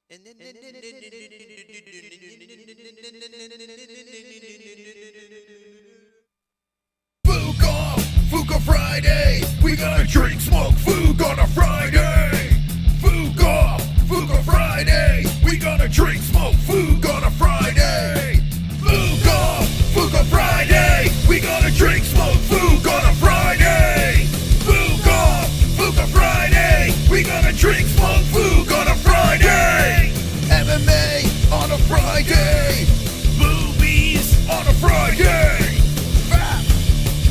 Fook off, Fook on Friday. We gonna drink, smoke, Fook on a Friday. Fook off, Fook on Friday. We gonna drink, smoke, Fook on a Friday. Fook off, Fook on Friday. We gonna drink, smoke, Fook on a Friday. Fook off, Fook on Friday. We gonna drink, smoke, Fook on a Friday. MMA on a Friday. Movies on a Friday. Rap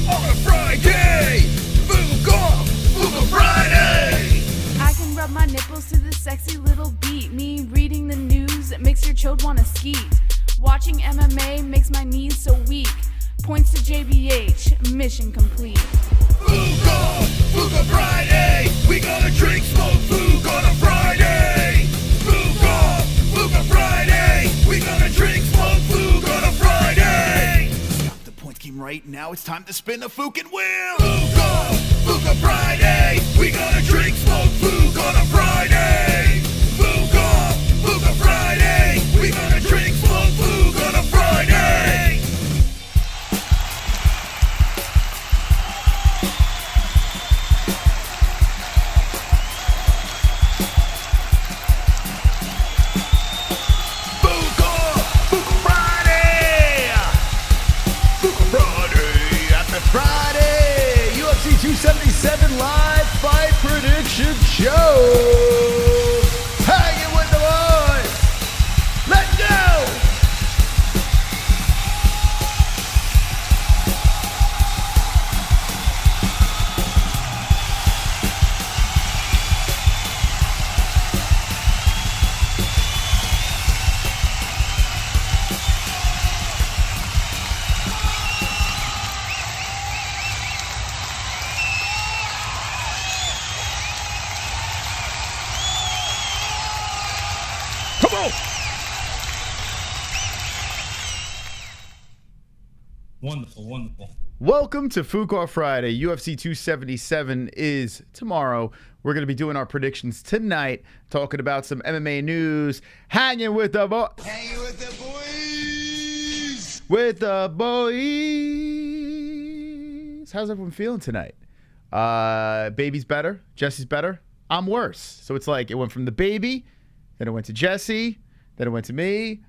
on a Friday. Fook off, Fook on Friday. I can rub my nipples to the sexy little beat. Me reading the news makes your chode wanna skeet. Watching MMA makes my knees so weak. Points to JBH, mission complete. Fook off, Fook on Friday. We gonna drink, smoke, Fook on a Friday. Fook off, Fook on Friday. We gonna drink, smoke, Fook on a Friday. Stop the point game right now. It's time to spin the Fookin' wheel. Fook off, Fook on Friday. We gonna drink, smoke, Fook on a Friday. Fook off, Fook on Friday. We gonna drink, smoke, Fook on a Friday. Fook off, Fook on Friday. Fook on Friday. Happy Friday. UFC 277 live fight prediction show. Hanging with the boys. Let's go. Come on. Wonderful, wonderful. Welcome to Fook Off Friday. UFC 277 is tomorrow. We're going to be doing our predictions tonight, talking about some MMA news, hanging with the boys. Hanging with the boys. With the boys. How's everyone feeling tonight? Baby's better. Jesse's better. I'm worse. So it's like it went from the baby, then it went to Jesse, then it went to me.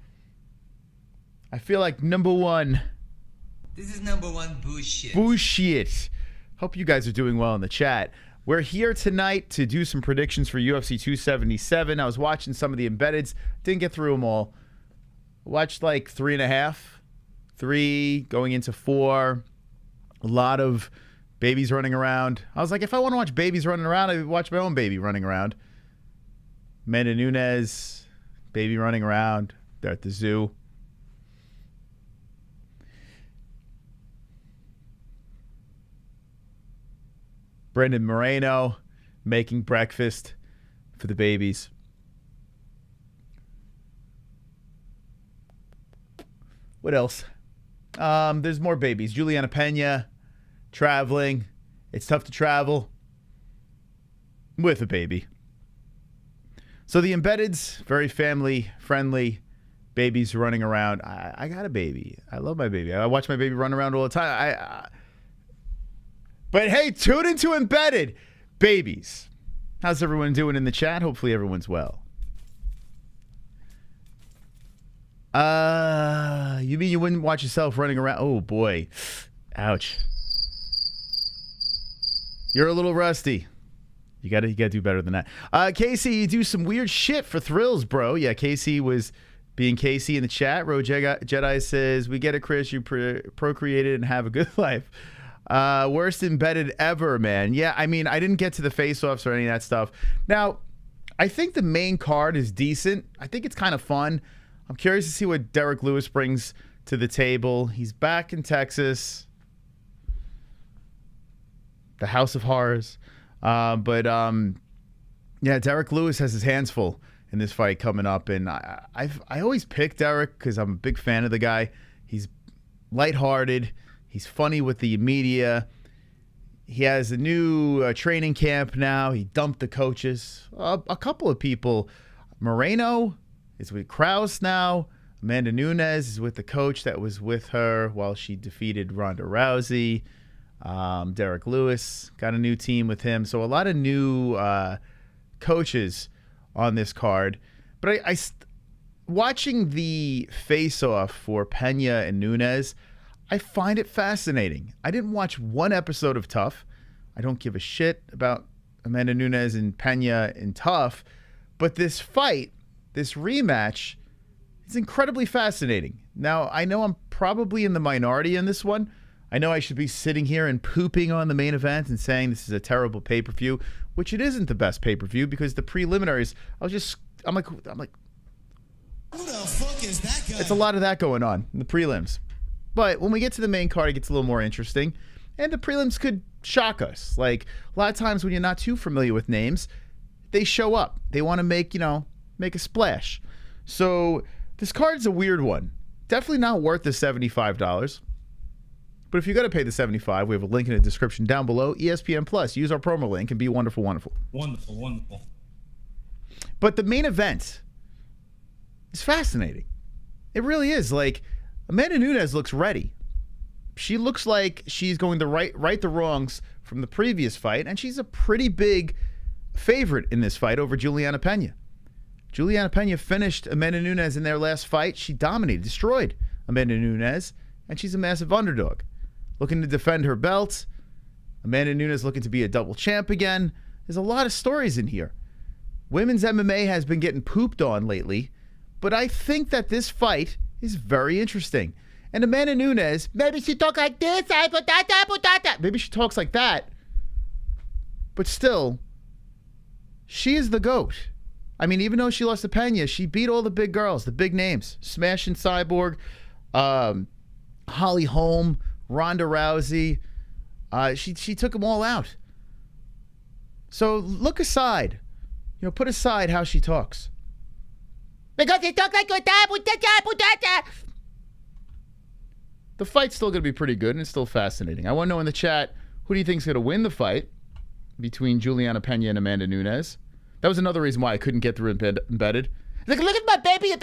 I feel like number one. This is number one bullshit. Bullshit. Hope you guys are doing well in the chat. We're here tonight to do some predictions for UFC 277. I was watching some of the embeddeds. Didn't get through them all. Watched like 3.5. 3 going into 4. A lot of babies running around. I was like, if I want to watch babies running around, I would watch my own baby running around. Amanda Nunes, baby running around. They're at the zoo. Brendan Moreno making breakfast for the babies. What else? There's more babies. Julianna Pena traveling. It's tough to travel with a baby. So the embeddeds, very family friendly. Babies running around. I got a baby. I love my baby. I watch my baby run around all the time. But hey, tune into Embedded. Babies. How's everyone doing in the chat? Hopefully everyone's well. You mean you wouldn't watch yourself running around? Oh boy. Ouch. You're a little rusty. You gotta do better than that. Casey, you do some weird shit for thrills, bro. Yeah, Casey was being Casey in the chat. Ro Jedi says, we get it, Chris. You procreated and have a good life. Worst embedded ever, man. Yeah, I mean, I didn't get to the face-offs or any of that stuff. Now, I think the main card is decent. I think it's kind of fun. I'm curious to see what Derrick Lewis brings to the table. He's back in Texas. The House of Horrors. Yeah, Derrick Lewis has his hands full in this fight coming up. And I always pick Derrick because I'm a big fan of the guy. He's lighthearted. He's funny with the media. He has a new training camp now. He dumped the coaches. A couple of people Moreno is with Krause now. Amanda Nunes is with the coach that was with her while she defeated Ronda Rousey. Derrick Lewis got a new team with him. So a lot of new coaches on this card. But watching the face-off for Pena and Nunes, I find it fascinating. I didn't watch one episode of Tough. I don't give a shit about Amanda Nunes and Pena in Tough. But this fight, this rematch, it's incredibly fascinating. Now, I know I'm probably in the minority in this one. I know I should be sitting here and pooping on the main event and saying this is a terrible pay-per-view, which it isn't the best pay-per-view because the preliminaries, I'm like, who the fuck is that guy? It's a lot of that going on in the prelims. But when we get to the main card, it gets a little more interesting. And the prelims could shock us. Like, a lot of times when you're not too familiar with names, they show up. They want to make a splash. So this card's a weird one. Definitely not worth the $75. But if you got to pay the $75, we have a link in the description down below. ESPN Plus. Use our promo link and be wonderful, wonderful. Wonderful, wonderful. But the main event is fascinating. It really is. Like, Amanda Nunes looks ready. She looks like she's going to right the wrongs from the previous fight, and she's a pretty big favorite in this fight over Julianna Pena. Julianna Pena finished Amanda Nunes in their last fight. She dominated, destroyed Amanda Nunes, and she's a massive underdog. Looking to defend her belt. Amanda Nunes looking to be a double champ again. There's a lot of stories in here. Women's MMA has been getting pooped on lately, but I think that this fight is very interesting. And Amanda Nunes, maybe she talks like this, maybe she talks like that, but still, she is the GOAT. I mean, even though she lost to Pena, she beat all the big girls, the big names. Smash and Cyborg, Holly Holm, Ronda Rousey. She took them all out. So look aside. Put aside how she talks. Because she talks like that. The fight's still going to be pretty good, and it's still fascinating. I want to know in the chat, who do you think is going to win the fight between Julianna Pena and Amanda Nunes? That was another reason why I couldn't get through Embedded. Like, look at my baby. You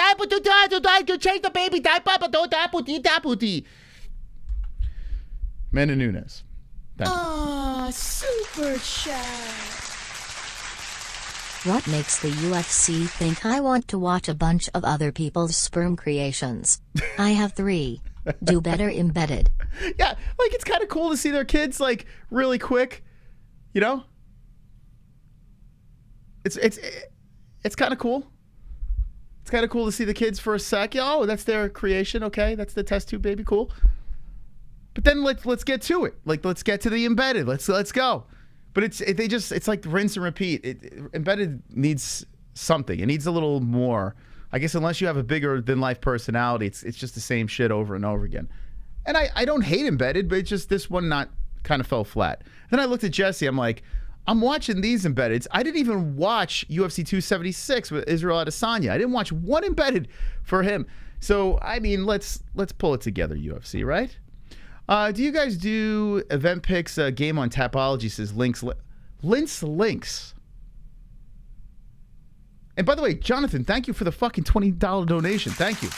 change the baby diaper. Amanda Nunes. Ah, super chat. What makes the UFC think I want to watch a bunch of other people's sperm creations? I have 3. Do better, Embedded. Yeah, like, it's kind of cool to see their kids, like, really quick. It's kind of cool. It's kind of cool to see the kids for a sec. Oh, that's their creation. Okay, that's the test tube baby. Cool. But then let's get to it. Like, let's get to the Embedded. Let's go. But it's like rinse and repeat. Embedded needs something. It needs a little more. I guess unless you have a bigger than life personality, it's just the same shit over and over again. And I don't hate Embedded, but it's just this one kind of fell flat. Then I looked at Jesse. I'm like, I'm watching these Embeddeds. I didn't even watch UFC 276 with Israel Adesanya. I didn't watch one Embedded for him. So, I mean, let's pull it together, UFC, right? Do you guys do event picks? Game on Tapology says links. And by the way, Jonathan, thank you for the fucking $20 donation. Thank you.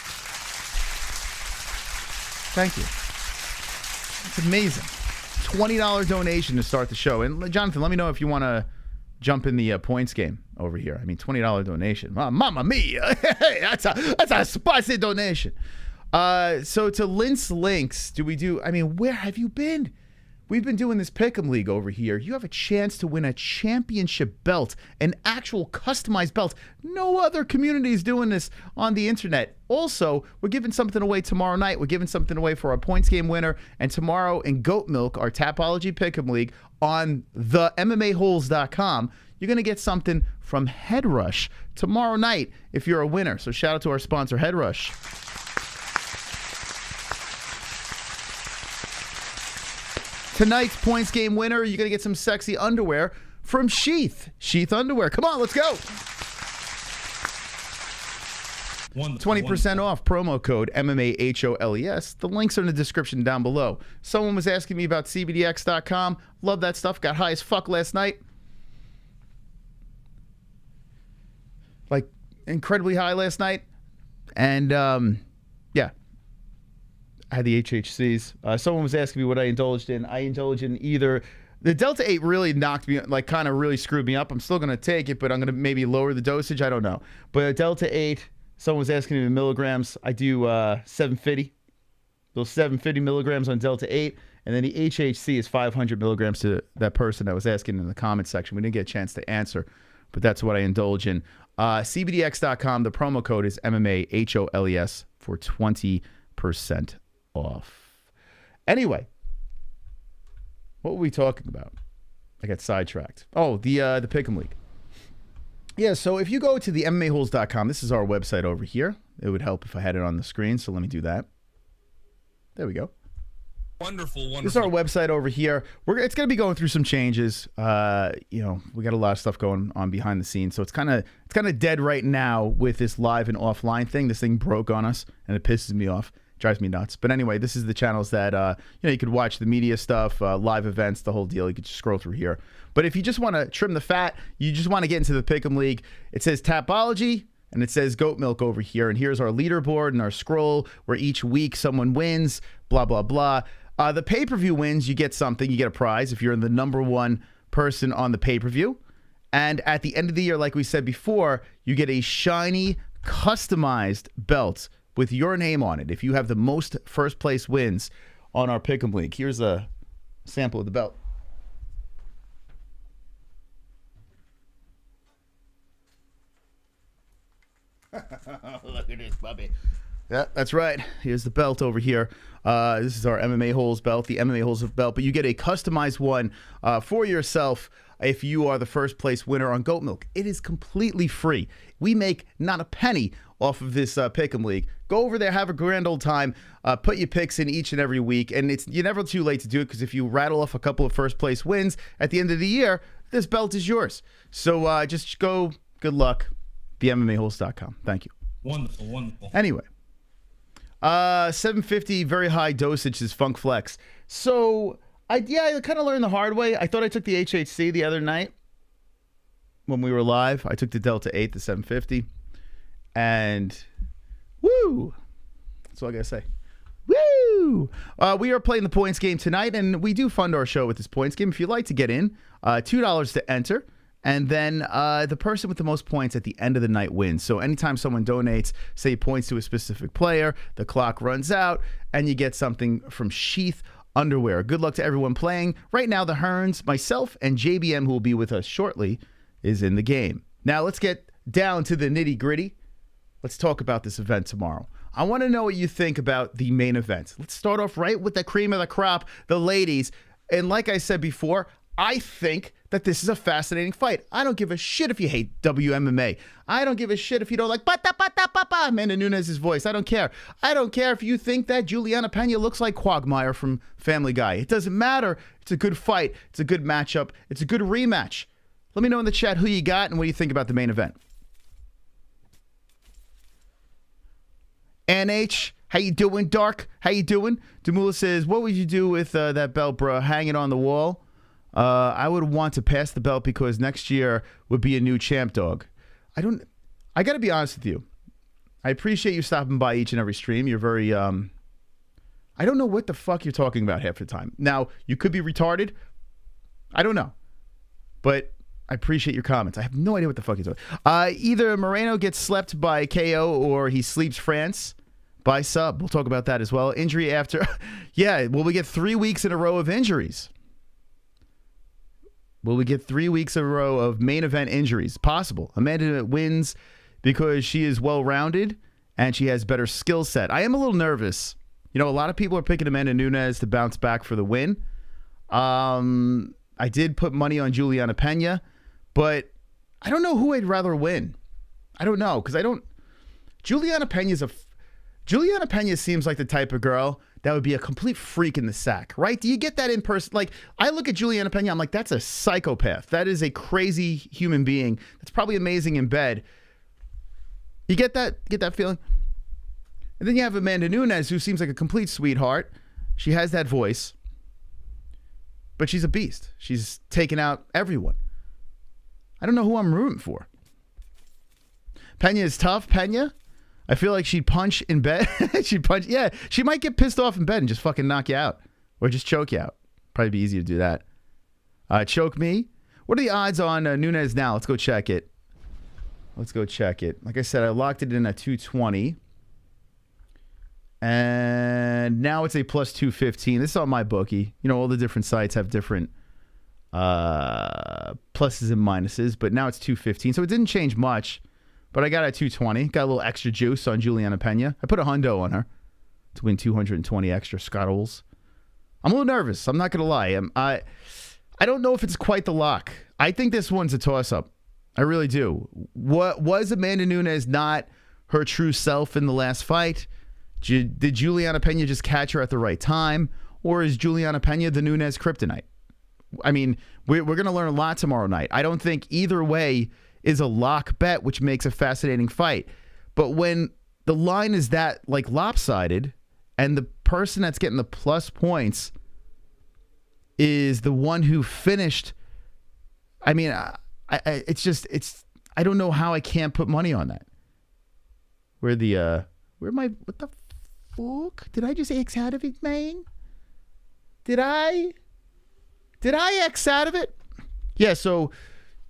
It's amazing. $20 donation to start the show. And Jonathan, let me know if you want to jump in the points game over here. I mean, $20 donation. Mamma mia. Hey, that's a spicy donation. So to links, where have you been? We've been doing this Pick'em League over here. You have a chance to win a championship belt, an actual customized belt. No other community is doing this on the internet. Also, we're giving something away tomorrow night. We're giving something away for our points game winner. And tomorrow in Goat Milk, our Tapology Pick'em League on the MMA-Holes.com, you're going to get something from Head Rush tomorrow night if you're a winner. So shout out to our sponsor, Head Rush. Tonight's points game winner, you're going to get some sexy underwear from Sheath. Sheath underwear. Come on, let's go. 20% off, promo code MMA-HOLES. The links are in the description down below. Someone was asking me about CBDX.com. Love that stuff. Got high as fuck last night. Like, incredibly high last night. And, yeah. I had the HHCs. Someone was asking me what I indulged in. I indulged in either... The Delta 8 really knocked me, like kind of really screwed me up. I'm still going to take it, but I'm going to maybe lower the dosage. I don't know. But Delta 8, someone was asking me the milligrams. I do 750. Those 750 milligrams on Delta 8. And then the HHC is 500 milligrams to that person that was asking in the comment section. We didn't get a chance to answer, but that's what I indulge in. CBDX.com. The promo code is MMA-HOLES for 20% off. Anyway. What were we talking about? I got sidetracked. Oh, the Pick'em League. Yeah, so if you go to the MMA-Holes.com, this is our website over here. It would help if I had it on the screen, so let me do that. There we go. Wonderful, wonderful. This is our website over here. It's going to be going through some changes. We got a lot of stuff going on behind the scenes, so it's kind of dead right now with this live and offline thing. This thing broke on us, and it pisses me off. Drives me nuts. But anyway, this is the channels that, you could watch the media stuff, live events, the whole deal. You could just scroll through here. But if you just want to trim the fat, you just want to get into the Pick'em League, it says Tapology, and it says Goat Milk over here. And here's our leaderboard and our scroll where each week someone wins, blah, blah, blah. The pay-per-view wins, you get something. You get a prize if you're the #1 person on the pay-per-view. And at the end of the year, like we said before, you get a shiny, customized belt with your name on it if you have the most first place wins on our Pick'em League. Here's a sample of the belt. Look at this puppy. Yeah, that's right. Here's the belt over here. This is our MMA Holes belt, the MMA Holes belt, but you get a customized one for yourself if you are the first place winner on Goat Milk. It is completely free. We make not a penny off of this Pick'em League. Go over there, have a grand old time, put your picks in each and every week, and you're never too late to do it because if you rattle off a couple of first place wins at the end of the year, this belt is yours. So just go, good luck, themmaholes.com. Thank you. Wonderful, wonderful. Anyway, 750, very high dosage is Funk Flex. So, I kind of learned the hard way. I thought I took the HHC the other night when we were live. I took the Delta 8, the 750. And woo! That's all I gotta say. Woo! We are playing the points game tonight, and we do fund our show with this points game. If you'd like to get in, $2 to enter. And then the person with the most points at the end of the night wins. So anytime someone donates, say points to a specific player, the clock runs out, and you get something from Sheath Underwear. Good luck to everyone playing. Right now, the Hearns, myself, and JBM, who will be with us shortly, is in the game. Now, let's get down to the nitty-gritty. Let's talk about this event tomorrow. I want to know what you think about the main event. Let's start off right with the cream of the crop, the ladies. And like I said before, I think that this is a fascinating fight. I don't give a shit if you hate WMMA. I don't give a shit if you don't like Amanda Nunes' voice. I don't care. I don't care if you think that Julianna Pena looks like Quagmire from Family Guy. It doesn't matter. It's a good fight. It's a good matchup. It's a good rematch. Let me know in the chat who you got and what you think about the main event. NH, how you doing? Dark, how you doing? Demula says, what would you do with that belt, bro? Hang it on the wall? I would want to pass the belt because next year would be a new champ, dog. I got to be honest with you. I appreciate you stopping by each and every stream. You're very, I don't know what the fuck you're talking about half the time. Now, you could be retarded. I don't know. But I appreciate your comments. I have no idea what the fuck you're talking. Either Moreno gets slept by KO or he sleeps France by sub. We'll talk about that as well. Injury after. Yeah, will we get 3 weeks in a row of injuries? Will we get 3 weeks in a row of main event injuries? Possible. Amanda wins because she is well-rounded and she has better skill set. I am a little nervous. You know, a lot of people are picking Amanda Nunes to bounce back for the win. I did put money on Julianna Pena, but I don't know who I'd rather win. I don't know, because Julianna Pena seems like the type of girl that would be a complete freak in the sack, right? Do you get that in person? Like, I look at Julianna Pena, I'm like, that's a psychopath. That is a crazy human being. That's probably amazing in bed. You get that? Get that feeling? And then you have Amanda Nunes, who seems like a complete sweetheart. She has that voice. But she's a beast. She's taken out everyone. I don't know who I'm rooting for. Pena is tough. Pena, I feel like she'd punch in bed. She'd punch. Yeah, she might get pissed off in bed and just fucking knock you out or just choke you out. Probably be easier to do that. Choke me. What are the odds on Nunes now? Let's go check it. Let's go check it. Like I said, I locked it in at 220. And now it's a plus 215. This is on my bookie. You know, all the different sites have different pluses and minuses, but now it's 215. So it didn't change much, but I got it at 220. Got a little extra juice on Julianna Pena. I put a hundo on her to win 220 extra scuttles. I'm a little nervous. I'm not going to lie. I don't know if it's quite the lock. I think this one's a toss-up. I really do. What was Amanda Nunes not her true self in the last fight? Did Julianna Pena just catch her at the right time? Or is Julianna Pena the Nunes kryptonite? I mean, we're going to learn a lot tomorrow night. I don't think either way is a lock bet, which makes a fascinating fight. But when the line is that like lopsided and the person that's getting the plus points is the one who finished, I mean, I don't know how I can't put money on that. What the fuck? Did I just X out of it, man? Did I X out of it? Yeah, so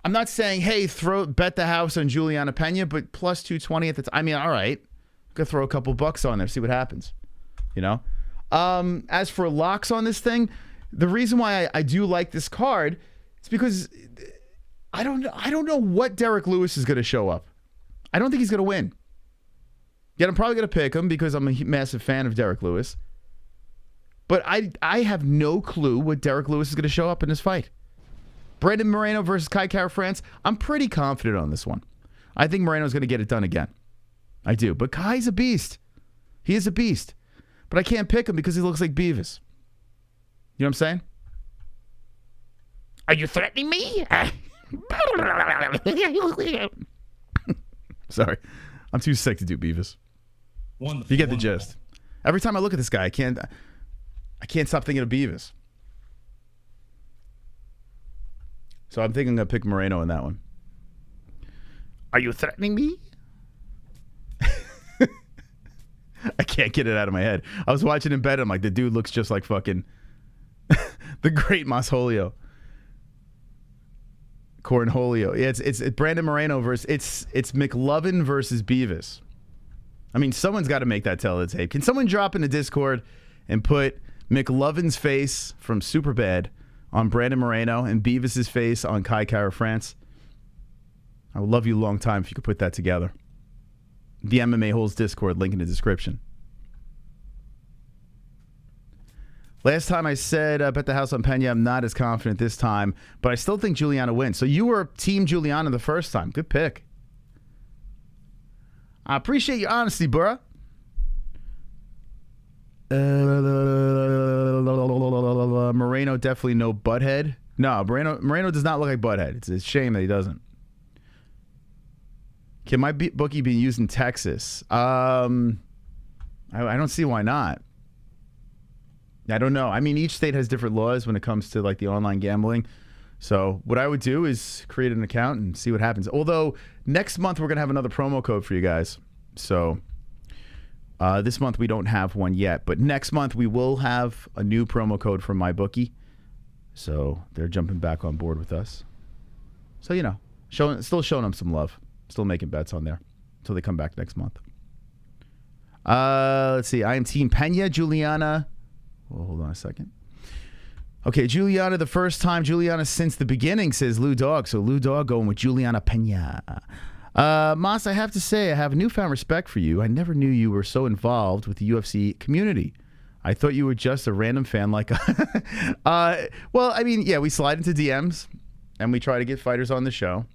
I'm not saying, hey, bet the house on Julianna Pena, but plus 220 at the time. I mean, all right. I'm going to throw a couple bucks on there, see what happens. You know? As for locks on this thing, the reason why I do like this card is because I don't know what Derrick Lewis is going to show up. I don't think he's going to win. Yet I'm probably going to pick him because I'm a massive fan of Derrick Lewis. But I have no clue what Derrick Lewis is going to show up in this fight. Brandon Moreno versus Kai Kara-France. I'm pretty confident on this one. I think Moreno's going to get it done again. I do. But Kai's a beast. He is a beast. But I can't pick him because he looks like Beavis. You know what I'm saying? Are you threatening me? Sorry. I'm too sick to do Beavis. Wonderful. You get the gist. Every time I look at this guy, I can't stop thinking of Beavis. So I'm thinking I'm going to pick Moreno in that one. Are you threatening me? I can't get it out of my head. I was watching in bed. I'm like, the dude looks just like fucking the great Masholio. Cornholio. Yeah, it's Brandon Moreno versus it's McLovin versus Beavis. I mean, someone's got to make that teletape. Can someone drop in the Discord and put McLovin's face from Superbad on Brandon Moreno and Beavis's face on Kai Kara-France? I would love you a long time if you could put that together. The MMA-Holes Discord, link in the description. Last time I said bet the house on Pena. I'm not as confident this time, but I still think Julianna wins. So you were Team Julianna the first time. Good pick. I appreciate your honesty, bruh. Moreno definitely no butthead. No, Moreno does not look like butthead. It's a shame that he doesn't. Can my bookie be used in Texas? I don't see why not. I don't know. I mean, each state has different laws when it comes to like the online gambling. So what I would do is create an account and see what happens. Although next month we're going to have another promo code for you guys. So this month we don't have one yet, but next month we will have a new promo code from my bookie. So they're jumping back on board with us. So, you know, still showing them some love. Still making bets on there until they come back next month. Let's see. I am Team Pena, Julianna. Well, hold on a second. Okay, Julianna the first time. Julianna since the beginning, says Lou Dog. So Lou Dog going with Julianna Pena. Mas, I have to say, I have a newfound respect for you. I never knew you were so involved with the UFC community. I thought you were just a random fan like well, I mean, yeah, we slide into DMs and we try to get fighters on the show.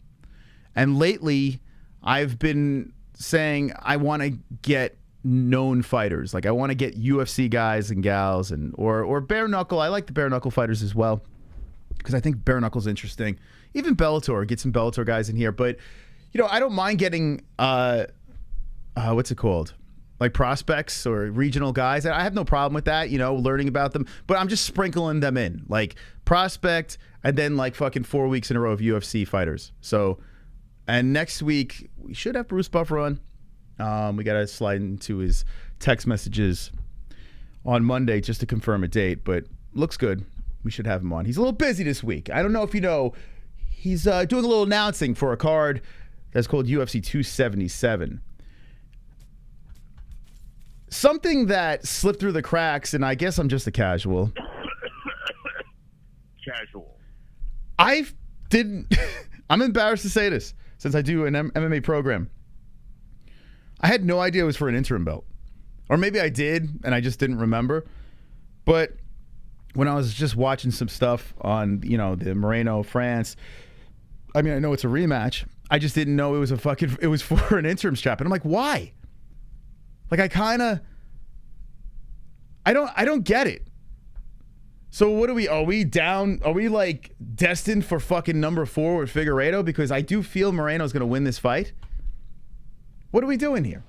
And lately, I've been saying I want to get known fighters. Like I want to get UFC guys and gals and or bare knuckle. I like the bare knuckle fighters as well because I think bare knuckle's interesting. Even Bellator, get some Bellator guys in here. But you know, I don't mind getting what's it called? Like prospects or regional guys. I have no problem with that, you know, learning about them. But I'm just sprinkling them in. Like prospect and then like fucking 4 weeks in a row of UFC fighters. So And next week, we should have Bruce Buffer on. We got to slide into his text messages on Monday just to confirm a date, but looks good. We should have him on. He's a little busy this week. I don't know if you know, he's doing a little announcing for a card that's called UFC 277. Something that slipped through the cracks, and I guess I'm just a casual. Casual. I'm embarrassed to say this since I do an MMA program. I had no idea it was for an interim belt. Or maybe I did, and I just didn't remember. But when I was just watching some stuff on, the Moreno, France, I mean, I know it's a rematch. I just didn't know it was for an interim strap. And I'm like, why? Like, I don't get it. So what are we down? Are we like destined for fucking number 4 with Figueiredo? Because I do feel Moreno's going to win this fight. What are we doing here?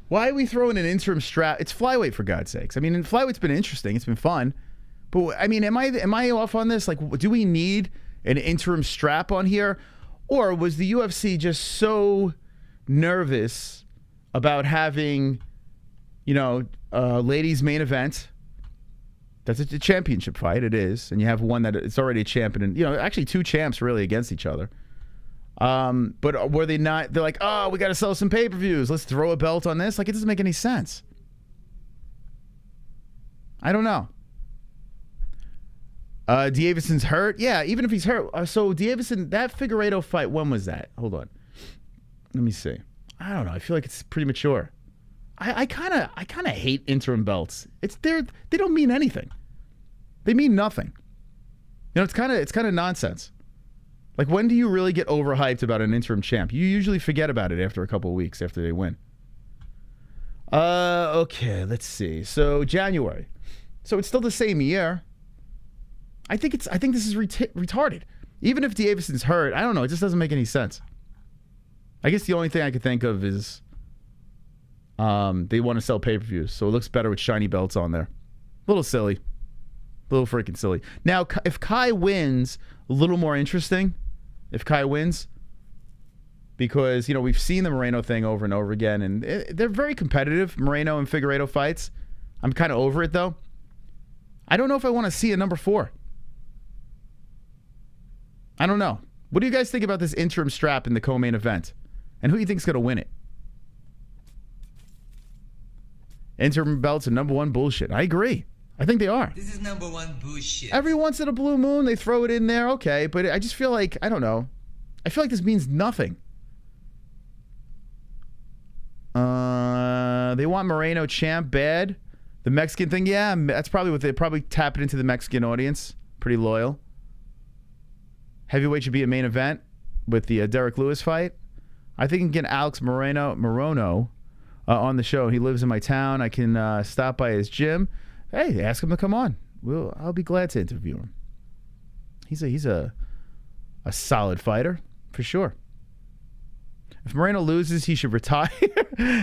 Why are we throwing an interim strap? It's flyweight, for God's sakes. I mean, flyweight's been interesting. It's been fun. But I mean, am I off on this? Like, do we need an interim strap on here? Or was the UFC just so nervous about having, ladies main event? That's a championship fight. It is. And you have one that it's already a champion. And, actually 2 champs really against each other. But were they not? They're like, oh, we got to sell some pay-per-views. Let's throw a belt on this. Like, it doesn't make any sense. I don't know. Davidson's hurt. Yeah, even if he's hurt. So Davison, that Figueiredo fight, when was that? Hold on. Let me see. I don't know. I feel like it's premature. I kind of hate interim belts. They don't mean anything. They mean nothing. It's kind of nonsense. Like, when do you really get overhyped about an interim champ? You usually forget about it after a couple of weeks after they win. Okay, let's see. So January. So it's still the same year. I think this is retarded. Even if Davidson's hurt, I don't know. It just doesn't make any sense. I guess the only thing I could think of is they want to sell pay-per-views, so it looks better with shiny belts on there. A little silly. A little freaking silly. Now, if Kai wins, a little more interesting. If Kai wins, because, we've seen the Moreno thing over and over again, and they're very competitive, Moreno and Figueiredo fights. I'm kind of over it, though. I don't know if I want to see a number 4. I don't know. What do you guys think about this interim strap in the co-main event? And who do you think is going to win it? Interim belts are number 1 bullshit. I agree. I think they are. This is number 1 bullshit. Every once in a blue moon, they throw it in there. Okay, but I just feel like, I don't know. I feel like this means nothing. They want Moreno champ bad. The Mexican thing, yeah, that's probably what they probably tap it into the Mexican audience. Pretty loyal. Heavyweight should be a main event with the Derrick Lewis fight. I think I can get Alex Moreno on the show. He lives in my town. I can stop by his gym. Hey, ask him to come on. I'll be glad to interview him. He's a solid fighter for sure. If Moreno loses, he should retire.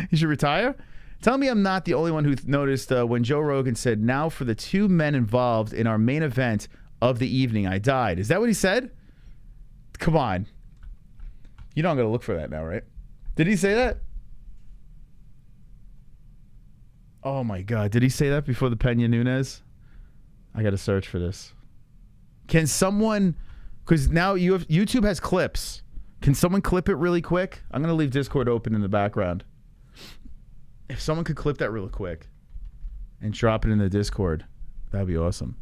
He should retire. Tell me I'm not the only one who noticed when Joe Rogan said, "Now for the 2 men involved in our main event of the evening, I died." Is that what he said? Come on. You know I'm going to look for that now, right? Did he say that? Oh, my God. Did he say that before the Pena Nunes? I got to search for this. Can someone... Because now YouTube has clips. Can someone clip it really quick? I'm going to leave Discord open in the background. If someone could clip that real quick and drop it in the Discord, that would be awesome.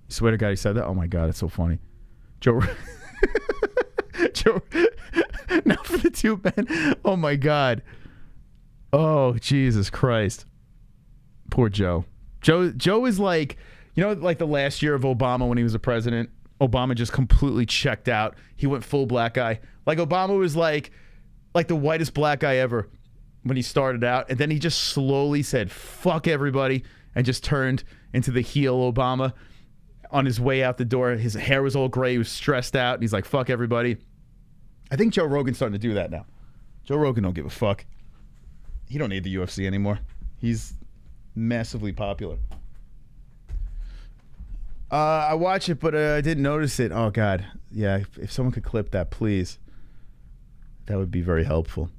I swear to God he said that? Oh, my God. It's so funny. Joe... Joe... Now for the 2 men. Oh, my God. Oh, Jesus Christ. Poor Joe. Joe is like, like the last year of Obama when he was a president. Obama just completely checked out. He went full black guy. Like, Obama was like the whitest black guy ever when he started out. And then he just slowly said, fuck everybody, and just turned into the heel Obama on his way out the door. His hair was all gray. He was stressed out. And he's like, fuck everybody. I think Joe Rogan's starting to do that now. Joe Rogan don't give a fuck. He don't need the UFC anymore. He's massively popular. I watch it, but I didn't notice it. Oh, God. Yeah, if someone could clip that, please. That would be very helpful.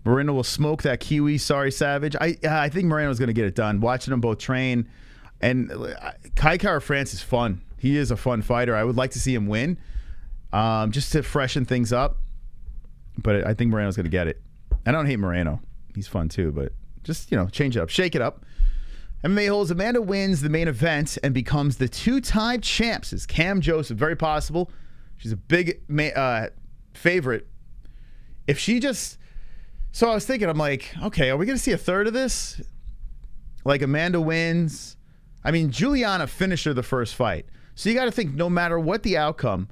Moreno will smoke that Kiwi. Sorry, Savage. I think Moreno's going to get it done. Watching them both train. And Kai Kara-France is fun. He is a fun fighter. I would like to see him win just to freshen things up. But I think Moreno's going to get it. I don't hate Moreno. He's fun too, but just, you know, change it up. Shake it up. MMA-Holes. Amanda wins the main event and becomes the two-time champ. Says Cam Joseph. Very possible. She's a big favorite. If she just... So I was thinking, I'm like, okay, are we going to see a third of this? Like Amanda wins. I mean, Julianna finished her the first fight. So you got to think, no matter what the outcome,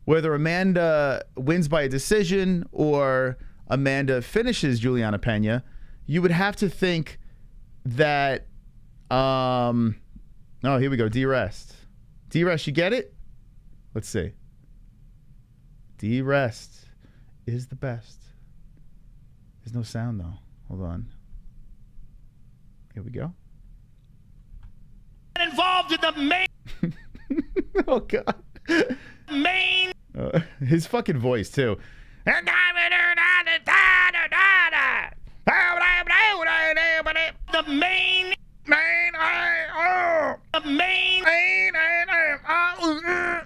whether Amanda wins by a decision or Amanda finishes Julianna Pena, you would have to think that, oh, here we go, D-Rest. D-Rest, you get it? Let's see. D-Rest is the best. There's no sound, though. Hold on. Here we go. Involved in the main... Oh, God. Main... His fucking voice, too. The main... The main...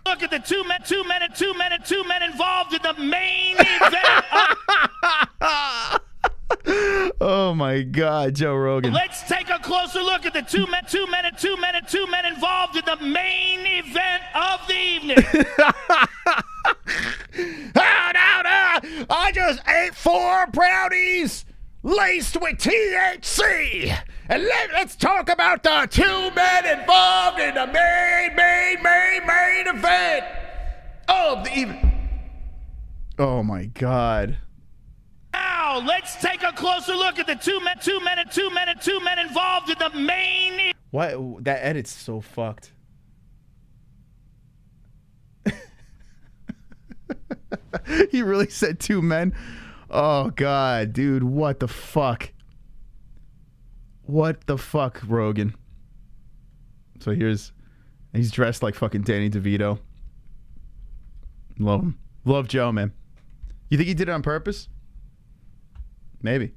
Look at the two men involved in the main event. Oh my God, Joe Rogan. Let's take a closer look at the two men involved in the main event of the evening. I just ate 4 brownies laced with THC. And let's talk about the 2 men involved in the main event of the evening. Oh my God. Now let's take a closer look at the two men involved in the main. What? That edit's so fucked. He really said 2 men. Oh God, dude, what the fuck? What the fuck, Rogan? So he's dressed like fucking Danny DeVito. Love him. Love Joe, man. You think he did it on purpose? Maybe.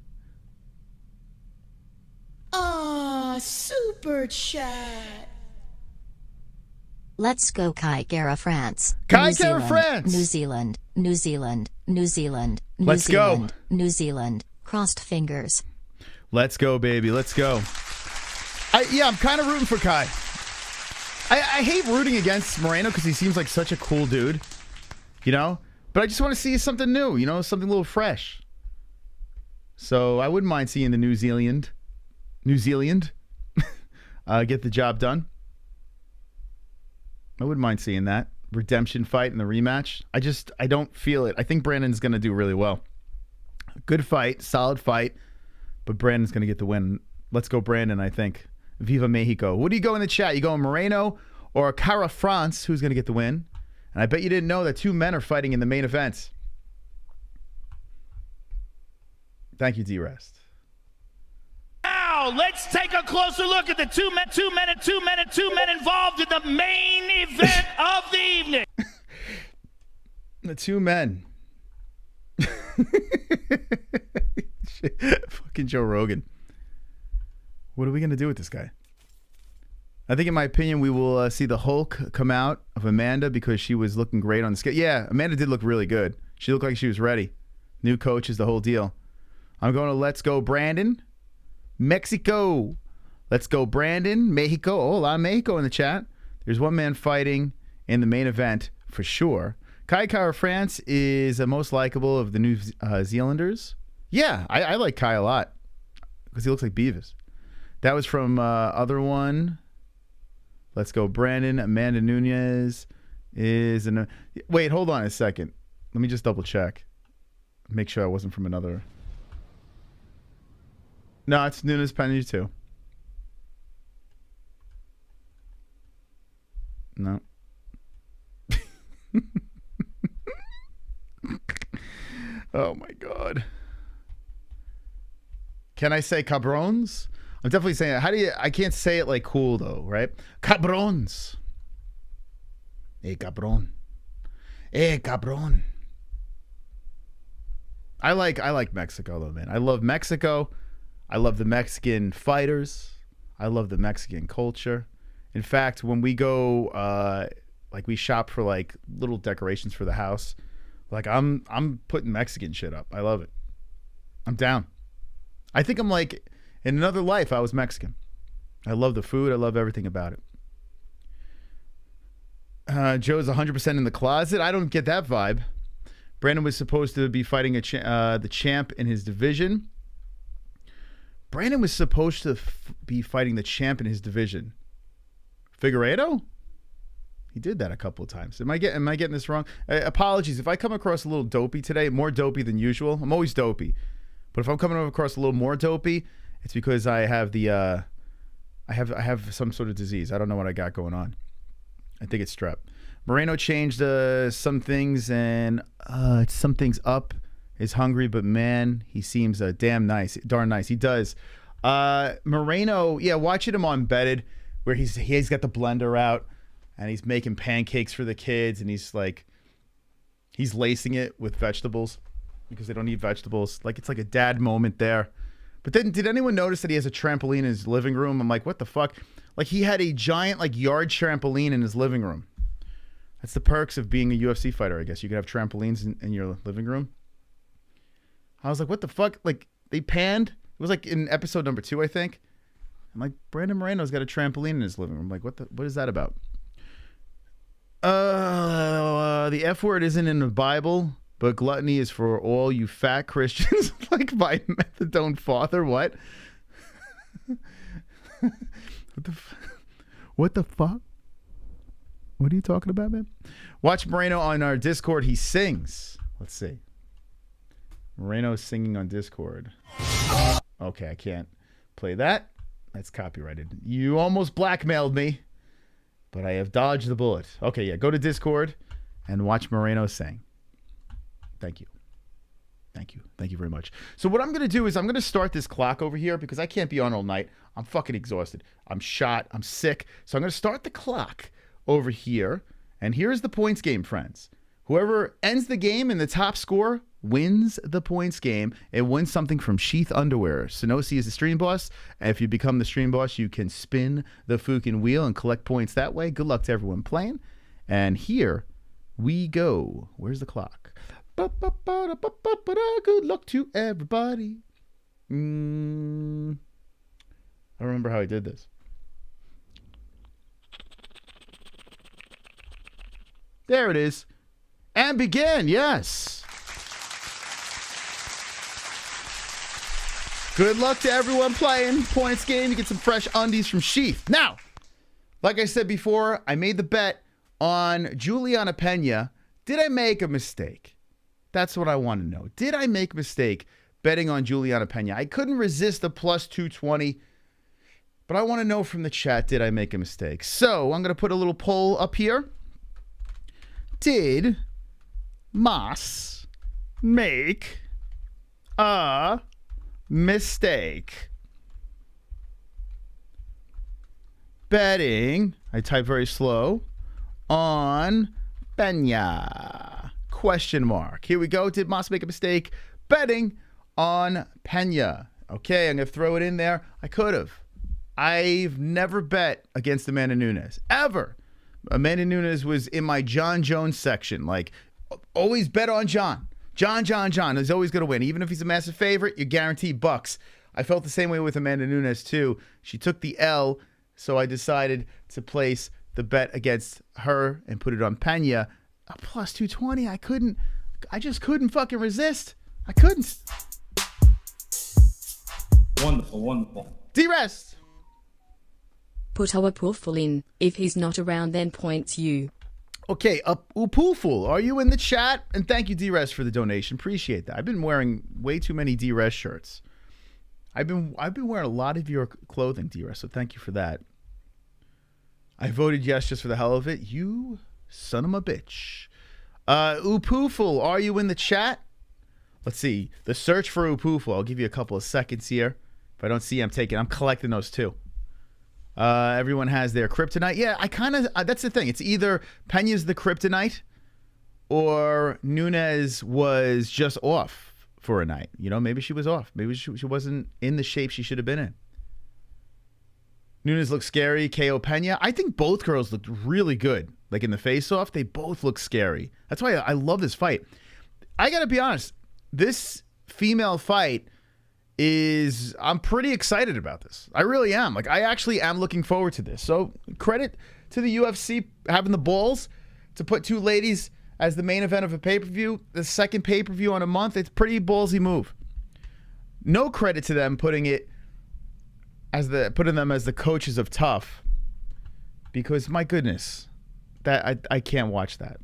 Super chat. Let's go Kai Kara-France. Kai Kara-France. New Zealand. Let's go. New Zealand. Crossed fingers. Let's go, baby. Let's go. I'm kind of rooting for Kai. I hate rooting against Moreno because he seems like such a cool dude, you know? But I just want to see something new, you know, something a little fresh. So I wouldn't mind seeing the New Zealand get the job done. I wouldn't mind seeing that redemption fight in the rematch. I don't feel it. I think Brandon's going to do really well. Good fight, solid fight, but Brandon's going to get the win. Let's go, Brandon, I think. Viva Mexico. What do you go in the chat? You going Moreno or Kara-France? Who's going to get the win? And I bet you didn't know that 2 men are fighting in the main event. Thank you, D-Rest. Now let's take a closer look at the two men involved in the main event of the evening. The 2 men. Shit. Fucking Joe Rogan. What are we going to do with this guy? I think, in my opinion, we will see the Hulk come out of Amanda because she was looking great on the scale. Yeah, Amanda did look really good. She looked like she was ready. New coach is the whole deal. I'm going to Let's Go Brandon. Mexico. Let's go Brandon. Mexico. Hola, Mexico in the chat. There's 1 man fighting in the main event for sure. Kai Kara-France is the most likable of the New Zealanders. Yeah, I like Kai a lot because he looks like Beavis. That was from other one. Let's go Brandon. Amanda Nunes is an... Wait, hold on a second. Let me just double check. Make sure I wasn't from another... No, it's Nunes Pena too. No. Oh my God. Can I say cabrons? I'm definitely saying it. How do you... I can't say it like cool though, right? Cabrons. Hey, cabron. Cabron. I like Mexico though, man. I love Mexico. I love the Mexican fighters. I love the Mexican culture. In fact, when we go, like we shop for like little decorations for the house, like I'm putting Mexican shit up. I love it. I'm down. I think I'm like in another life I was Mexican. I love the food. I love everything about it. Joe's 100% in the closet. I don't get that vibe. Brandon was supposed to be fighting the champ in his division. Brandon was supposed to be fighting the champ in his division. Figueiredo? He did that a couple of times. Am I getting this wrong? Apologies if I come across a little dopey today, more dopey than usual. I'm always dopey, but if I'm coming across a little more dopey, it's because I have the I have some sort of disease. I don't know what I got going on. I think it's strep. Moreno changed some things and some things up. Is hungry, but man, he seems darn nice. He does. Moreno, yeah, watching him on Bedded, where he's got the blender out and he's making pancakes for the kids, and he's lacing it with vegetables because they don't eat vegetables. Like it's like a dad moment there. But then, did anyone notice that he has a trampoline in his living room? I'm like, what the fuck? Like he had a giant yard trampoline in his living room. That's the perks of being a UFC fighter, I guess. You could have trampolines in your living room. I was like, what the fuck? Like, they panned. It was like in episode number 2, I think. I'm like, Brandon Moreno's got a trampoline in his living room. I'm like, what is that about? The F word isn't in the Bible, but gluttony is for all you fat Christians. Like by methadone father. What? What the fuck? What are you talking about, man? Watch Moreno on our Discord. He sings. Let's see. Moreno's singing on Discord. Okay, I can't play that. That's copyrighted. You almost blackmailed me, but I have dodged the bullet. Okay, yeah, go to Discord and watch Moreno sing. Thank you. Thank you. Thank you very much. So what I'm going to do is I'm going to start this clock over here because I can't be on all night. I'm fucking exhausted. I'm shot. I'm sick. So I'm going to start the clock over here. And here's the points game, friends. Whoever ends the game in the top score wins the points game and wins something from Sheath Underwear. Sonosi is the stream boss. And if you become the stream boss, you can spin the fucking wheel and collect points that way. Good luck to everyone playing. And here we go. Where's the clock? Good luck to everybody. I don't remember how I did this. There it is. And begin, yes. Good luck to everyone playing points game. You get some fresh undies from Sheath. Now, like I said before, I made the bet on Julianna Pena. Did I make a mistake? That's what I want to know. Did I make a mistake betting on Julianna Pena? I couldn't resist the plus 220, but I want to know from the chat, did I make a mistake? So I'm going to put a little poll up here. Did Moss make a mistake betting, I type very slow, on Pena? Question mark. Here we go. Did Moss make a mistake betting on Pena? Okay, I'm going to throw it in there. I could have. I've never bet against Amanda Nunes. Ever. Amanda Nunes was in my John Jones section. Like, always bet on John. John is always going to win. Even if he's a massive favorite, you're guaranteed bucks. I felt the same way with Amanda Nunes, too. She took the L, so I decided to place the bet against her and put it on Pena. A plus 220. I just couldn't fucking resist. I couldn't. Wonderful, wonderful. D-Rest. Put our poolful in. If he's not around, then points you. Okay, Poolful, are you in the chat? And thank you, D-Rest, for the donation. Appreciate that. I've been wearing way too many D-Rest shirts. I've been wearing a lot of your clothing, D-Rest, so thank you for that. I voted yes just for the hell of it. You son of a bitch. Poolful, are you in the chat? Let's see. The search for Poolful. I'll give you a couple of seconds here. If I don't see, I'm collecting those too. Everyone has their kryptonite. Yeah, I kind of, that's the thing. It's either Pena's the kryptonite or Nunes was just off for a night. You know, maybe she was off. Maybe she wasn't in the shape she should have been in. Nunes looked scary. KO Pena. I think both girls looked really good. Like in the face-off, they both look scary. That's why I love this fight. I got to be honest. This female fight is, I'm pretty excited about this. I really am. Like, I actually am looking forward to this. So credit to the UFC having the balls to put two ladies as the main event of a pay-per-view, the second pay-per-view on a month. It's a pretty ballsy move. No credit to them putting them as the coaches of tough, because my goodness, that I can't watch that.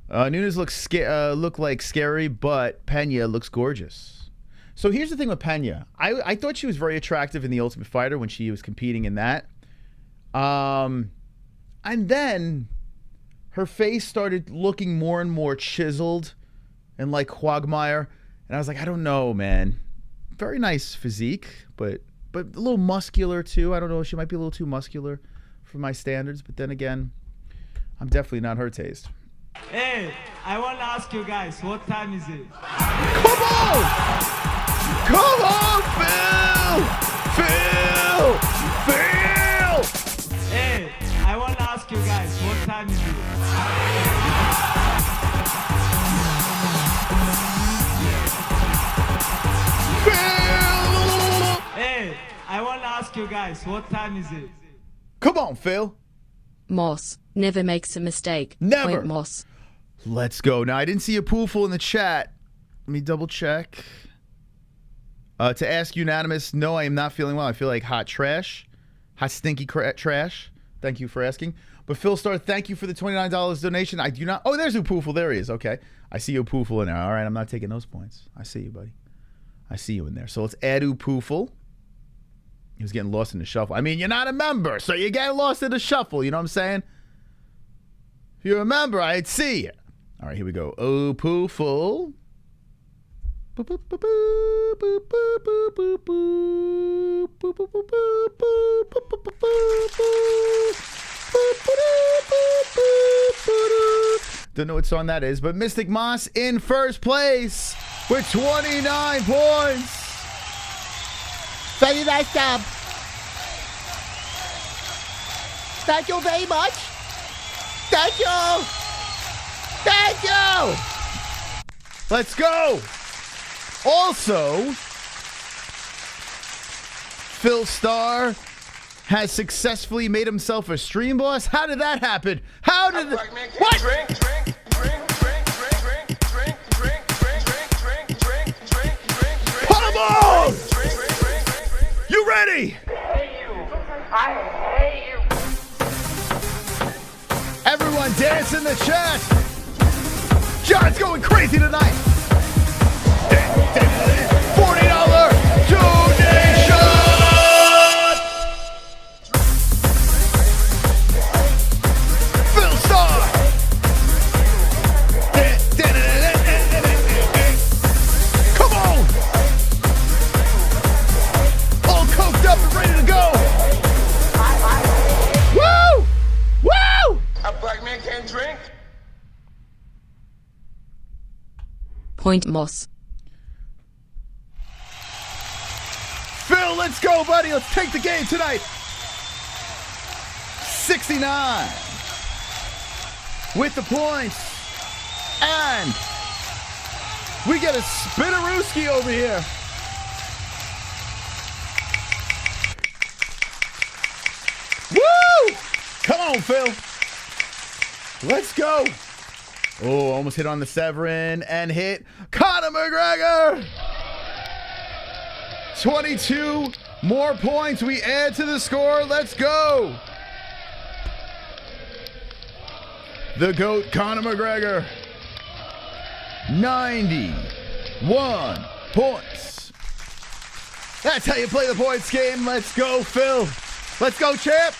Nunes look like scary, but Pena looks gorgeous. So here's the thing with Pena. I thought she was very attractive in The Ultimate Fighter when she was competing in that. And then her face started looking more and more chiseled and like Quagmire. And I was like, I don't know, man. Very nice physique, but a little muscular too. I don't know. She might be a little too muscular for my standards. But then again, I'm definitely not her taste. Hey, I want to ask you guys, what time is it? Come on! Come on, Phil! Phil! Hey, I want to ask you guys, what time is it? Phil! Hey, I want to ask you guys, what time is it? Come on, Phil. Moss never makes a mistake. Never. Point Moss. Let's go. Now, I didn't see a poolful in the chat. Let me double check. To ask unanimous, no, I am not feeling well. I feel like hot trash. Hot stinky trash. Thank you for asking. But Phil Star, thank you for the $29 donation. I do not. Oh, there's Upooful. There he is. Okay. I see Upooful in there. All right. I'm not taking those points. I see you, buddy. I see you in there. So let's add Upooful. He was getting lost in the shuffle. I mean, you're not a member, so you get lost in the shuffle. You know what I'm saying? If you're a member, I'd see you. All right, here we go. Upooful. Don't know what song that is, but Mystic Moss in first place with 29 points. Very nice job. Thank you very much. Thank you. Thank you. Let's go. Also, Phil Star has successfully made himself a stream boss. How did that happen? How did that? What? Put him on! You ready? I hate you. Everyone dance in the chat. John's going crazy tonight. $40 donation. Phil Star. Come on. All coked up and ready to go. Woo! Woo! A black man can't drink. Point Moss. Phil, let's go, buddy. Let's take the game tonight. 69 with the points. And we get a Spinarooski over here. Woo! Come on, Phil. Let's go. Oh, almost hit on the Severin and hit Conor McGregor. 22 more points. We add to the score. Let's go. The GOAT, Conor McGregor. 91 points. That's how you play the points game. Let's go, Phil. Let's go, champ.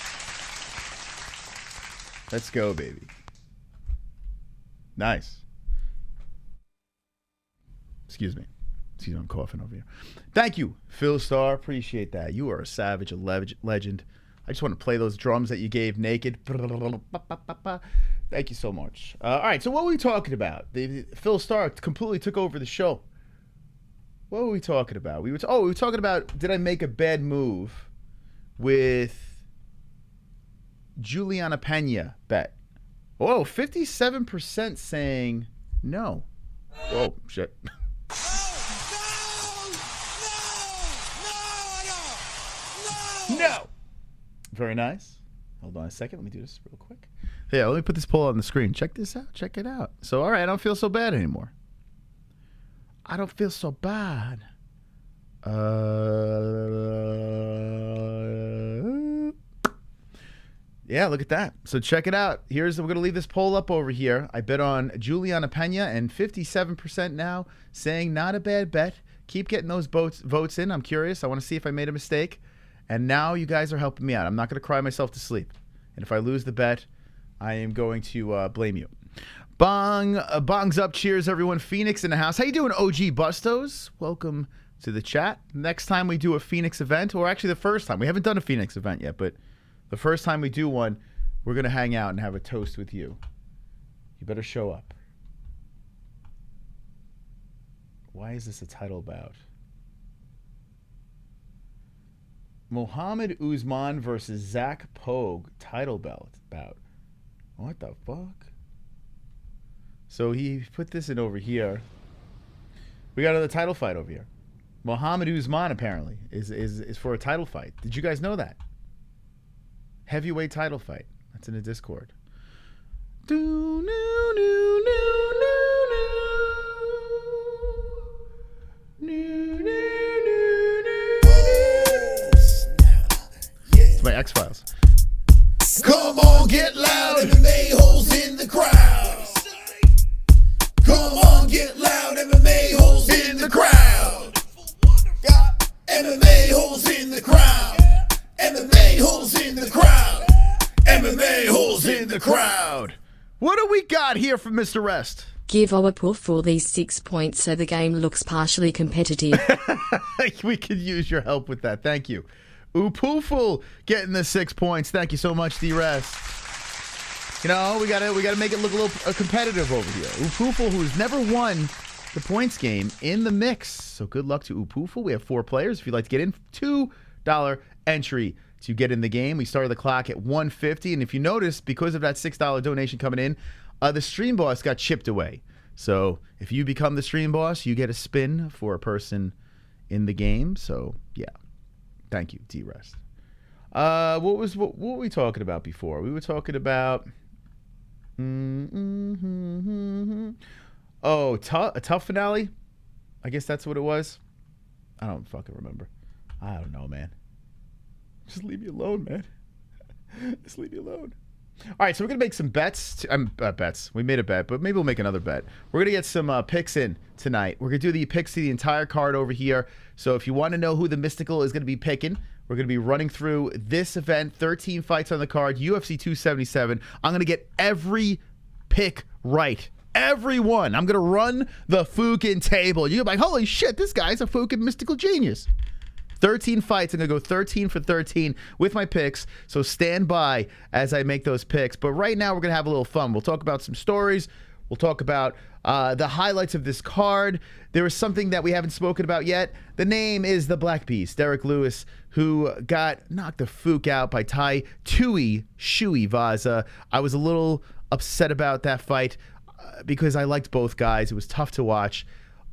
Let's go, baby. Nice. Excuse me. Excuse me, I'm coughing over here. Thank you, Phil Star. Appreciate that. You are a savage, a legend. I just want to play those drums that you gave naked. Thank you so much. All right, so what were we talking about? Phil Stark completely took over the show. What were we talking about? We were talking about, did I make a bad move with Julianna Pena bet? Whoa, 57% saying no. Whoa, shit. No. Very nice. Hold on a second. Let me do this real quick. Yeah, let me put this poll on the screen. Check this out. Check it out. So, all right, I don't feel so bad anymore. I don't feel so bad. Yeah, look at that. So check it out. We're going to leave this poll up over here. I bet on Julianna Pena, and 57% now saying not a bad bet. Keep getting those votes in. I'm curious. I want to see if I made a mistake. And now you guys are helping me out. I'm not going to cry myself to sleep. And if I lose the bet, I am going to blame you. Bongs up. Cheers, everyone. Phoenix in the house. How you doing, OG Bustos? Welcome to the chat. Next time we do a Phoenix event, or actually the first time. We haven't done a Phoenix event yet, but the first time we do one, we're going to hang out and have a toast with you. You better show up. Why is this a title bout? Mohammed Usman versus Zach Pogue title bout. What the fuck? So he put this in over here. We got another title fight over here. Mohammed Usman apparently is for a title fight. Did you guys know that? Heavyweight title fight. That's in the Discord. It's my X-Files. Come on, get loud, MMA-Holes in the crowd. Come on, get loud, MMA-Holes in the crowd. Got MMA-Holes in the crowd. MMA-Holes in the crowd. MMA-Holes in the crowd. What do we got here from Mr. Rest? Give our puff for these 6 points so the game looks partially competitive. We could use your help with that. Thank you. Upooful getting the 6 points. Thank you so much, D-Rest. You know, we gotta make it look a little competitive over here. Upooful, who's never won the points game, in the mix. So good luck to Upooful. We have 4 players. If you'd like to get in, $2 entry to get in the game. We started the clock at 150, and if you notice, because of that $6 donation coming in, the stream boss got chipped away. So if you become the stream boss, you get a spin for a person in the game. So yeah, thank you, D-Rest. What were we talking about before? We were talking about a tough finale. I guess that's what it was. I don't fucking remember. I don't know, man. Just leave me alone, man. Just leave me alone. All right, so we're going to make some bets. Bets. We made a bet, but maybe we'll make another bet. We're going to get some picks in tonight. We're going to do the picks to the entire card over here. So if you want to know who the Mystical is going to be picking, we're going to be running through this event. 13 fights on the card, UFC 277. I'm going to get every pick right. Everyone. I'm going to run the fucking table. You're like, holy shit, this guy's a fucking mystical genius. 13 fights. I'm going to go 13 for 13 with my picks. So stand by as I make those picks. But right now, we're going to have a little fun. We'll talk about some stories. We'll talk about the highlights of this card. There is something that we haven't spoken about yet. The name is the Black Beast, Derrick Lewis, who got knocked the Fook out by Tai Tuivasa. I was a little upset about that fight because I liked both guys. It was tough to watch.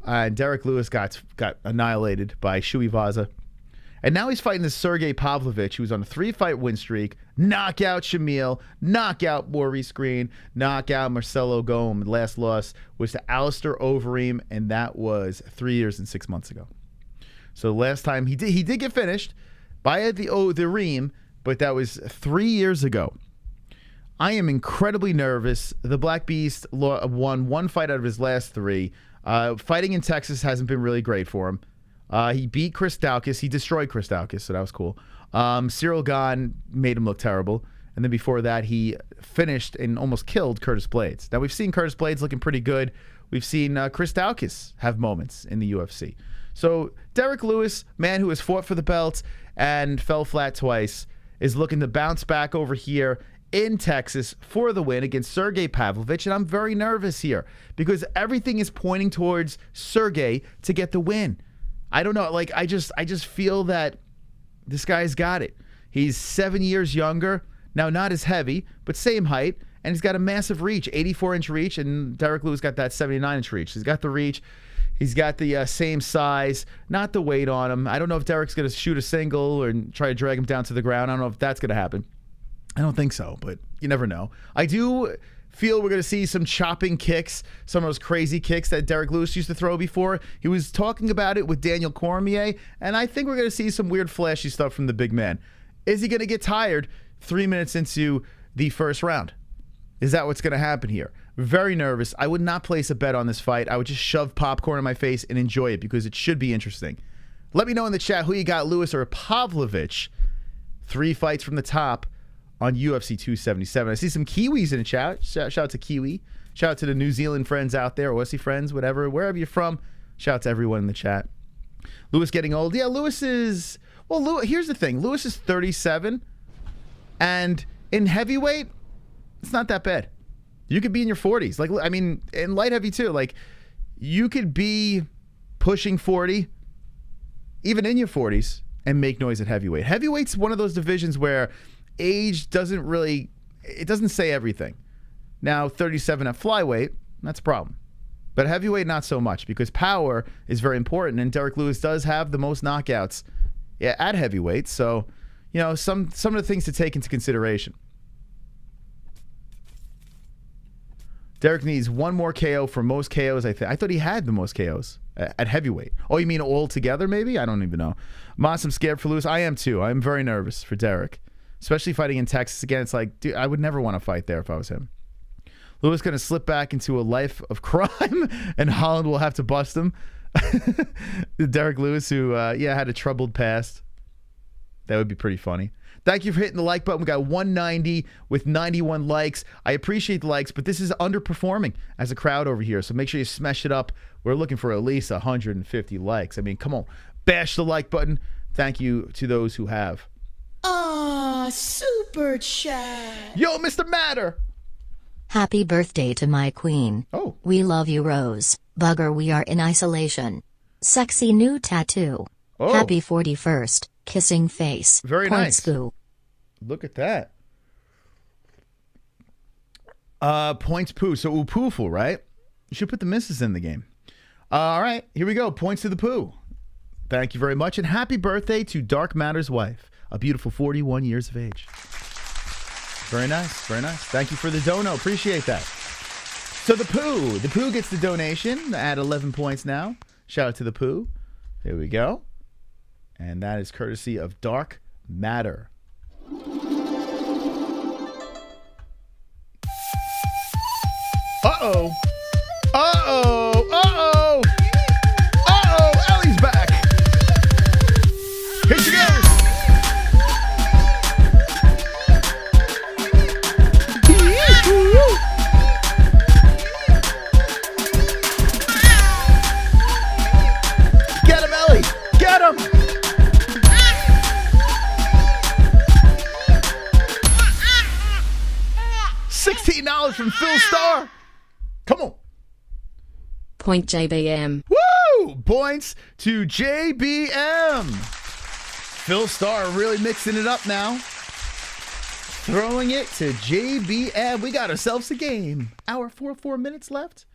And Derrick Lewis got annihilated by Tuivasa. And now he's fighting this Sergei Pavlovich, who's on a 3-fight win streak. Knockout Shamil, knockout Maurice Green, knockout Marcelo Gomez. Last loss was to Alistair Overeem, and that was 3 years and 6 months ago. So last time he did get finished by the Reem, but that was 3 years ago. I am incredibly nervous. The Black Beast won 1 fight out of his last 3. Fighting in Texas hasn't been really great for him. He beat Chris Daukaus. He destroyed Chris Daukaus, so that was cool. Cyril Gahn made him look terrible. And then before that, he finished and almost killed Curtis Blades. Now, we've seen Curtis Blades looking pretty good. We've seen Chris Daukaus have moments in the UFC. So Derrick Lewis, man who has fought for the belt and fell flat twice, is looking to bounce back over here in Texas for the win against Sergei Pavlovich, and I'm very nervous here because everything is pointing towards Sergei to get the win. I don't know, like I just feel that this guy's got it. He's 7 years younger, now not as heavy, but same height, and he's got a massive reach, 84-inch reach, and Derrick Lewis got that 79-inch reach. He's got the reach. He's got the same size, not the weight on him. I don't know if Derrick's going to shoot a single or try to drag him down to the ground. I don't know if that's going to happen. I don't think so, but you never know. I do feel we're going to see some chopping kicks, some of those crazy kicks that Derrick Lewis used to throw before. He was talking about it with Daniel Cormier, and I think we're going to see some weird flashy stuff from the big man. Is he going to get tired 3 minutes into the first round? Is that what's going to happen here? Very nervous. I would not place a bet on this fight. I would just shove popcorn in my face and enjoy it because it should be interesting. Let me know in the chat who you got, Lewis or Pavlovich. 3 fights from the top on UFC 277. I see some Kiwis in the chat. Shout out to Kiwi. Shout out to the New Zealand friends out there, Aussie friends, whatever, wherever you're from. Shout out to everyone in the chat. Lewis getting old. Yeah, Lewis is... Well, here's the thing. Lewis is 37, and in heavyweight, it's not that bad. You could be in your 40s. Like, I mean, in light heavy too. Like, you could be pushing 40, even in your 40s, and make noise at heavyweight. Heavyweight's one of those divisions where age doesn't really, it doesn't say everything. Now, 37 at flyweight, that's a problem. But heavyweight, not so much, because power is very important, and Derrick Lewis does have the most knockouts at heavyweight. So, you know, some of the things to take into consideration. Derrick needs one more KO for most KOs, I think. I thought he had the most KOs at heavyweight. Oh, you mean all together, maybe? I don't even know. Moss, I'm scared for Lewis. I am too. I'm very nervous for Derrick. Especially fighting in Texas again. It's like, dude, I would never want to fight there if I was him. Lewis going to slip back into a life of crime, and Holland will have to bust him. Derrick Lewis, who, had a troubled past. That would be pretty funny. Thank you for hitting the like button. We got 190 with 91 likes. I appreciate the likes, but this is underperforming as a crowd over here, so make sure you smash it up. We're looking for at least 150 likes. I mean, come on. Bash the like button. Thank you to those who have. Super chat. Yo, Mr. Matter. Happy birthday to my queen. Oh. We love you, Rose. Bugger, we are in isolation. Sexy new tattoo. Oh. Happy 41st. Kissing face. Very Points nice. Poo. Look at that. Points poo. So Upooful, right? You should put the misses in the game. All right, here we go. Points to the poo. Thank you very much, and happy birthday to Dark Matter's wife, a beautiful 41 years of age. Very nice, very nice. Thank you for the dono. Appreciate that. So the poo gets the donation at 11 points now. Shout out to the poo. There we go. And that is courtesy of Dark Matter. Uh-oh. Uh-oh. Uh-oh. Uh-oh. Ellie's back. Here she goes. Get him, Ellie. Get him. $16 from Phil Starr. Come on. Point JBM. Woo! Points to JBM. Phil Starr really mixing it up now. Throwing it to JBM. We got ourselves a game. Hour 4 minutes left.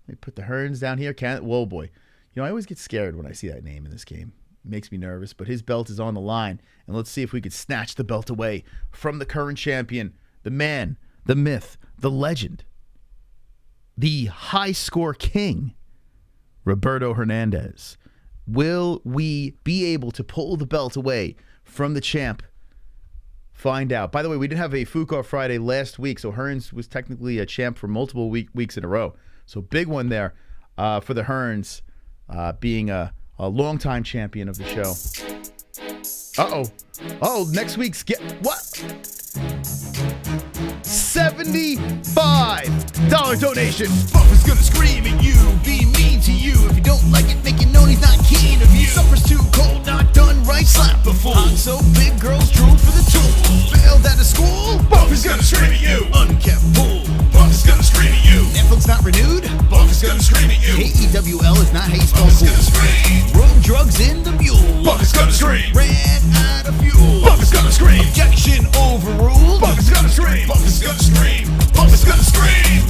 Let me put the Hearns down here. Whoa, boy. You know, I always get scared when I see that name in this game. It makes me nervous, but his belt is on the line. And let's see if we could snatch the belt away from the current champion, the man, the myth, the legend, the high score king, Roberto Hernandez. Will we be able to pull the belt away from the champ? Find out. By the way, we did have a Fook Friday last week, so Hearns was technically a champ for multiple weeks in a row. So big one there for the Hearns, being a longtime champion of the show. Uh-oh. Oh, next week's what? $75 donation. Buffer's gonna scream at you, be mean to you. If you don't like it, make it known he's not keen of you. Supper's too cold, not done right, slap a fool. I'm so big, girls drool for the tool. I hate Stone Cold. Wrong drugs in the mule. Bucket's gonna scream. Ran out of fuel. Bucket's gonna scream. Objection overruled. Bucket's gonna scream. Bucket's gonna scream. Bucket's gonna scream.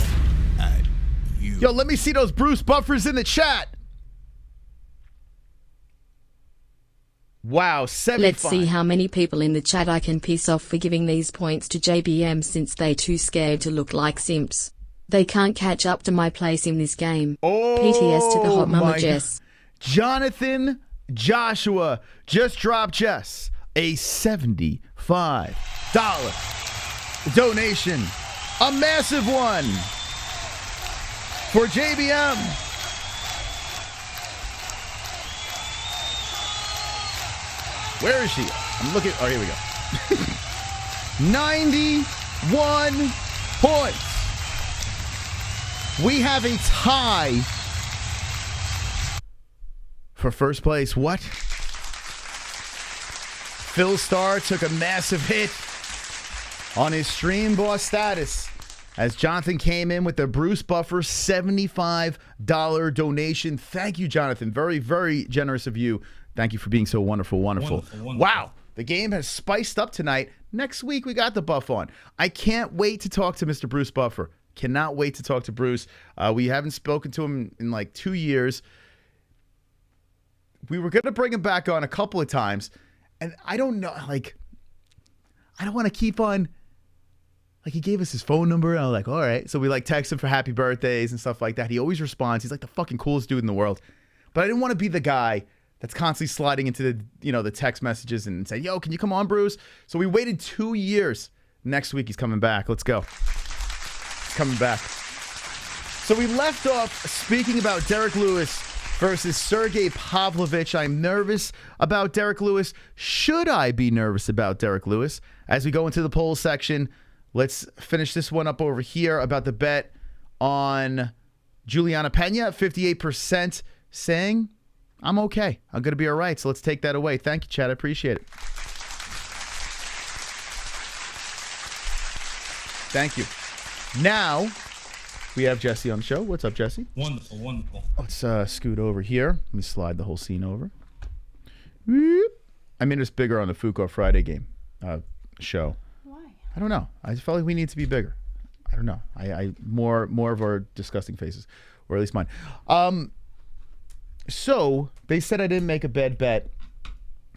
Yo, let me see those Bruce buffers in the chat. Wow, 75. Let's see how many people in the chat I can piss off for giving these points to JBM since they too scared to look like simps. They can't catch up to my place in this game. PTS to the hot mama Jess. Jonathan Joshua just dropped Jess a $75 donation. A massive one for JBM. Where is she? I'm looking. Oh, here we go. 91 points. We have a tie for first place. What? Phil Starr took a massive hit on his stream boss status as Jonathan came in with the Bruce Buffer $75 donation. Thank you, Jonathan. Very, very generous of you. Thank you for being so wonderful. Wow. The game has spiced up tonight. Next week, we got the buff on. I can't wait to talk to Mr. Bruce Buffer. Cannot wait to talk to Bruce. We haven't spoken to him in like 2 years. We were going to bring him back on a couple of times. And I don't know, like, I don't want to keep on, like, he gave us his phone number. And I was like, all right. So we, like, text him for happy birthdays and stuff like that. He always responds. He's like the fucking coolest dude in the world. But I didn't want to be the guy that's constantly sliding into the, you know, the text messages and say, yo, can you come on, Bruce? So we waited 2 years. Next week, he's coming back. Let's go. He's coming back. So we left off speaking about Derrick Lewis versus Sergei Pavlovich. I'm nervous about Derrick Lewis. Should I be nervous about Derrick Lewis? As we go into the poll section, let's finish this one up over here about the bet on Julianna Pena. 58% saying, I'm okay. I'm going to be all right. So let's take that away. Thank you, Chad. I appreciate it. Thank you. Now, we have Jesse on the show. What's up, Jesse? Wonderful. Let's scoot over here. Let me slide the whole scene over. Whoop. I made us bigger on the Fook Friday game show. Why? I don't know. I felt like we need to be bigger. I don't know. I more of our disgusting faces, or at least mine. So they said I didn't make a bad bet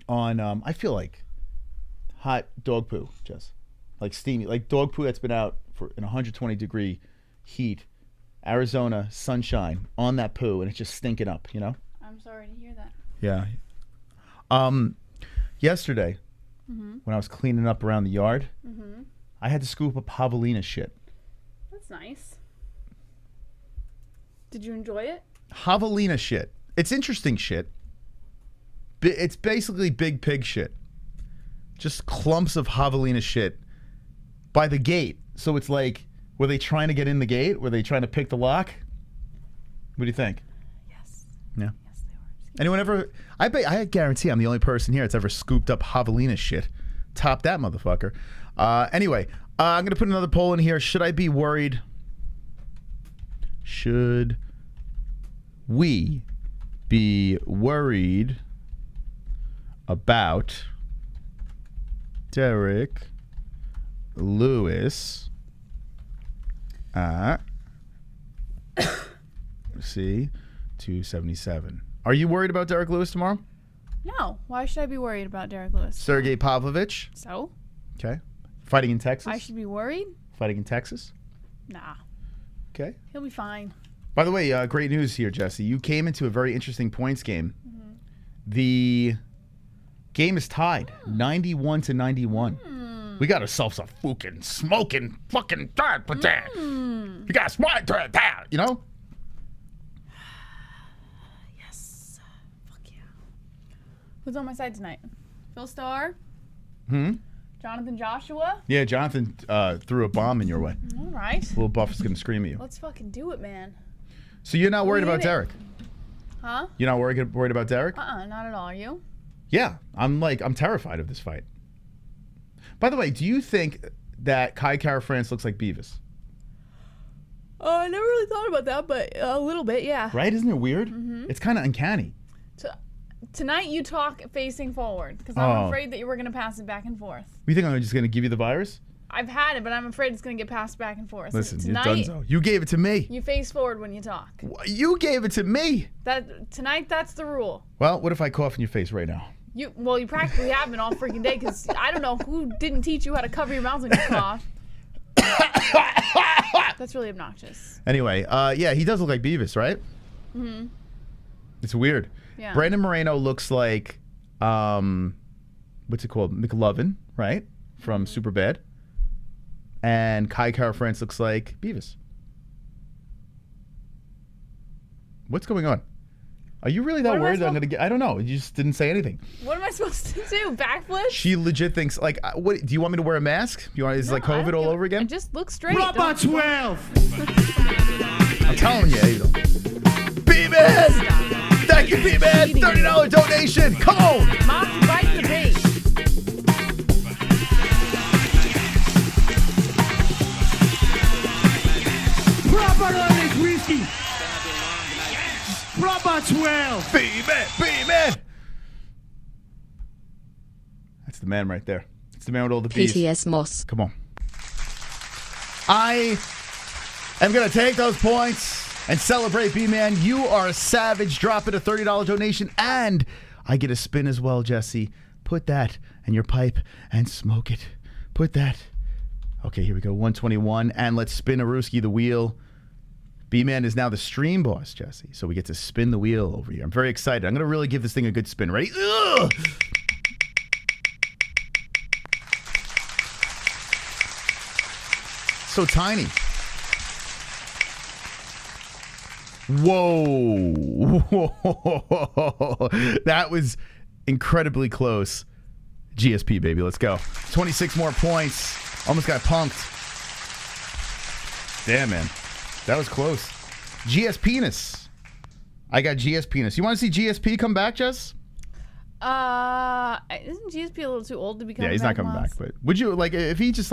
on. I feel like hot dog poo, Jess, like steamy, like dog poo that's been out for in 120-degree heat, Arizona sunshine on that poo, and it's just stinking up. You know. I'm sorry to hear that. Yeah. Yesterday, when I was cleaning up around the yard, I had to scoop up javelina shit. That's nice. Did you enjoy it? Javelina shit. It's interesting shit. It's basically big pig shit. Just clumps of javelina shit by the gate. So it's like, were they trying to get in the gate? Were they trying to pick the lock? What do you think? Yes. Yeah. Yes, they were. Anyone ever? I guarantee I'm the only person here that's ever scooped up javelina shit. Top that motherfucker. Anyway, I'm gonna put another poll in here. Should I be worried? Should we be worried about Derrick Lewis at see 277? Are you worried about Derrick Lewis tomorrow? No. Why should I be worried about Derrick Lewis? Sergei Pavlovich. So? Okay. Fighting in Texas. I should be worried? Fighting in Texas. Nah. Okay. He'll be fine. By the way, great news here, Jesse. You came into a very interesting points game. The game is tied, 91-91. We got ourselves a fucking smoking fucking you got smart that, you know? Yes. Fuck yeah. Who's on my side tonight? Phil Starr? Jonathan Joshua? Yeah, Jonathan threw a bomb in your way. All right. Little buff is going to scream at you. Let's fucking do it, man. So you're not worried about Derrick? Huh? You're not worried about Derrick? Not at all. Are you? Yeah, I'm terrified of this fight. By the way, do you think that Kai Kara France looks like Beavis? I never really thought about that, but a little bit, yeah. Right? Isn't it weird? It's kind of uncanny. Tonight you talk facing forward because Oh. I'm afraid that you were going to pass it back and forth. You think I'm just going to give you the virus? I've had it, but I'm afraid it's going to get passed back and forth. Listen, you've tonight, done so. You gave it to me. you face forward when you talk. You gave it to me. Tonight, that's the rule. Well, what if I cough in your face right now? You practically have been all freaking day because I don't know who didn't teach you how to cover your mouth when you cough. That's really obnoxious. Anyway, yeah, he does look like Beavis, right? Mm-hmm. It's weird. Yeah. Brandon Moreno looks like, what's it called? McLovin, right? From Superbad. And Kai Kara France looks like Beavis. What's going on? Are you really that worried that I'm going to get... I don't know. You just didn't say anything. What am I supposed to do? Backflip? She legit thinks, like, what? Do you want me to wear a mask? You want? Is it like COVID all over again? Just look straight. Robot 12! I'm telling you, Hazel. B-Man! Thank you, B-Man! $30 donation! Come on! Mom's biting the bait. Robot on this whiskey! Robot 12! B-Man! B-Man! That's the man right there. It's the man with all the bees. PTS Moss. Come on. I am going to take those points and celebrate, B-Man. You are a savage. Drop it a $30 donation. And I get a spin as well, Jesse. Put that in your pipe and smoke it. Put that. Okay, here we go. 121. And let's spin a Ruski the wheel. B-Man is now the stream boss, Jesse. So we get to spin the wheel over here. I'm very excited. I'm going to really give this thing a good spin. Ready? Ugh! So tiny. Whoa. That was incredibly close. GSP, baby. Let's go. 26 more points. Almost got punked. Damn, man. That was close. GS Penis. I got GS Penis. You want to see GSP come back, Jess? Isn't GSP a little too old to be coming back? Yeah, he's not coming back. But would you, like, if he just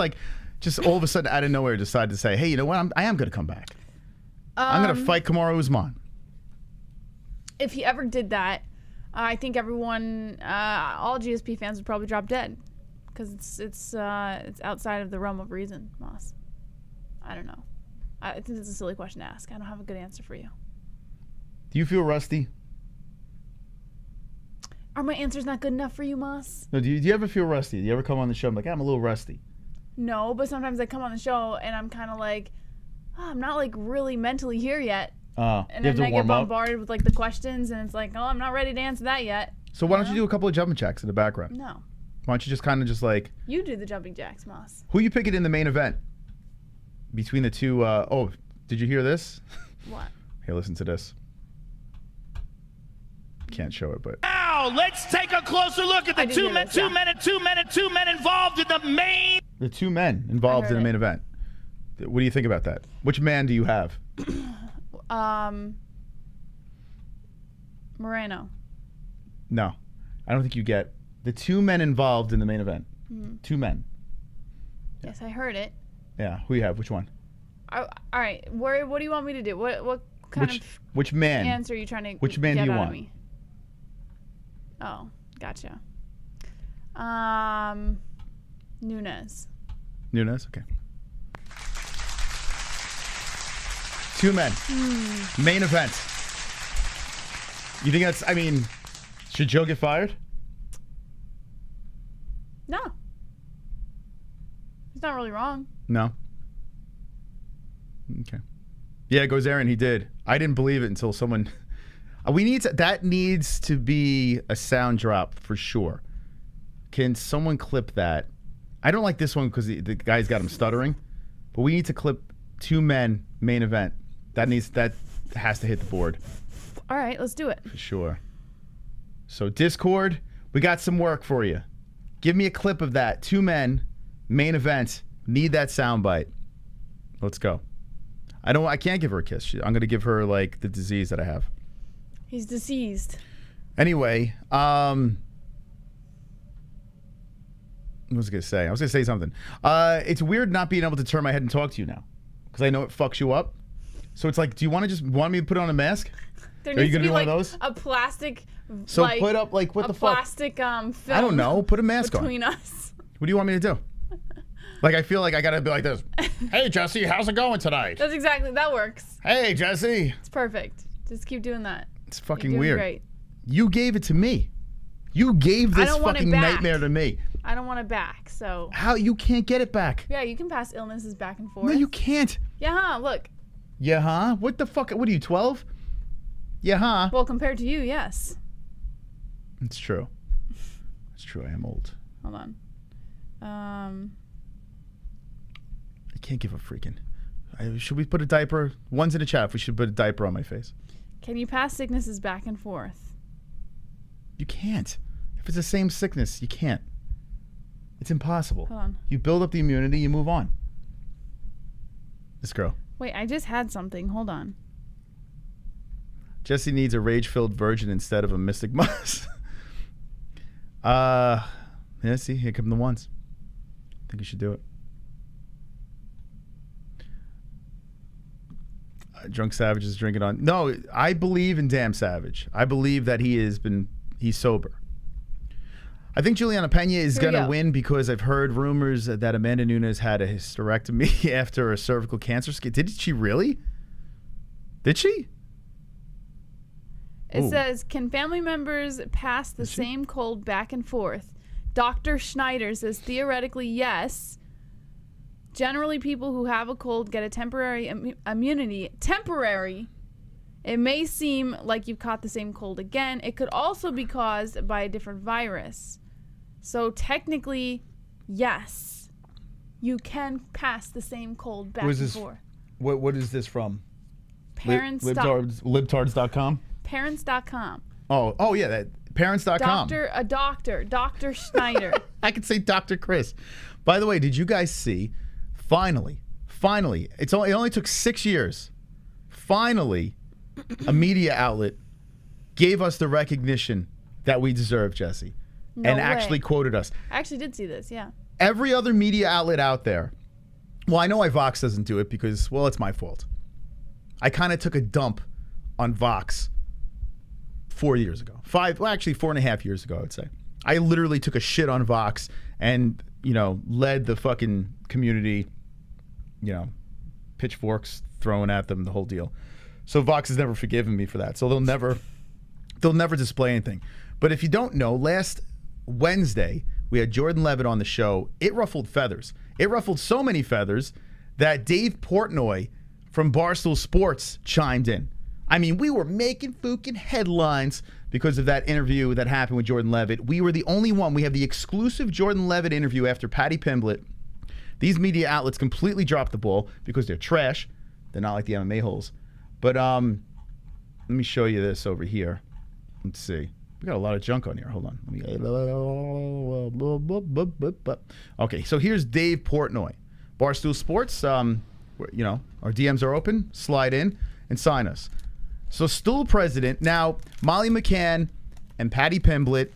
all of a sudden out of nowhere decided to say, hey, you know what? I am going to come back. I'm going to fight Kamaru Usman. If he ever did that, I think everyone, all GSP fans would probably drop dead. Because it's outside of the realm of reason, Moss. I don't know. I think it's a silly question to ask. I don't have a good answer for you. Do you feel rusty? Are my answers not good enough for you, Moss? No, do you ever feel rusty? Do you ever come on the show and be like, I'm a little rusty? No, but sometimes I come on the show and I'm kind of like, I'm not like really mentally here yet. And then I get bombarded with like the questions and it's like, oh, I'm not ready to answer that yet. So why don't you do a couple of jumping jacks in the background? No. Why don't you just kind of just like... You do the jumping jacks, Moss. Who you picking in the main event? Between the two... oh, did you hear this? What? Here, listen to this. Can't show it, but... Now, let's take a closer look at the two men involved in the main... The two men involved in the main event. What do you think about that? Which man do you have? Moreno. No. I don't think you get... The two men involved in the main event. Mm-hmm. Two men. Yes, I heard it. Yeah, who you have? Which one? All right, what do you want me to do? What kind of which man answer are you trying to Which man get do you out want? of me? Oh, gotcha. Nunes. Nunes? Okay. Two men. Main event. You think that's... I mean, should Joe get fired? No. He's not really wrong. No. Okay. Yeah, goes Aaron. He did. I didn't believe it until someone... that needs to be a sound drop for sure. Can someone clip that? I don't like this one because the guy's got him stuttering. But we need to clip two men main event. That has to hit the board. All right, let's do it. For sure. So Discord, we got some work for you. Give me a clip of that. Two men, main event. Need that soundbite. Let's go. I can't give her a kiss. I'm going to give her like the disease that I have. He's deceased. Anyway, what was I going to say? I was going to say something. It's weird not being able to turn my head and talk to you now because I know it fucks you up. So it's like, do you want me to put on a mask? There Are you needs to gonna be do like one of those? a plastic. So like, put up like what the fuck? Plastic film. I don't know. Put a mask between on. us. What do you want me to do? Like I feel like I gotta be like this. Hey Jesse, how's it going tonight? That's exactly that works. Hey Jesse. It's perfect. Just keep doing that. It's fucking You're doing weird. Great. You gave it to me. You gave this don't want it fucking back. nightmare to me. I don't want it back. So. How you can't get it back? Yeah, you can pass illnesses back and forth. No, you can't. Yeah, huh? Look. Yeah, huh? What the fuck? What are you, 12? Yeah, huh? Well, compared to you, yes. It's true. It's true. I am old. Hold on. I can't give a freaking. Should we put a diaper? One's in the chat if we should put a diaper on my face. Can you pass sicknesses back and forth? You can't. If it's the same sickness, you can't. It's impossible. Hold on. You build up the immunity, you move on. This girl. Wait, I just had something. Hold on. Jesse needs a rage-filled virgin instead of a mystic mus. Yeah, see, here come the ones. I think you should do it. Drunk Savage is drinking on. No, I believe in Damn Savage. I believe that he's sober. I think Julianna Pena is going to win because I've heard rumors that Amanda Nunes had a hysterectomy after a cervical cancer scare. Did she really? Did she? It says, can family members pass the same cold back and forth? Dr. Schneider says, theoretically, yes. Generally, people who have a cold get a temporary immunity. Temporary. It may seem like you've caught the same cold again. It could also be caused by a different virus. So technically, yes. You can pass the same cold back and forth. What is this from? Parents.com. Libtards.com? Parents.com. Oh yeah, that parents.com. Dr. Schneider. I could say Dr. Chris. By the way, did you guys see? Finally, it only took 6 years. Finally, a media outlet gave us the recognition that we deserve, Jesse, actually quoted us. I actually did see this, yeah. Every other media outlet out there, well, I know why Vox doesn't do it because, well, it's my fault. I kind of took a dump on Vox 4 years ago. 4.5 years ago, I would say. I literally took a shit on Vox and, led the fucking community, pitchforks thrown at them, the whole deal. So Vox has never forgiven me for that. So they'll never display anything. But if you don't know, last Wednesday, we had Jordan Levitt on the show. It ruffled feathers. It ruffled so many feathers that Dave Portnoy from Barstool Sports chimed in. I mean, we were making fucking headlines because of that interview that happened with Jordan Levitt. We were the only one. We have the exclusive Jordan Levitt interview after Patty Pimblett. These media outlets completely dropped the ball because they're trash. They're not like the MMA-Holes. But let me show you this over here. Let's see. We got a lot of junk on here. Hold on. Okay, so here's Dave Portnoy. Barstool Sports, our DMs are open. Slide in and sign us. So Stool President, now Molly McCann and Patty Pimblett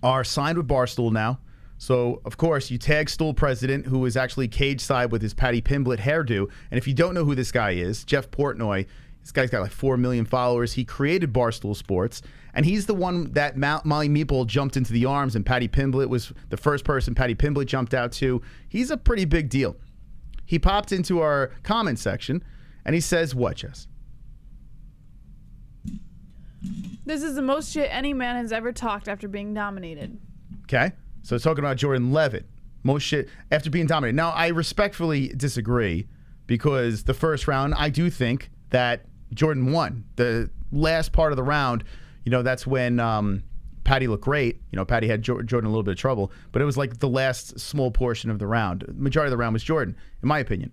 are signed with Barstool now. So, of course, you tag Stool President, who is actually cage side with his Patty Pimblett hairdo. And if you don't know who this guy is, Jeff Portnoy, this guy's got like 4 million followers. He created Barstool Sports. And he's the one that Molly Meeple jumped into the arms, and Patty Pimblett was the first person Patty Pimblett jumped out to. He's a pretty big deal. He popped into our comment section, and he says, what, Jess? This is the most shit any man has ever talked after being dominated. Okay. So talking about Jordan Levitt. Most shit after being dominated. Now, I respectfully disagree because the first round, I do think that Jordan won. The last part of the round, that's when Patty looked great. Patty had Jordan a little bit of trouble, but it was like the last small portion of the round. Majority of the round was Jordan, in my opinion.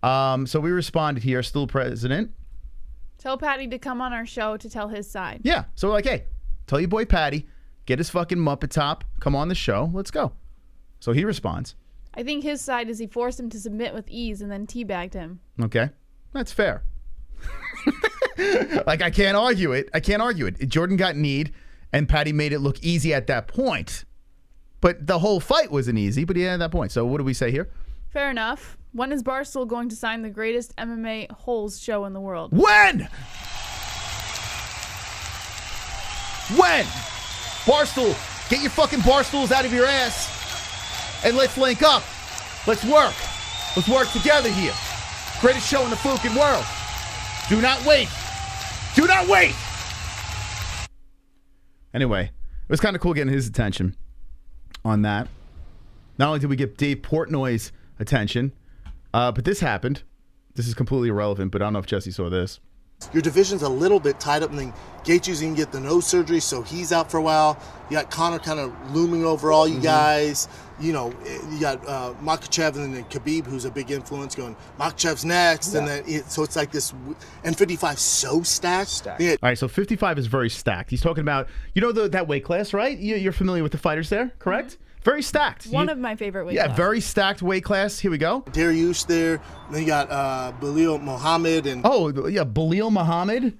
So we responded here, Stool President. Tell Patty to come on our show to tell his side. Yeah. So we're like, hey, tell your boy Patty, get his fucking Muppet top, come on the show, let's go. So he responds. I think his side is he forced him to submit with ease and then teabagged him. Okay. That's fair. Like, I can't argue it. Jordan got kneed, and Patty made it look easy at that point. But the whole fight wasn't easy, but he had that point. So what do we say here? Fair enough. When is Barstool going to sign the greatest MMA Holes show in the world? When? When? Barstool, get your fucking barstools out of your ass and let's link up. Let's work. Let's work together here. Greatest show in the fucking world. Do not wait. Do not wait. Anyway, it was kind of cool getting his attention on that. Not only did we get Dave Portnoy's attention, but this happened. This is completely irrelevant, but I don't know if Jesse saw this. Your division's a little bit tied up, and then Gaethje's going to get the nose surgery, so he's out for a while. You got Conor kind of looming over all you guys. You know, you got Makhachev and then Khabib, who's a big influence, going, Makhachev's next. And then so it's like this, and 55's so stacked. Yeah. All right, so 55 is very stacked. He's talking about, you know, that weight class, right? You're familiar with the fighters there, correct? Very stacked. One of my favorite weight classes. Yeah, very stacked weight class. Here we go. Dariush there. Then you got Belal Muhammad. And oh, yeah, Belal Muhammad.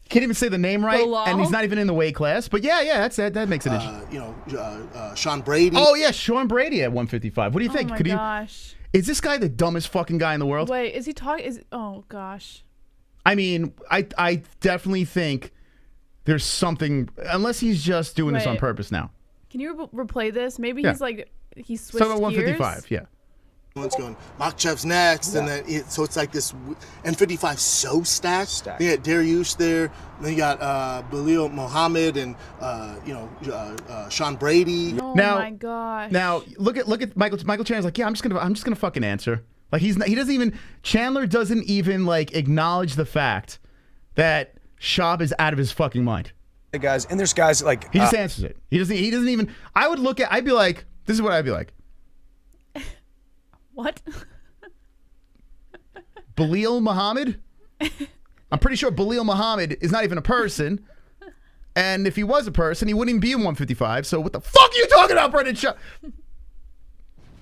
Can't even say the name right, and he's not even in the weight class. But yeah, that makes it interesting. You know, Sean Brady. Oh, yeah, Sean Brady at 155. What do you think? Oh, my gosh. Is this guy the dumbest fucking guy in the world? Wait, is he talking? Oh, gosh. I mean, I definitely think there's something, unless he's just doing this on purpose now. Can you replay this? Maybe he's like, he switched gears? 155, yeah. It's going, Makhachev's next, and then so it's like this, and 55's so stacked. Then you got Dariush there. Then you got Belal Muhammad and you know, Sean Brady. Oh my gosh! Now look at Michael. Michael Chandler's like, yeah, I'm just gonna fucking answer. Like he doesn't even, Chandler doesn't even like acknowledge the fact that Schaub is out of his fucking mind. Hey guys, and there's guys like he just answers it. He doesn't even. I'd be like, this is what I'd be like. What? Belal Muhammad? I'm pretty sure Belal Muhammad is not even a person. And if he was a person, he wouldn't even be in 155. So what the fuck are you talking about, Brendan Shaw?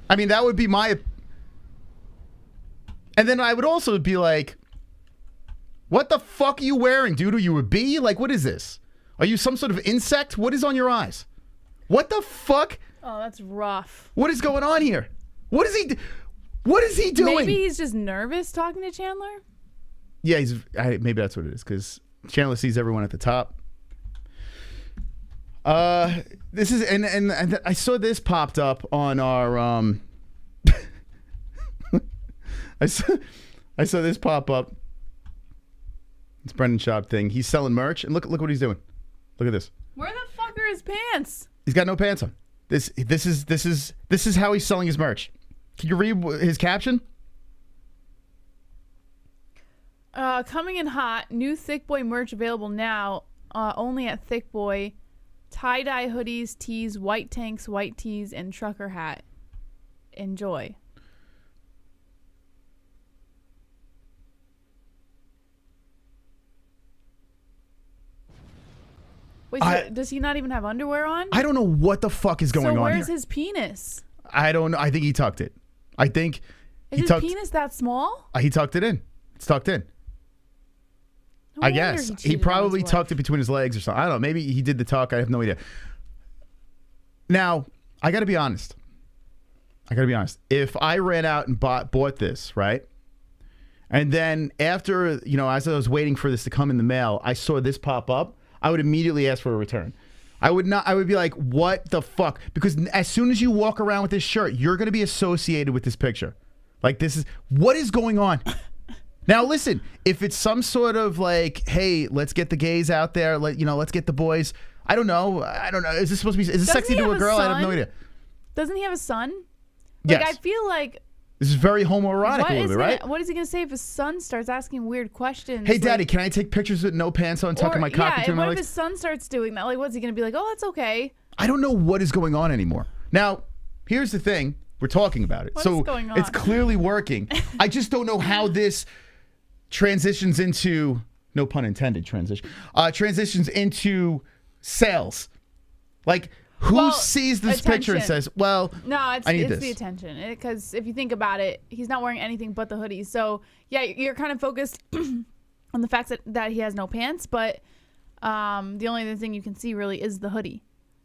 I mean, that would be my... And then I would also be like, what the fuck are you wearing, dude? Are you a bee? Like, what is this? Are you some sort of insect? What is on your eyes? What the fuck? Oh, that's rough. What is going on here? What is he doing? Maybe he's just nervous talking to Chandler? Yeah, maybe that's what it is, because Chandler sees everyone at the top. This is and I saw this popped up on our I saw this pop up. It's Brendan Schaub thing. He's selling merch, and look what he's doing. Look at this. Where the fuck are his pants? He's got no pants on. This is how he's selling his merch. Can you read his caption? Coming in hot, new Thick Boy merch available now, only at Thick Boy. Tie-dye hoodies, tees, white tanks, white tees, and trucker hat. Enjoy. Wait, so does he not even have underwear on? I don't know what the fuck is going on here. So where's his penis? I don't know. I think he tucked it. I think Is his penis that small? He tucked it in. It's tucked in. No I guess. He probably tucked it between his legs or something. I don't know. Maybe he did the tuck. I have no idea. Now, I got to be honest. If I ran out and bought this, right? And then after, you know, as I was waiting for this to come in the mail, I saw this pop up, I would immediately ask for a return. I would be like, what the fuck? Because as soon as you walk around with this shirt, you're going to be associated with this picture. Like, what is going on? Now, listen, if it's some sort of like, hey, let's get the gays out there. Let's get the boys. I don't know. Is this supposed to be, is this sexy to a girl? I have no idea. Doesn't he have a son? Yes. Like, I feel like this is very homoerotic a little bit, right? What is he going to say if his son starts asking weird questions? Hey, Daddy, can I take pictures with no pants on, tucking my cock between my legs? What if his son starts doing that? Like, what's he going to be like? Oh, that's okay. I don't know what is going on anymore. Now, here's the thing. We're talking about it. What's going on? It's clearly working. I just don't know how this transitions into, no pun intended, transitions into sales. Like, who sees this picture and says, well, no, I need this. It's the attention. Because if you think about it, he's not wearing anything but the hoodie. So, yeah, you're kind of focused on the fact that he has no pants, but the only other thing you can see really is the hoodie.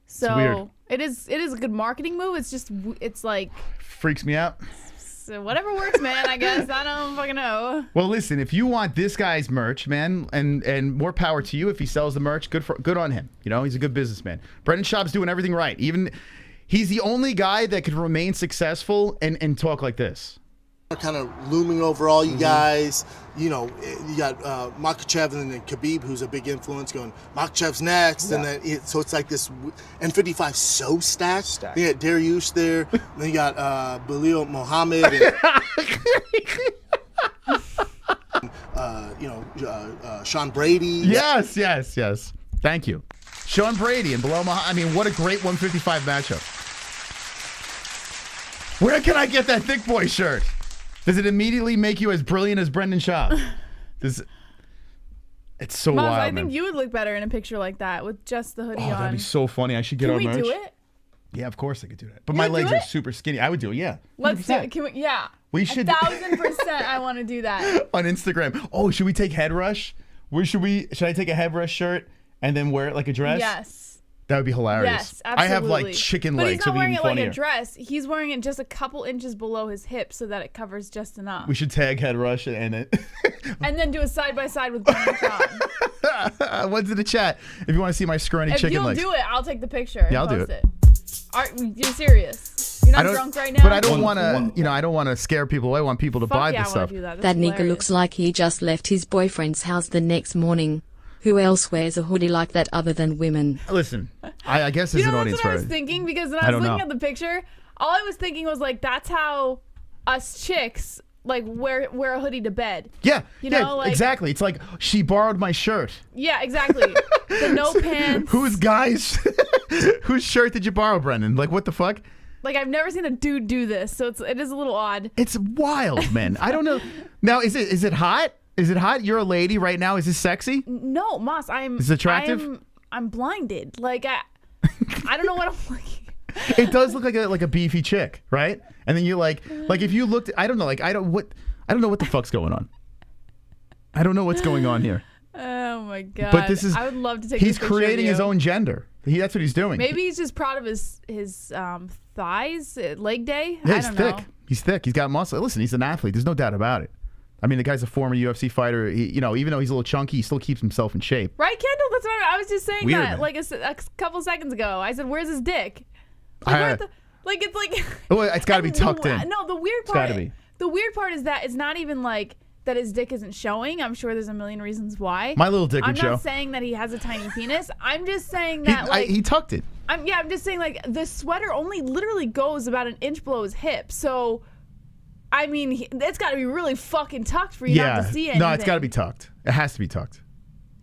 So it is a good marketing move. It's just, it's like, freaks me out. whatever works, man. I guess I don't fucking know. Well, listen, if you want this guy's merch, man, and more power to you if he sells the merch. Good on him. You know, he's a good businessman. Brendan Schaub's doing everything right. Even he's the only guy that could remain successful and talk like this. Kind of looming over all you guys. You know, you got Makhachev and then Khabib, who's a big influence, going, Makhachev's next. And then so it's like this, and 55 so stacked. Then you got Dariush there. Then you got Belal Muhammad. And, you know, Sean Brady. Yes. Thank you. Sean Brady and Belal Muhammad. I mean, what a great 155 matchup. Where can I get that thick boy shirt? Does it immediately make you as brilliant as Brendan Schaub? It's so Maz, wild, I think man. you would look better in a picture like that with just the hoodie on. That'd be so funny. I should get Can our we merch. do it? Yeah, of course I could do that. But You my would legs do are it? super skinny. I would do it, yeah. Let's do 100%. it. Can we? Yeah. We should 1,000%. I want to do that. on Instagram. Oh, should we take Head Rush? Should I take a Head Rush shirt and then wear it like a dress? Yes. That would be hilarious. Yes, absolutely. I have like chicken but legs. he's not It'll be wearing even it like funnier. a dress. He's wearing it just a couple inches below his hip so that it covers just enough. We should tag Head Rush and then And then do a side by side with Brendan Schaub. what's in the chat if you want to see my scrawny If chicken you'll legs. do it, I'll take the picture. Yeah, and I'll do post it. You're serious? You're I not don't- drunk right now? But I don't want to, you know, I don't want to scare people away. I want people to Fuck buy yeah, this I wanna stuff. do that. That nigga looks like he just left his boyfriend's house the next morning. Who else wears a hoodie like that other than women? Listen, I guess You there's know, an that's audience what for I was it. thinking because when I I was don't looking know. at the picture, all I was thinking was like, that's how us chicks like wear a hoodie to bed. Yeah, You know, like- exactly. It's like she borrowed my shirt. Yeah, exactly. The no pants. Whose shirt did you borrow, Brendan? Like, what the fuck? Like, I've never seen a dude do this, so it is a little odd. It's wild, man. I don't know. Now, is it hot? Is it hot? You're a lady right now. Is this sexy? No, Moss, Is it attractive? I'm blinded. Like, I don't know what I'm looking. It does look like a beefy chick, right? And then you're like if you looked, I don't know, I don't know what the fuck's going on. I don't know what's going on here. Oh my god! But this is. I would love to take. He's this picture of creating his you. own gender. That's what he's doing. Maybe he's just proud of his thighs, leg day. Yeah, I he's don't thick. know. He's thick. He's got muscle. Listen, he's an athlete. There's no doubt about it. I mean, the guy's a former UFC fighter. Even though he's a little chunky, he still keeps himself in shape. Right, Kendall? That's what I was just saying. Weird, that man. like a couple seconds ago. I said, "Where's his dick?" Like, it's like. Oh, it's got to be tucked in. No, the weird It's part. gotta be. The weird part is that it's not even like that. His dick isn't showing. I'm sure there's a million reasons why. My little dick would I'm show. not saying that he has a tiny penis. I'm just saying that He tucked it. I'm just saying like the sweater only literally goes about an inch below his hip. So, I mean, it's got to be really fucking tucked for you not to see anything. No, it's got to be tucked. It has to be tucked.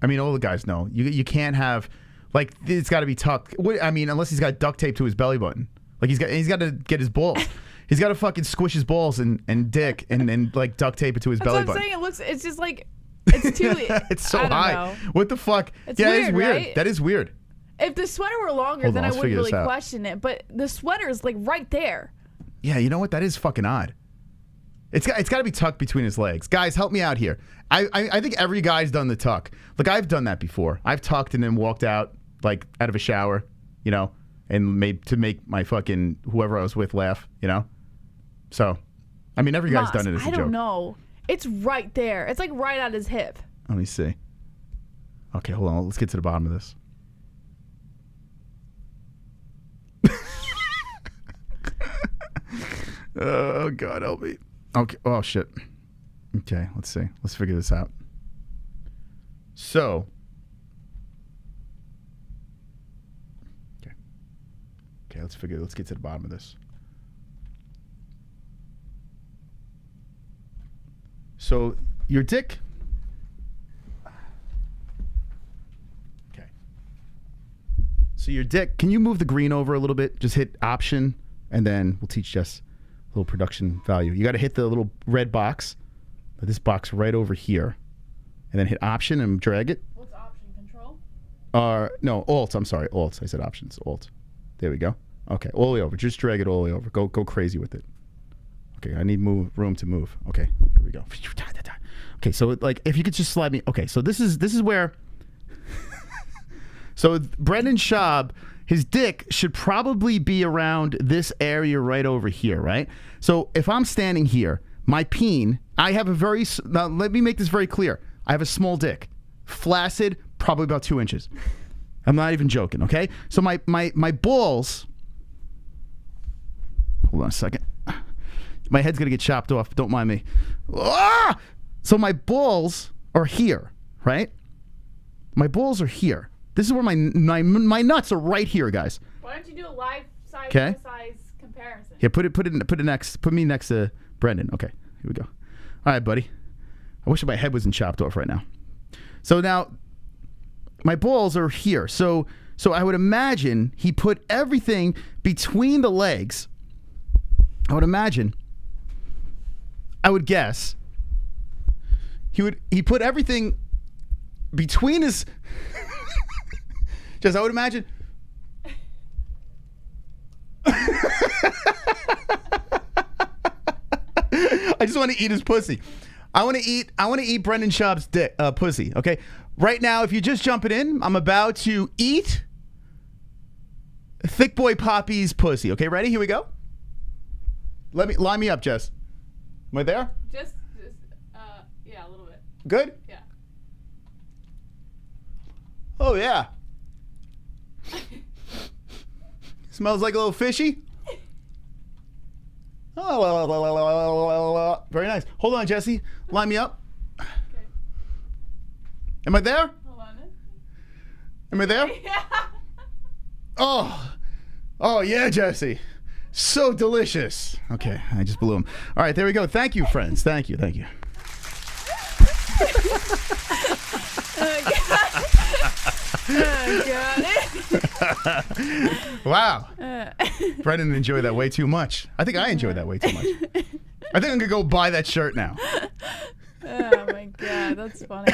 I mean, all the guys know. You can't have it's got to be tucked. I mean, unless he's got duct tape to his belly button. Like he's got to get his balls. He's got to fucking squish his balls and dick and like duct tape it to his That's belly what I'm button. saying. It's just like it's too. It's so I don't high. know. What the fuck? It's yeah, it is weird, weird. right? That is weird. If the sweater were longer, Hold then on, I let's wouldn't figure really this out. question it. But the sweater is like right there. Yeah, you know what? That is fucking odd. It's got to be tucked between his legs. Guys, help me out here. I think every guy's done the tuck. Look, I've done that before. I've tucked and then walked out like out of a shower, and made to make my fucking whoever I was with laugh, So, I mean, every guy's done it as a I joke. don't know. It's right there. It's like right at his hip. Let me see. Okay, hold on. Let's get to the bottom of this. Oh God, help me. Okay. Oh shit. Okay, let's see. Let's figure this out. So. Okay, let's get to the bottom of this. So your dick. Okay. So your dick, can you move the green over a little bit? Just hit option and then we'll teach Jess a little production value. You got to hit the little red box. This box right over here. And then hit option and drag it. What's option? Control? No, alt. I'm sorry. Alt. I said options. Alt. There we go. Okay, all the way over. Just drag it all the way over. Go crazy with it. Okay, I need room to move. Okay, here we go. Okay, so like if you could just slide me. Okay, so this is where. So Brendan Schaub his dick should probably be around this area right over here, right? So if I'm standing here, my peen, I have a very, now let me make this very clear. I have a small dick, flaccid, probably about 2 inches. I'm not even joking, okay? So my balls, hold on a second. My head's going to get chopped off, don't mind me. Ah! So my balls are here, right? My balls are here. This is where my nuts are right here, guys. Why don't you do a live size comparison? Yeah, put me next to Brendan. Okay, here we go. All right, buddy. I wish my head wasn't chopped off right now. So now my balls are here. So I would imagine he put everything between the legs. I would guess he put everything between his just I would imagine I just want to eat his pussy. I want to eat Brendan Schaub's dick, pussy, okay? Right now, if you're just jumping in, I'm about to eat Thick Boy Poppy's pussy. Okay, ready? Here we go. Line me up, Jess. Am I there? Just yeah, a little bit. Good? Yeah. Oh, yeah. Smells like a little fishy. Oh, very nice. Hold on, Jesse. Line me up. Okay. Am I there? Hold on. Am I there? Yeah. Oh, yeah, Jesse. So delicious. Okay, I just blew him. All right, there we go. Thank you, friends. Thank you. Wow. Brendan enjoyed that way too much. I think I enjoyed that way too much. I think I'm going to go buy that shirt now. Oh, my God. That's funny.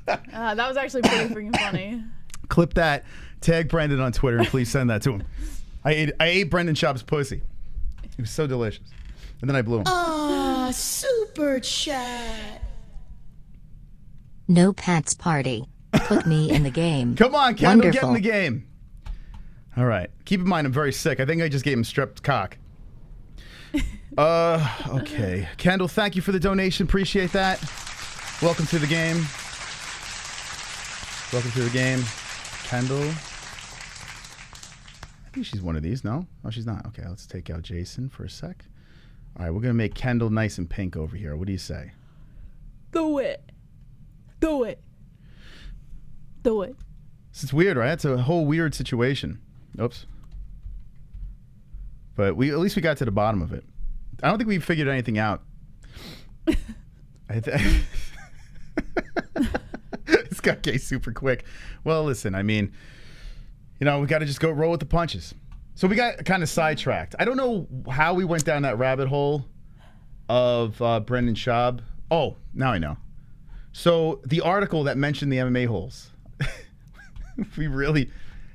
That was actually pretty freaking funny. Clip that. Tag Brendan on Twitter and please send that to him. I ate Brendan Schaub's pussy. It was so delicious. And then I blew him. Ah, super chat. No Pat's party. Put me in the game. Come on, Kendall, Wonderful. get in the game. All right. Keep in mind, I'm very sick. I think I just gave him strep cock. Okay. Kendall, thank you for the donation. Appreciate that. Welcome to the game. Kendall. I think she's one of these. No, she's not. Okay, let's take out Jason for a sec. All right, we're going to make Kendall nice and pink over here. What do you say? Do it. It's weird, right? It's a whole weird situation. Oops. But at least we got to the bottom of it. I don't think we figured anything out. This got gay super quick. Well, listen, I mean, we got to just go roll with the punches. So we got kind of sidetracked. I don't know how we went down that rabbit hole of Brendan Schaub. Oh, now I know. So the article that mentioned the MMA-Holes.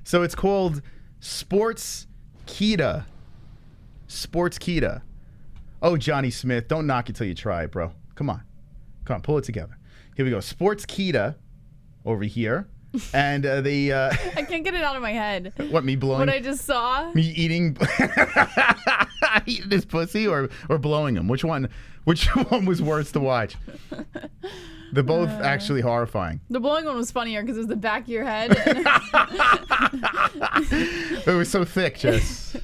So it's called Sports Keeta. Oh, Johnny Smith, don't knock it till you try it, bro. Come on, pull it together. Here we go. Sports Keeta over here. And I can't get it out of my head. What, me blowing? What I just saw? Me eating his pussy or blowing him? Which one was worse to watch? They're both actually horrifying. The blowing one was funnier because it was the back of your head. It was so thick, Jess.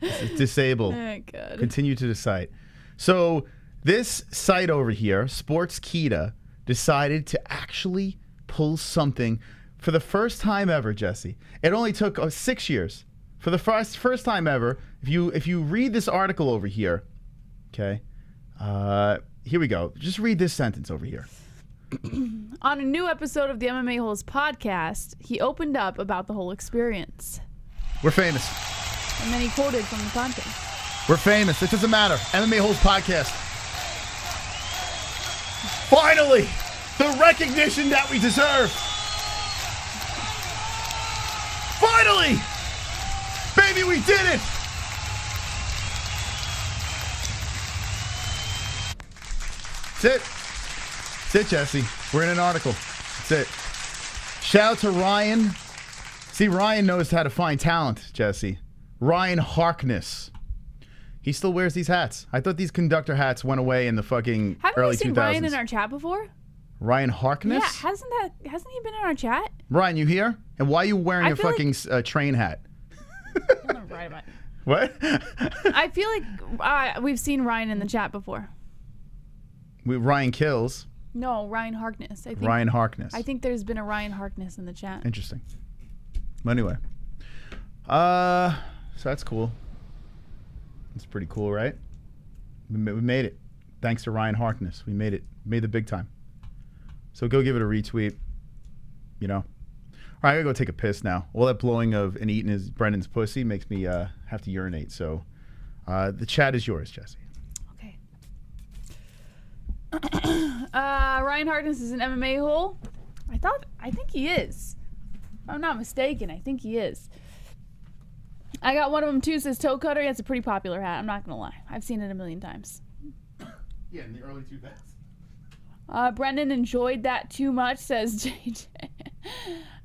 It's disabled. Oh, God. Continue to the site. So this site over here, Sports Keeta, decided to actually pull something for the first time ever, Jesse. It only took 6 years. For the first time ever, if you read this article over here, okay, here we go. Just read this sentence over here. On a new episode of the MMA-Holes podcast, he opened up about the whole experience. We're famous. And then he quoted from the content. We're famous. It doesn't matter. MMA-Holes podcast. Finally, the recognition that we deserve. Finally! Baby, we did it! That's it. That's it, Jesse. We're in an article. That's it. Shout out to Ryan See, Ryan knows how to find talent, Jesse. Ryan Harkness. He still wears these hats. I thought these conductor hats went away in the fucking Haven't early we seen 2000s. Ryan in our chat before? Ryan Harkness? Yeah, hasn't he been in our chat? Ryan, you here? And why are you wearing a fucking train hat? What? I feel like we've seen Ryan in the chat before. Ryan Kills. No, Ryan Harkness. I think, Ryan Harkness. I think there's been a Ryan Harkness in the chat. Interesting. Well, anyway. So that's cool. It's pretty cool, right? We made it. Thanks to Ryan Harkness. We made it. Made the big time. So go give it a retweet. You know. All right, I gotta go take a piss now. All that blowing of and eating Brendan's pussy makes me have to urinate. So the chat is yours, Jesse. Okay. Ryan Harkness is an MMA hole. I think he is. If I'm not mistaken, I think he is. I got one of them too. Says toe cutter. That's a pretty popular hat. I'm not gonna lie. I've seen it a million times. Yeah, in the early 2000s. Brendan enjoyed that too much. Says JJ.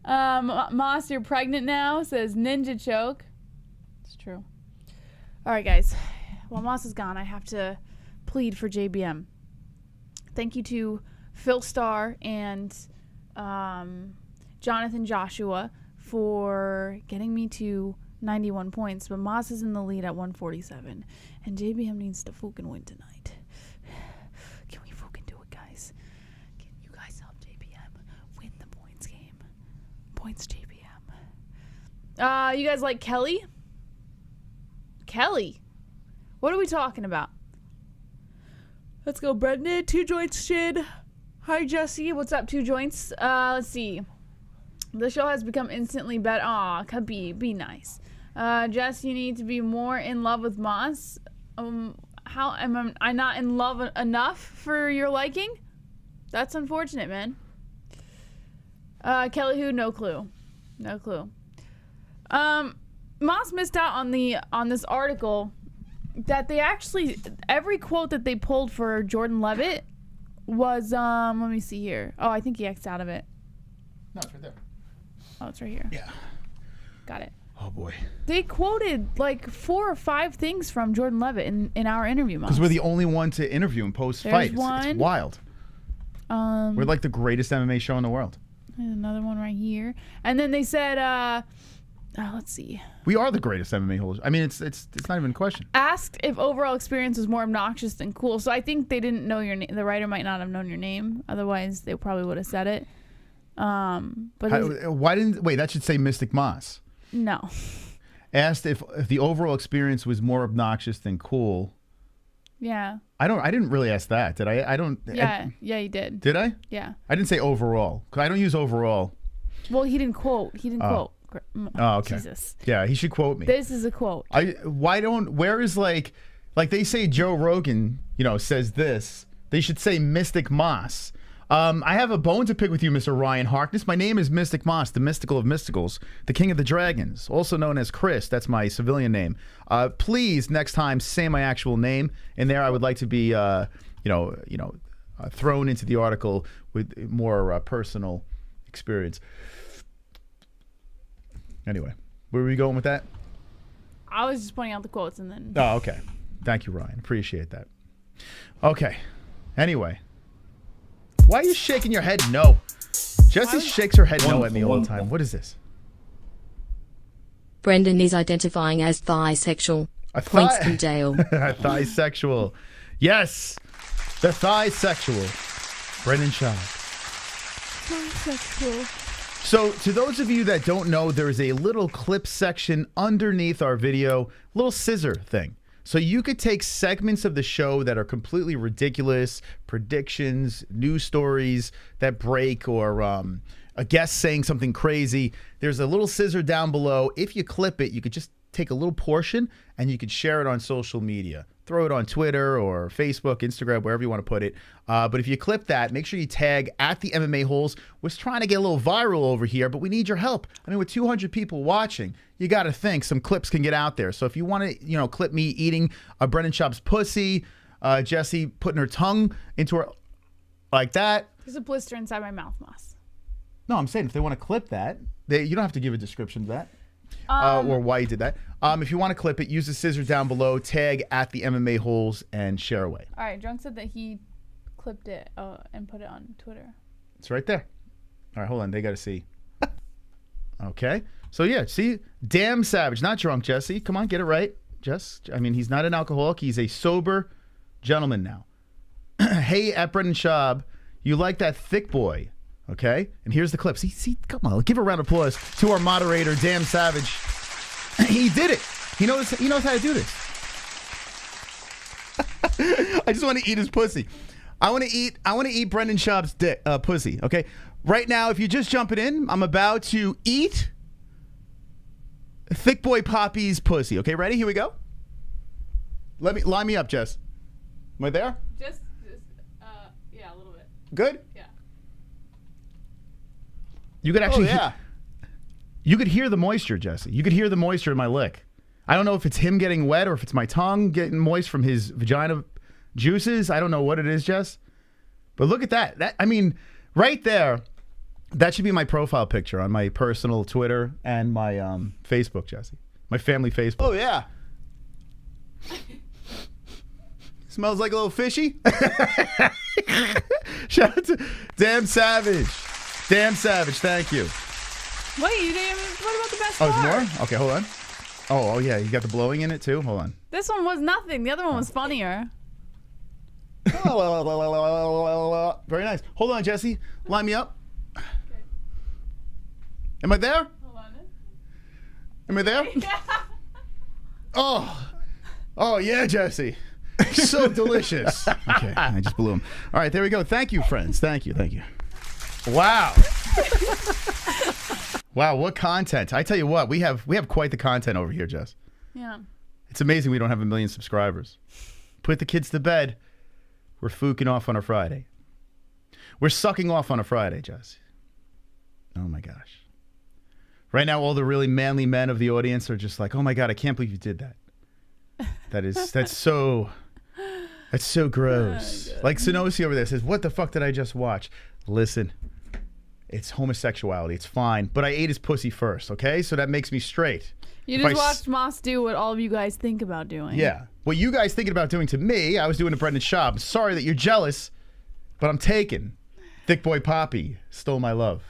Moss, you're pregnant now. Says Ninja Choke. It's true. All right, guys. While Moss is gone, I have to plead for JBM. Thank you to Phil Starr and Jonathan Joshua for getting me to 91 points, but Moss is in the lead at 147, and JBM needs to fucking win tonight. Can we fucking do it, guys? Can you guys help JBM win the points game? Points JBM. You guys like Kelly? Kelly? What are we talking about? Let's go, Brendan. 2 joints, Shid. Hi, Jesse. What's up, 2 joints? Let's see. The show has become instantly better. Aw, Khabib, be nice. Jess, you need to be more in love with Moss. How am I not in love enough for your liking? That's unfortunate, man. Kelly who? No clue. No clue. Moss missed out on this article that they actually, every quote that they pulled for Jordan Levitt was, let me see here. Oh, I think he X'd out of it. No, it's right there. Oh, it's right here. Yeah. Got it. Oh, boy. They quoted like 4 or 5 things from Jordan Levitt in our interview, Moss. Because we're the only one to interview him post-fight. It's wild. We're like the greatest MMA show in the world. Another one right here. And then they said, let's see. We are the greatest MMA holders. I mean, it's not even a question. Asked if overall experience was more obnoxious than cool. So I think they didn't know your name. The writer might not have known your name. Otherwise, they probably would have said it. But why didn't wait? That should say Mystic Moss. No. Asked if the overall experience was more obnoxious than cool. Yeah. I didn't really ask that. Did I? I don't. Yeah. Yeah, you did. Did I? Yeah. I didn't say overall because I don't use overall. Well, he didn't quote. Quote. Oh, okay. Jesus. Yeah, he should quote me. This is a quote. Where is like they say Joe Rogan, says this. They should say Mystic Moss. I have a bone to pick with you, Mr. Ryan Harkness. My name is Mystic Moss, the mystical of mysticals, the king of the dragons, also known as Chris. That's my civilian name. Please, next time, say my actual name. In there, I would like to be, thrown into the article with more personal experience. Anyway, where were we going with that? I was just pointing out the quotes and then... Oh, okay. Thank you, Ryan. Appreciate that. Okay. Anyway. Why are you shaking your head no? Jessie shakes her head no at me all the time. What is this? Brendan is identifying as thisexual. Points from Dale. Thisexual. Yes. The thisexual. Brendan Shaw. Thisexual. So, to those of you that don't know, there is a little clip section underneath our video, little scissor thing. So you could take segments of the show that are completely ridiculous, predictions, news stories that break, or a guest saying something crazy. There's a little scissor down below. If you clip it, you could just take a little portion and you could share it on social media. Throw it on Twitter or Facebook, Instagram, wherever you want to put it. But if you clip that, make sure you tag at the MMA Holes. We're trying to get a little viral over here, but we need your help. I mean, with 200 people watching, you got to think some clips can get out there. So if you want to, clip me eating a Brendan Schaub's pussy, Jessie putting her tongue into her like that. There's a blister inside my mouth, Moss. No, I'm saying if they want to clip that, you don't have to give a description of that. Or why you did that. If you want to clip it, use the scissors down below, tag at the MMA-Holes, and share away. All right, Drunk said that he clipped it and put it on Twitter. It's right there. All right, hold on. They got to see. Okay. So, yeah, see? Damn savage. Not drunk, Jesse. Come on, get it right. I mean, he's not an alcoholic. He's a sober gentleman now. Hey, at Brendan Schaub, you like that thick boy, okay? And here's the clip. See, come on. Give a round of applause to our moderator, Damn Savage. He did it. He knows how to do this. I just want to eat his pussy. I want to eat Brendan Schaub's dick, pussy, okay? Right now, if you're just jumping in, I'm about to eat Thick Boy Poppy's pussy. Okay, ready? Here we go. Line me up, Jess. Am I there? Just yeah, a little bit. Good? Yeah. You could actually you could hear the moisture, Jesse. You could hear the moisture in my lick. I don't know if it's him getting wet or if it's my tongue getting moist from his vagina juices. I don't know what it is, Jess. But look at that. I mean, right there, that should be my profile picture on my personal Twitter and my Facebook, Jesse. My family Facebook. Oh, yeah. Smells like a little fishy. Shout out to Damn Savage. Damn Savage, thank you. Wait, you didn't even what about the best part? part? There's more? Okay, hold on. Oh, yeah, you got the blowing in it too? Hold on. This one was nothing. The other one was funnier. Very nice. Hold on, Jesse. Line me up. Okay. Am I there? Hold on. Am I there? Yeah. Oh, yeah, Jesse. So delicious. Okay, I just blew him. All right, there we go. Thank you, friends. Thank you. Wow. Wow, what content. I tell you what, we have quite the content over here, Jess. Yeah. It's amazing we don't have 1 million subscribers. Put the kids to bed. We're fooking off on a Friday. We're sucking off on a Friday, Jess. Oh, my gosh. Right now, all the really manly men of the audience are just like, oh, my God, I can't believe you did that. That's so gross. Oh, like Sonosi over there says, what the fuck did I just watch? Listen, it's homosexuality. It's fine. But I ate his pussy first, okay? So that makes me straight. You just watched Moss do what all of you guys think about doing. Yeah. What you guys thinking about doing to me, I was doing to Brendan Schaub. I'm sorry that you're jealous, but I'm taken. Thick Boy Poppy stole my love.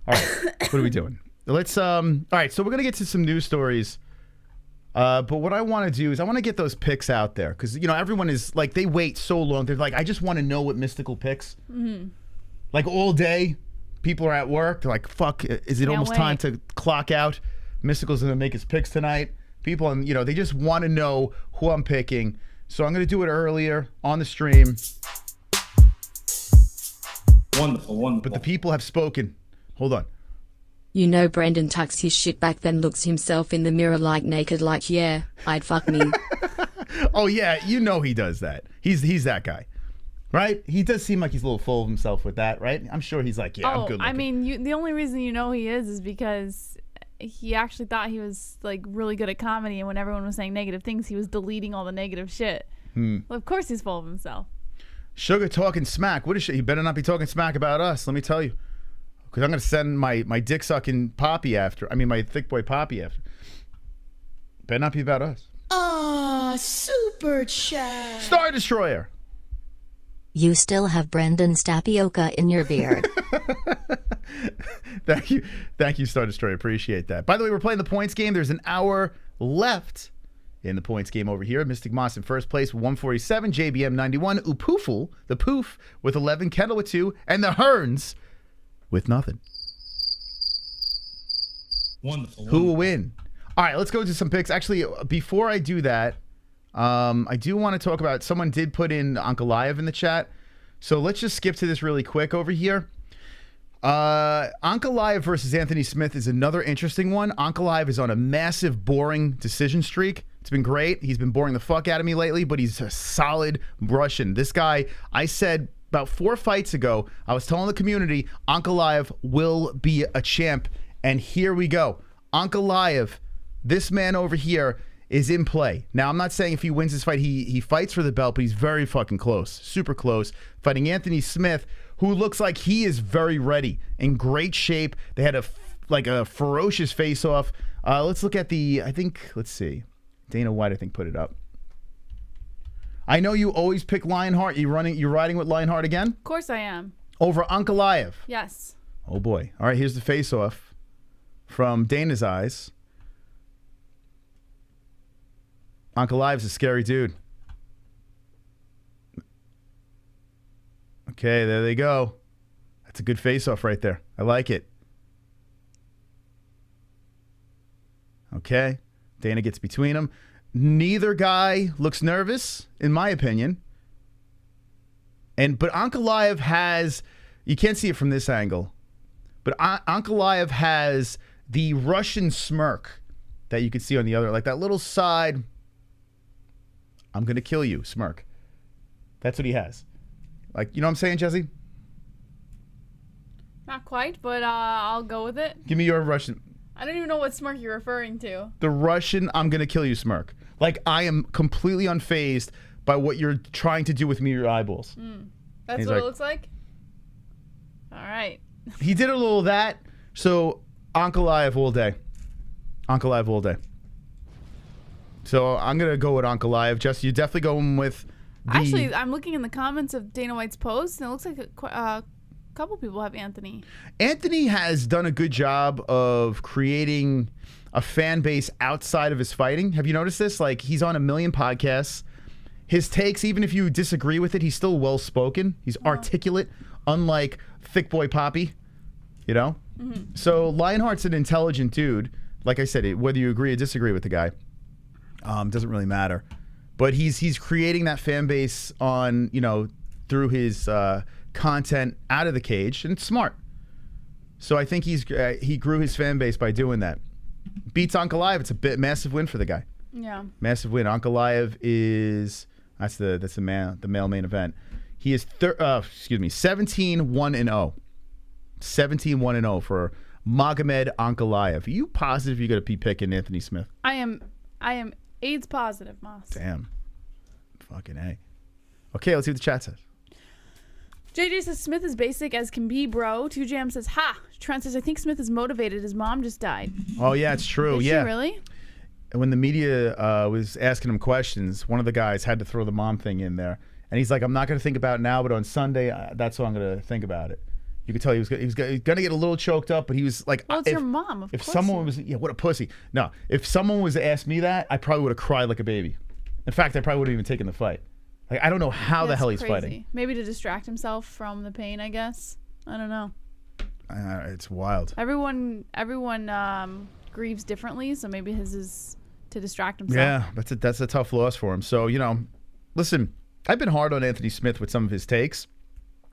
All right, what are we doing? Let's, all right, so we're going to get to some news stories. But what I want to do is I want to get those picks out there. Because, you know, everyone is, like, they wait so long. They're like, I just want to know what mystical picks. Mm-hmm. Like, all day, people are at work. They're like, fuck, is it almost time to clock out? Mystical's going to make his picks tonight. People, you know, they just want to know who I'm picking. So I'm going to do it earlier on the stream. Wonderful. But the people have spoken. Hold on. You know Brendan tucks his shit back then looks himself in the mirror like naked like, yeah, I'd fuck me. Oh, yeah, you know he does that. He's that guy. Right? He does seem like he's a little full of himself with that, right? I'm sure he's like, yeah, I'm good looking. I mean, the only reason you know he is because he actually thought he was like really good at comedy, and when everyone was saying negative things, he was deleting all the negative shit. Well, of course he's full of himself. Sugar talking smack. What is shit? He better not be talking smack about us, let me tell you. Because I'm going to send my dick-sucking Poppy after. I mean, my thick boy Poppy after. Better not be about us. Super chat. Star Destroyer. You still have Brendan's tapioca in your beard. Thank you, Star Destroyer. Appreciate that. By the way, we're playing the points game. There's an hour left in the points game over here. Mystic Moss in first place with 147. JBM 91. Upooful, the Poof, with 11. Kendall with 2. And the Hearns with nothing. Wonderful. Who will win? All right, let's go to some picks. Actually, before I do that, I do want to talk about, someone did put in Ankalaev in the chat. So let's just skip to this really quick over here. Ankalaev versus Anthony Smith is another interesting one. Ankalaev is on a massive boring decision streak. It's been great. He's been boring the fuck out of me lately, but he's a solid Russian. This guy, I said about 4 fights ago, I was telling the community, Ankalaev will be a champ. And here we go. Ankalaev, this man over here, is in play. Now, I'm not saying if he wins this fight, he fights for the belt, but he's very fucking close. Super close. Fighting Anthony Smith, who looks like he is very ready, in great shape. They had a ferocious face-off. Let's look at the, let's see. Dana White, I think, put it up. I know you always pick Lionheart. You're riding with Lionheart again? Of course I am. Over Ankalaev. Yes. Oh, boy. All right, here's the face-off from Dana's eyes. Ankalaev's a scary dude. Okay, there they go. That's a good face-off right there. I like it. Okay. Dana gets between them. Neither guy looks nervous, in my opinion. But Ankalaev has, you can't see it from this angle, but Ankalaev has the Russian smirk that you can see on the other, like that little side, I'm going to kill you smirk. That's what he has. Like, you know what I'm saying, Jesse? Not quite, but I'll go with it. Give me your Russian. I don't even know what smirk you're referring to. The Russian, I'm going to kill you smirk. Like, I am completely unfazed by what you're trying to do with me, your eyeballs. That's what it looks like? All right. He did a little of that. So, Ankalaev all day. Ankalaev all day. So, I'm going to go with Ankalaev. Jesse, you're definitely going with the... Actually, I'm looking in the comments of Dana White's post, and it looks like a couple people have Anthony. Anthony has done a good job of creating a fan base outside of his fighting. Have you noticed this? Like, he's on a million podcasts. His takes, even if you disagree with it, he's still well-spoken. He's articulate, unlike Thick Boy Poppy, you know? So Lionheart's an intelligent dude. Like I said, whether you agree or disagree with the guy, doesn't really matter. But he's creating that fan base on, you know, through his content out of the cage, and it's smart. So I think he grew his fan base by doing that. Beats Ankalaev. It's a massive win for the guy. Yeah. Massive win. Ankalaev is that's the male main event. He is 17-1-0. 17-1-0 for Magomed Ankalaev. Are you positive you're going to be picking Anthony Smith? I am AIDS positive, Moss. Damn. Fucking A. Okay, let's see what the chat says. JJ says Smith is basic as can be, bro. 2Jam says, ha. Trent says, I think Smith is motivated. His mom just died. Oh, yeah, it's true. Is yeah. she really? When the media was asking him questions, one of the guys had to throw the mom thing in there. And he's like, I'm not going to think about it now, but on Sunday, that's what I'm going to think about it. You could tell he was going to get a little choked up, but he was like, well, it's your mom, of if course. someone was, what a pussy. No, if someone was to ask me that, I probably would have cried like a baby. In fact, I probably would have even taken the fight. Like, I don't know how the hell he's fighting. Maybe to distract himself from the pain, I guess. I don't know. It's wild. Everyone grieves differently, so maybe his is to distract himself. Yeah, that's a tough loss for him. So, you know, listen, I've been hard on Anthony Smith with some of his takes,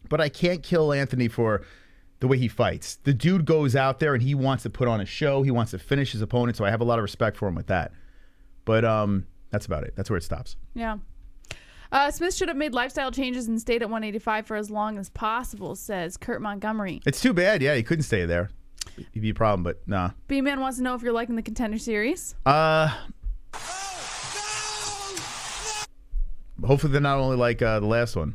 but I can't kill Anthony for the way he fights. The dude goes out there and he wants to put on a show. He wants to finish his opponent, so I have a lot of respect for him with that. But that's about it. That's where it stops. Yeah. Smith should have made lifestyle changes and stayed at 185 for as long as possible, says Kurt Montgomery. It's too bad. Yeah, he couldn't stay there. He'd be a problem, but nah. B-Man wants to know if you're liking the Contender Series. Hopefully they're not only like the last one.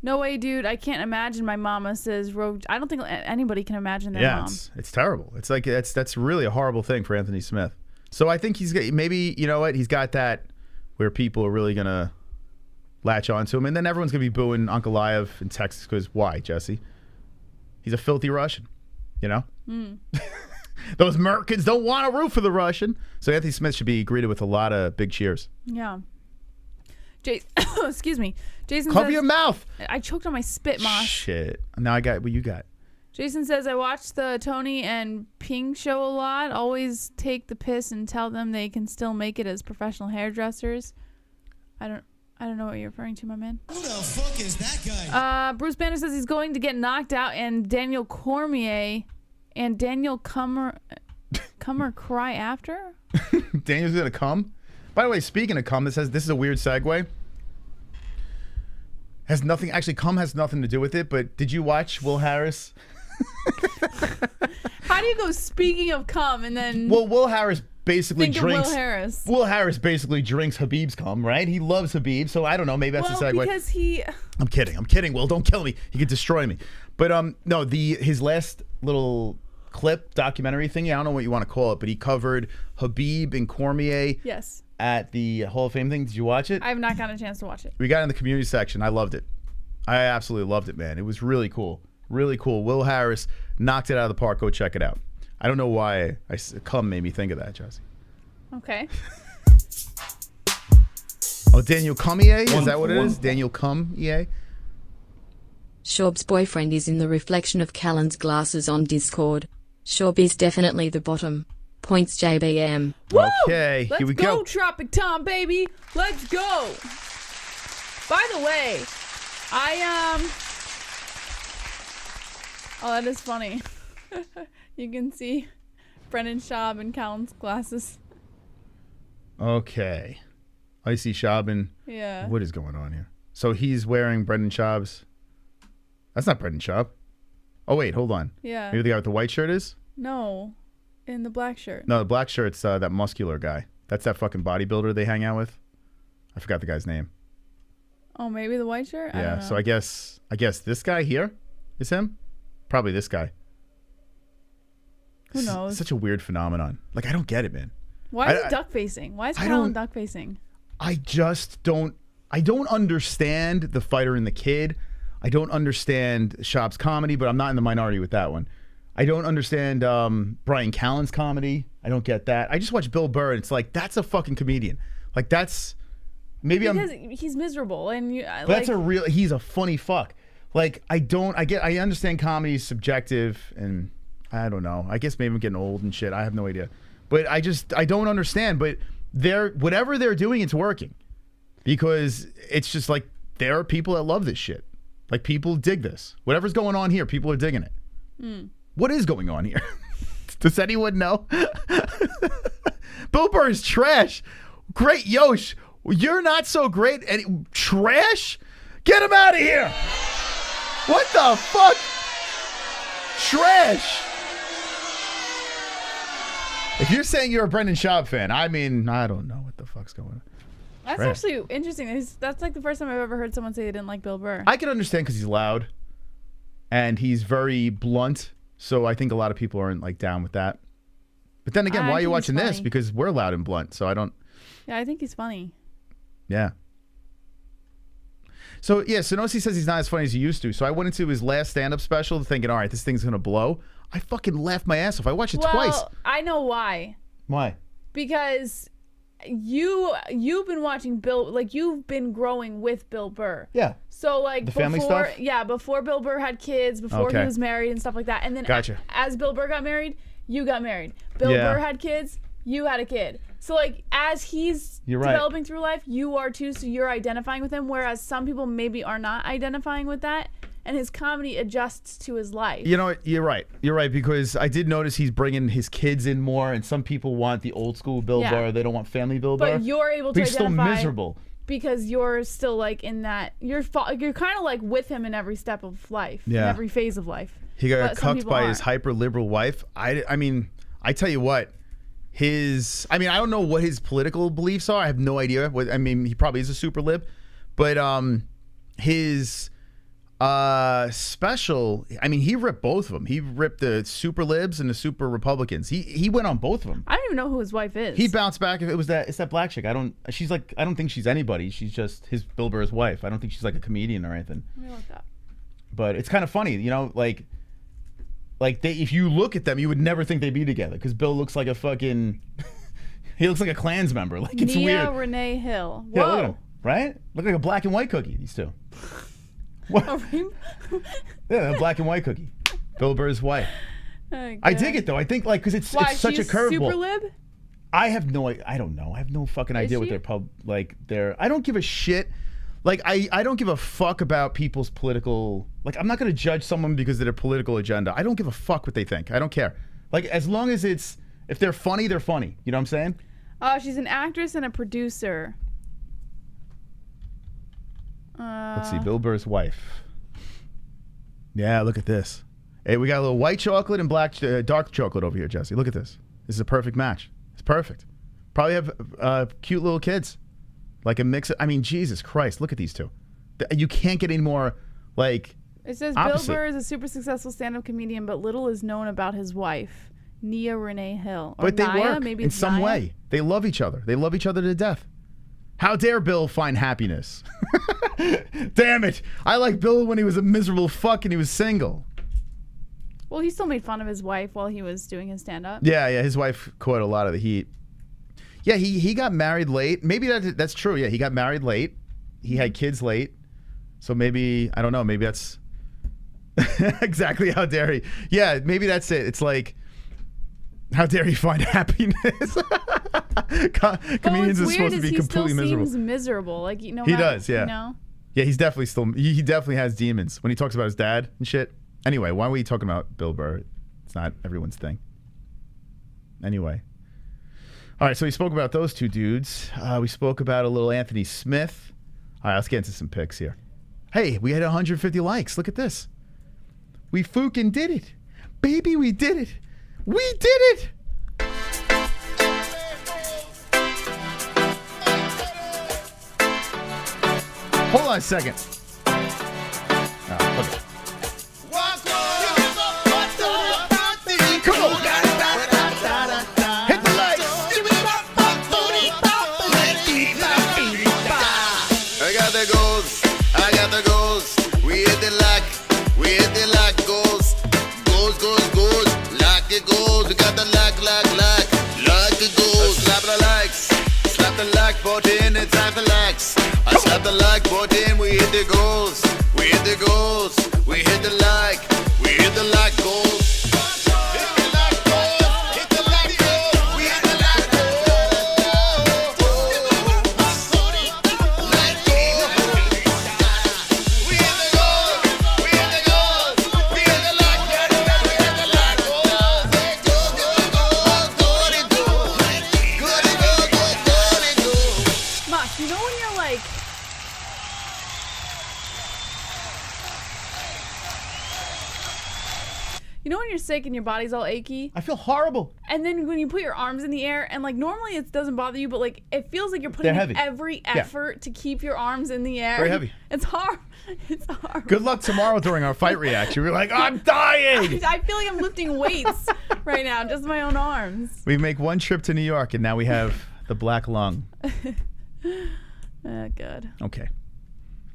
No way, dude. I can't imagine my mama, says Rogue. I don't think anybody can imagine their mom. It's terrible. It's like that's really a horrible thing for Anthony Smith. So I think he's maybe, you know what, he's got that where people are really going to latch onto him, and then everyone's going to be booing Ankalaev in Texas because why, Jesse? He's a filthy Russian, you know? Those Americans don't want to root for the Russian. So Anthony Smith should be greeted with a lot of big cheers. Yeah. Excuse me. Jason Cover says, your mouth. I choked on my spit, Moss. Shit. Now I got what you got. Jason says, I watch the Tony and Ping show a lot. Always take the piss and tell them they can still make it as professional hairdressers. I don't know what you're referring to, my man. Who the fuck is that guy? Bruce Banner says he's going to get knocked out, and Daniel Cormier and Daniel come or cry after? Daniel's going to come? By the way, speaking of cum, this is a weird segue. Has nothing, actually, cum has nothing to do with it, but did you watch Will Harris? How do you go speaking of cum and then... Well, Will Harris basically drinks... Will Harris. Will Harris basically drinks Habib's cum, right? He loves Habib, so I don't know, maybe that's a segue. Because he... I'm kidding. Will, don't kill me. He could destroy me. But no, his last little clip documentary thing. I don't know what you want to call it, but he covered Khabib and Cormier. Yes. At the Hall of Fame thing. Did you watch it? I have not gotten a chance to watch it. We got in the community section. I loved it. I absolutely loved it, man. It was really cool. Really cool. Will Harris knocked it out of the park. Go check it out. I don't know why Cum made me think of that, Jesse. Okay. Oh, Daniel Cormier? Is that what it is? Daniel Cormier? Shorb's boyfriend is in the reflection of Callan's glasses on Discord. Shorb is definitely the bottom. Points JBM. Woo! Okay, Let's here we go. Tropic Tom, baby. Let's go. By the way, oh, that is funny. You can see Brendan Schaub and Callan's glasses. Okay. I see Schaub and... Yeah. What is going on here? So he's wearing Brendan Schaub's... That's not Brendan Schaub. Oh, wait, hold on. Yeah. Maybe the guy with the white shirt is? No. In the black shirt. No, the black shirt's that muscular guy. That's that fucking bodybuilder they hang out with. I forgot the guy's name. Oh, maybe the white shirt? I don't know. So I guess this guy here is him? Probably this guy. Who knows? Such a weird phenomenon. Like, I don't get it, man. Why is he duck facing? Why is Callan duck facing? I just don't... I don't understand The Fighter and the Kid. I don't understand Schaub's comedy, but I'm not in the minority with that one. I don't understand Brian Callen's comedy. I don't get that. I just watch Bill Burr, and it's like, that's a fucking comedian. Like, that's... Maybe because he's miserable, and you... But that's a real... He's a funny fuck. Like, I understand comedy is subjective, and I don't know. I guess maybe I'm getting old and shit. I have no idea. But I don't understand. But whatever they're doing, it's working. Because it's just like, there are people that love this shit. Like, people dig this. Whatever's going on here, people are digging it. Mm. What is going on here? Does anyone know? Bill Burr is trash. Great Yosh. You're not so great. Trash? Get him out of here. What the fuck? Trash. If you're saying you're a Brendan Schaub fan, I mean, I don't know what the fuck's going on. That's actually interesting. That's like the first time I've ever heard someone say they didn't like Bill Burr. I can understand because he's loud. And he's very blunt. So I think a lot of people aren't like down with that. But then again, why are you watching this? Because we're loud and blunt. So I don't... Yeah, I think he's funny. Yeah. So, yeah, Sonosi says he's not as funny as he used to. So I went into his last stand-up special thinking, all right, this thing's going to blow. I fucking laughed my ass off. I watched it twice. I know why. Why? Because you've been watching Bill, like you've been growing with Bill Burr. Yeah. So like the family stuff? Yeah, before Bill Burr had kids, before he was married and stuff like that. And then as Bill Burr got married, you got married. Bill Burr had kids, you had a kid. So like as he's developing through life, you are too, so you're identifying with him, whereas some people maybe are not identifying with that, and his comedy adjusts to his life. You know what? You're right. You're right, because I did notice he's bringing his kids in more, and some people want the old school Bill Burr. They don't want family Bill Burr. But you're able to identify. He's still miserable. Because you're still like in that, you're kind of like with him in every step of life, in every phase of life. He got cucked by his hyper liberal wife. I mean, I tell you what, I don't know what his political beliefs are. I have no idea. I mean, he probably is a super lib, but his special, I mean, he ripped both of them. He ripped the super libs and the super Republicans. He went on both of them. I don't even know who his wife is. He bounced back. If it was it's that black chick. I don't think she's anybody. She's just his Bill Burr's wife. I don't think she's like a comedian or anything. Let me look that. But it's kind of funny, you know, like if you look at them, you would never think they'd be together, because Bill looks like a fucking, he looks like a Klans member. Like, it's Nia weird. Renee Hill. Whoa. Yeah, look at him, right? Look like a black and white cookie, these two. What? Yeah, a black and white cookie. Bill Burr's wife. I dig it though. I think because it's such a curveball. Super lib? I don't know. I have no fucking idea what their I don't give a shit. Like, I don't give a fuck about people's political... Like, I'm not going to judge someone because of their political agenda. I don't give a fuck what they think. I don't care. Like, as long as if they're funny, they're funny. You know what I'm saying? She's an actress and a producer. Let's see. Bill Burr's wife. Yeah, look at this. Hey, we got a little white chocolate and dark chocolate over here, Jesse. Look at this. This is a perfect match. It's perfect. Probably have cute little kids. Like a mix of, I mean, Jesus Christ, look at these two. You can't get any more like. It says opposite. Bill Burr is a super successful stand-up comedian, but little is known about his wife, Nia Renee Hill. Or But they Nia, work maybe in it's some Nia? way. They love each other. They love each other to death. How dare Bill find happiness? Damn it! I like Bill when he was a miserable fuck and he was single. Well, he still made fun of his wife while he was doing his stand-up. Yeah, his wife caught a lot of the heat. Yeah, he got married late. Maybe that's true. Yeah, he got married late. He had kids late. So maybe, I don't know, maybe that's exactly how dare he. Yeah, maybe that's it. It's like, how dare he find happiness? Comedians are supposed to be completely miserable. He seems miserable. Like, you know, He does, yeah. You know? Yeah, he's definitely still, he definitely has demons when he talks about his dad and shit. Anyway, why are we talking about Bill Burr? It's not everyone's thing. Anyway. All right, so we spoke about those two dudes. We spoke about a little Anthony Smith. All right, let's get into some picks here. Hey, we had 150 likes. Look at this. We fucking did it. Baby, we did it. We did it. Hold on a second. Oh, okay. Come on. Hit the lights. I got the goals. I got the goals. We hit the lock. We hit the lock. Goals. Goals, goals, goals. Lock it goals. We got the lock, lock, lock. Lock it goals. Slap the likes. Slap the like button. It's time for likes. I slap the like button. We hit the goals. We hit the goals. We hit the like. We hit the like goals. You know when you're sick and your body's all achy? I feel horrible. And then when you put your arms in the air, and like normally it doesn't bother you, but like it feels like you're putting in every effort to keep your arms in the air. Very heavy. It's hard. It's hard. Good luck tomorrow during our fight reaction. We're like, I'm dying. I feel like I'm lifting weights right now, just my own arms. We make one trip to New York, and now we have the black lung. Good. Okay.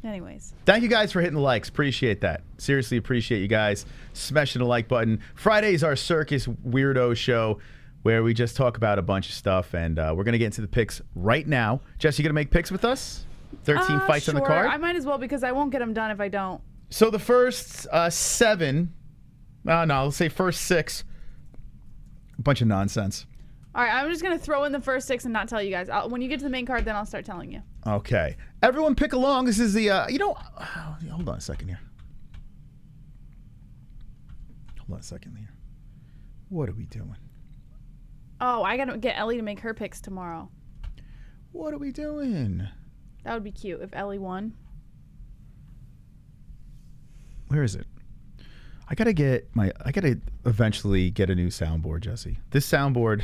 Anyways. Thank you guys for hitting the likes. Appreciate that. Seriously appreciate you guys smashing the like button. Friday is our circus weirdo show where we just talk about a bunch of stuff, and we're going to get into the picks right now. Jess, you going to make picks with us? 13 fights on the card? I might as well because I won't get them done if I don't. So the first 7, let's say first 6, a bunch of nonsense. All right, I'm just going to throw in the first 6 and not tell you guys. When you get to the main card, then I'll start telling you. Okay. Everyone pick along. This is the, hold on a second here. Hold on a second here. What are we doing? Oh, I got to get Ellie to make her picks tomorrow. What are we doing? That would be cute if Ellie won. Where is it? I gotta eventually get a new soundboard, Jesse. This soundboard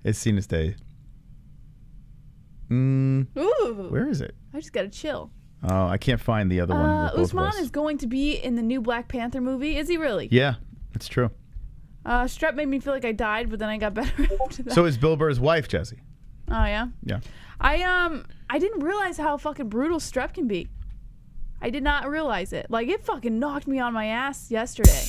is seen its day. Ooh. Where is it? I just gotta chill. Oh, I can't find the other one. with both of Usman us. is going to be in the new Black Panther movie. Is he really? Yeah, that's true. Strep made me feel like I died, but then I got better after that. So is Bill Burr's wife, Jesse. Oh yeah. Yeah. I didn't realize how fucking brutal Strep can be. I did not realize it. Like, it fucking knocked me on my ass yesterday.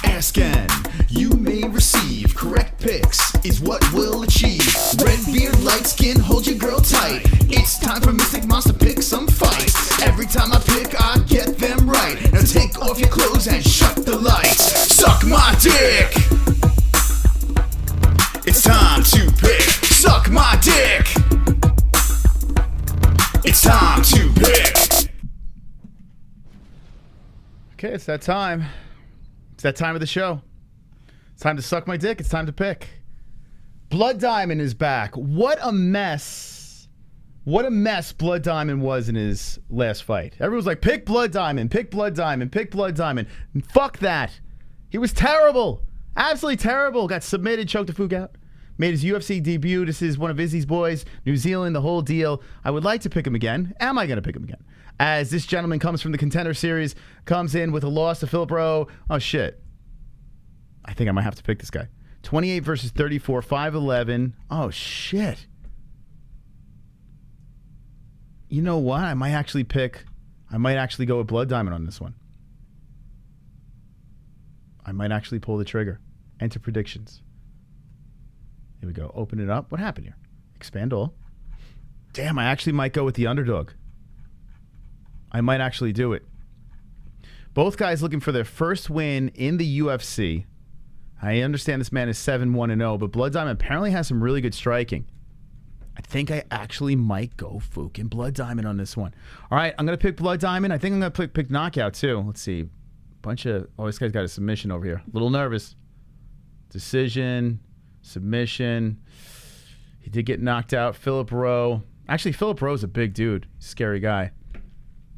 Ask and you may receive. Correct picks is what we'll achieve. Red beard, light skin, hold your girl tight. It's time for Mystic Monster pick some fights. Every time I pick, I get them right. Now take off your clothes and shut the lights. Suck my dick. It's time to pick. Suck my dick. It's time to pick. Okay, it's that time. It's that time of the show. It's time to suck my dick. It's time to pick. Blood Diamond is back. What a mess. What a mess Blood Diamond was in his last fight. Everyone's like, pick Blood Diamond, pick Blood Diamond, pick Blood Diamond. Fuck that. He was terrible. Absolutely terrible. Got submitted, choked the Fook out. Made his UFC debut. This is one of Izzy's boys. New Zealand, the whole deal. I would like to pick him again. Am I going to pick him again? As this gentleman comes from the Contender Series, comes in with a loss to Philip Rowe. Oh, shit. I think I might have to pick this guy. 28 versus 34, 5'11". Oh, shit. You know what? I might actually go with Blood Diamond on this one. I might actually pull the trigger. Enter predictions. Here we go. Open it up. What happened here? Expand all. Damn, I actually might go with the underdog. I might actually do it. Both guys looking for their first win in the UFC. I understand this man is 7-1-0, but Blood Diamond apparently has some really good striking. I think I actually might go Fook and Blood Diamond on this one. All right, I'm going to pick Blood Diamond. I think I'm going to pick Knockout, too. Let's see. Oh, this guy's got a submission over here. A little nervous. Decision, submission. He did get knocked out. Philip Rowe. Actually, Philip Rowe's a big dude. Scary guy.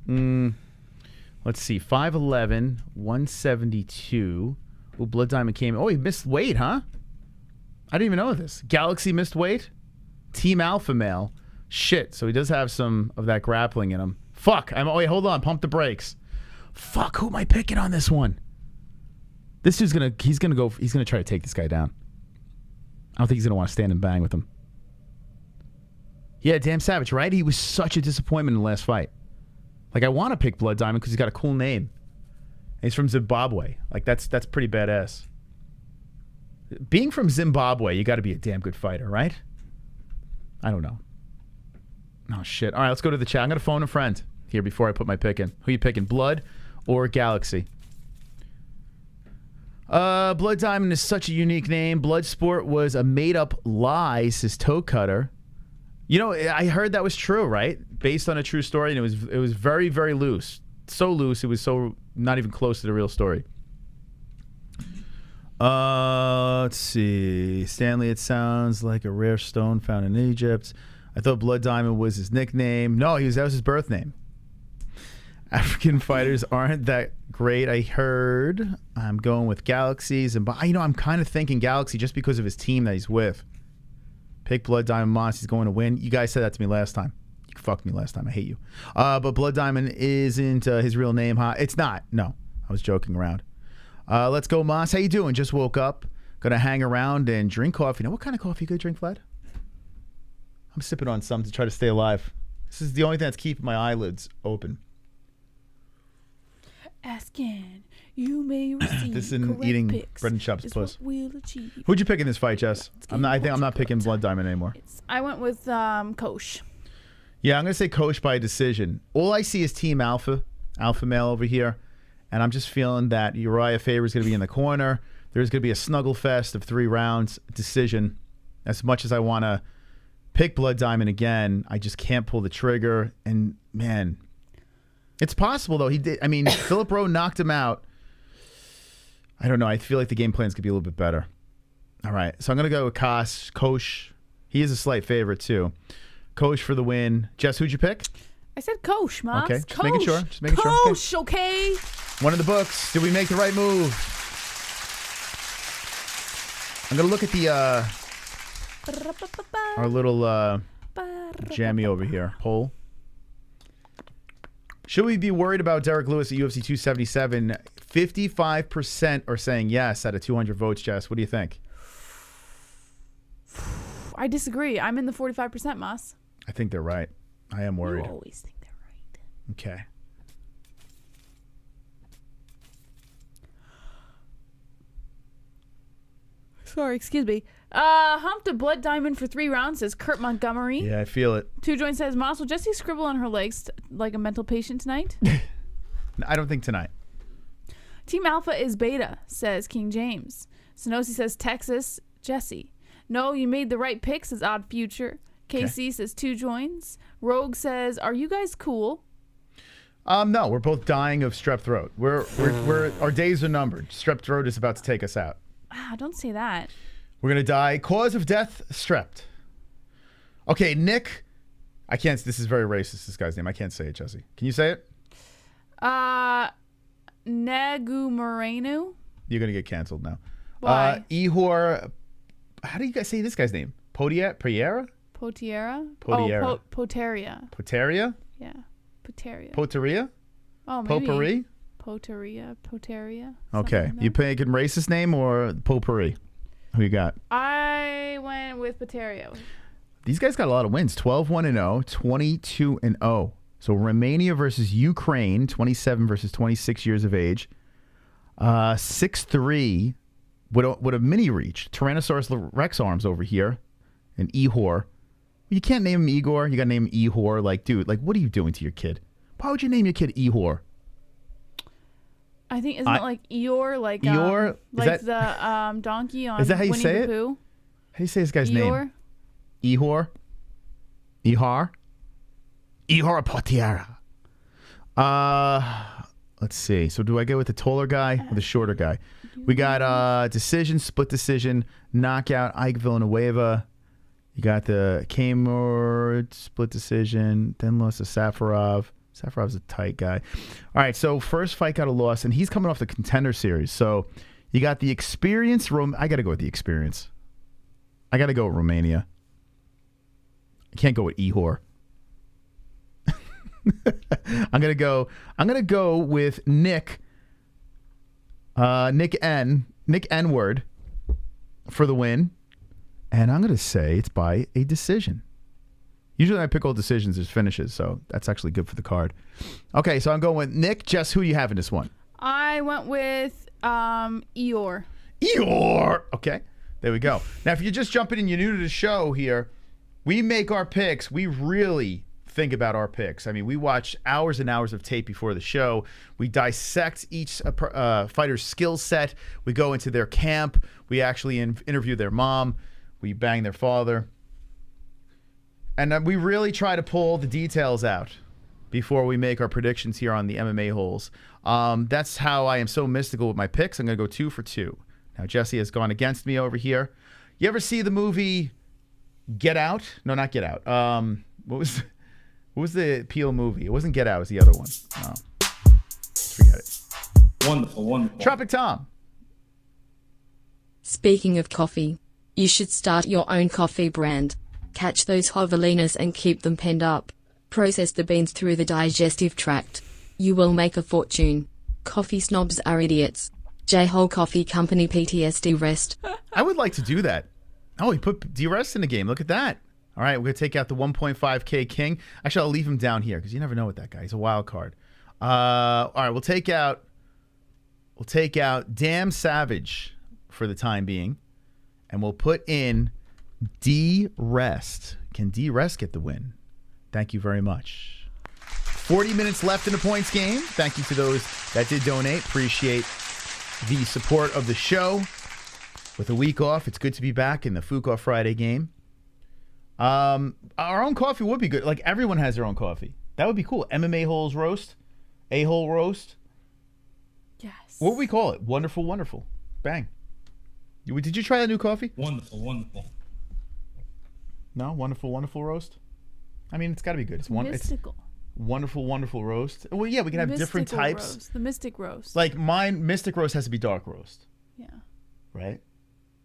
Let's see. 5'11", 172. Ooh, Blood Diamond came. Oh, he missed weight, huh? I didn't even know this. Galaxy missed weight? Team Alpha Male. Shit. So he does have some of that grappling in him. Fuck. Wait, hold on. Pump the brakes. Fuck. Who am I picking on this one? This dude's he's gonna try to take this guy down. I don't think he's gonna want to stand and bang with him. Yeah, damn savage, right? He was such a disappointment in the last fight. Like, I want to pick Blood Diamond because he's got a cool name. And he's from Zimbabwe. Like, that's pretty badass. Being from Zimbabwe, you got to be a damn good fighter, right? I don't know. Oh, shit. All right, let's go to the chat. I'm going to phone a friend here before I put my pick in. Who you picking, Blood or Galaxy? Blood Diamond is such a unique name. Bloodsport was a made-up lie, says Toe Cutter. You know, I heard that was true, right? Based on a true story, and it was very, very loose. So loose, it was so not even close to the real story. Let's see. Stanley, it sounds like a rare stone found in Egypt. I thought Blood Diamond was his nickname. No, that was his birth name. African fighters aren't that great, I heard. I'm going with Galaxies. And I'm kind of thinking Galaxy just because of his team that he's with. Pick Blood Diamond Moss. He's going to win. You guys said that to me last time. You fucked me last time. I hate you. But Blood Diamond isn't his real name, huh? It's not. No. I was joking around. Let's go, Moss. How you doing? Just woke up. Gonna hang around and drink coffee. Now, what kind of coffee you gonna drink, Vlad? I'm sipping on some to try to stay alive. This is the only thing that's keeping my eyelids open. Asking, you may receive this isn't eating bread and chops, plus. We'll achieve. Who'd you pick in this fight, Jess? I think I'm not picking Blood Diamond anymore. I went with Kosh. Yeah, I'm gonna say Kosh by decision. All I see is Team Alpha Male over here, and I'm just feeling that Uriah Faber's gonna be in the corner. There's gonna be a snuggle fest of 3 rounds, decision. As much as I want to pick Blood Diamond again, I just can't pull the trigger. And man, it's possible though. He did. I mean, Philip Rowe knocked him out. I don't know. I feel like the game plans could be a little bit better. All right, so I'm gonna go with Kosh. He is a slight favorite too. Kosh for the win. Jess, who'd you pick? I said Kosh, Moss. Okay, just making sure. Kosh, okay. One of the books. Did we make the right move? I'm gonna look at the our little jammy over here. Poll. Should we be worried about Derrick Lewis at UFC 277? 55% are saying yes out of 200 votes, Jess. What do you think? I disagree. I'm in the 45%, Moss. I think they're right. I am worried. You always think they're right. Okay. Sorry, excuse me. Humped a Blood Diamond for 3 rounds, says Kurt Montgomery. Yeah, I feel it. Two Joint says, Moss, will Jesse scribble on her legs like a mental patient tonight? I don't think tonight. Team Alpha is beta, says King James. Sonosi says Texas, Jesse. No, you made the right pick, says Odd Future. KC says 2 joins. Rogue says, are you guys cool? No, we're both dying of strep throat. We're our days are numbered. Strep throat is about to take us out. Wow, don't say that. We're gonna die. Cause of death: strep. Okay, Nick. I can't. This is very racist. This guy's name. I can't say it, Jesse. Can you say it? Nagu Moreno. You're gonna get canceled now. Why? Ihor How do you guys say this guy's name? Potiera? Potiera? Potiera. Oh, Poteria. Poteria? Yeah. Poteria. Poteria? Oh, maybe. Potpourri? Poteria. Okay. Like You picking racist name or potpourri? Who you got? I went with Poteria. These guys got a lot of wins. 12-1-0, 22-0. So Romania versus Ukraine, 27 versus 26 years of age. 6'3", with a mini reach. Tyrannosaurus Rex arms over here. And Ihor. You can't name him Igor. You got to name him Ihor. Like, dude, like, what are you doing to your kid? Why would you name your kid Ihor? I think, isn't it like Eeyore? Like, Eeyore? like the donkey on Is that how you Winnie say the it? Pooh? How do you say this guy's Eeyore? name? Ihor? Ihar? Ihor Potiera. Let's see. So do I go with the taller guy or the shorter guy? We got decision, split decision, knockout, Ike Villanueva. You got the Kamor split decision, then lost to Safarov. Safarov's a tight guy. All right, so first fight got a loss, and he's coming off the Contender Series. So you got the experience. I got to go with the experience. I got to go with Romania. I can't go with Ihor. I'm gonna go with Nick N-word for the win, and I'm gonna say it's by a decision. Usually I pick all decisions as finishes, so that's actually good for the card. Okay, so I'm going with Nick. Jess, who do you have in this one? I went with Eeyore. Eeyore. Okay, there we go. Now, if you're just jumping in, you're new to the show here, we make our picks. We really think about our picks. I mean, we watch hours and hours of tape before the show. We dissect each fighter's skill set. We go into their camp. We actually interview their mom. We bang their father. And we really try to pull the details out before we make our predictions here on the MMA-Holes. That's how I am so mystical with my picks. I'm going to go 2 for 2. Now, Jesse has gone against me over here. You ever see the movie Get Out? No, not Get Out. What was the Peel movie? It wasn't Get Out. It was the other one. Oh, forget it. Wonderful. Tropic Tom. Speaking of coffee, you should start your own coffee brand. Catch those javelinas and keep them penned up. Process the beans through the digestive tract. You will make a fortune. Coffee snobs are idiots. J-Hole Coffee Company PTSD rest. I would like to do that. Oh, he put D-Rest in the game. Look at that. All right, we're going to take out the 1.5K King. Actually, I'll leave him down here because you never know with that guy. He's a wild card. All right, we'll take out Damn Savage for the time being, and we'll put in D-Rest. Can D-Rest get the win? Thank you very much. 40 minutes left in the points game. Thank you to those that did donate. Appreciate the support of the show. With a week off, it's good to be back in the Fook Off Friday game. Our own coffee would be good. Like, everyone has their own coffee. That would be cool. MMA-Holes roast. A-hole roast. Yes. What would we call it? Wonderful, wonderful. Bang. Did you try that new coffee? Wonderful. No? Wonderful, wonderful roast? I mean, it's got to be good. It's mystical. Wonderful, wonderful roast. Well, yeah, we can have different types. Roast. The mystic roast. Like mine, mystic roast has to be dark roast. Yeah. Right?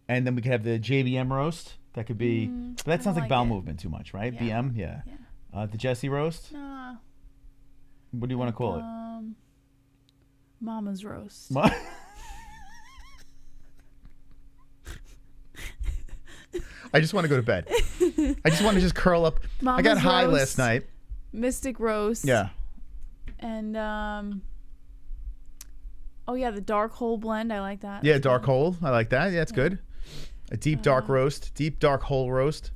And then we could have the JBM roast. That could be... but that sounds like bowel movement too much, right? Yeah. BM? Yeah. The Jesse roast? Nah. What do you want to call it? Mama's roast. I just want to go to bed. I just want to just curl up. Mama's I got high roast, last night. Mystic roast. Yeah. And oh yeah, the dark hole blend. I like that. Yeah, dark hole. I like that. Yeah, it's good. A deep dark roast. Deep dark hole roast.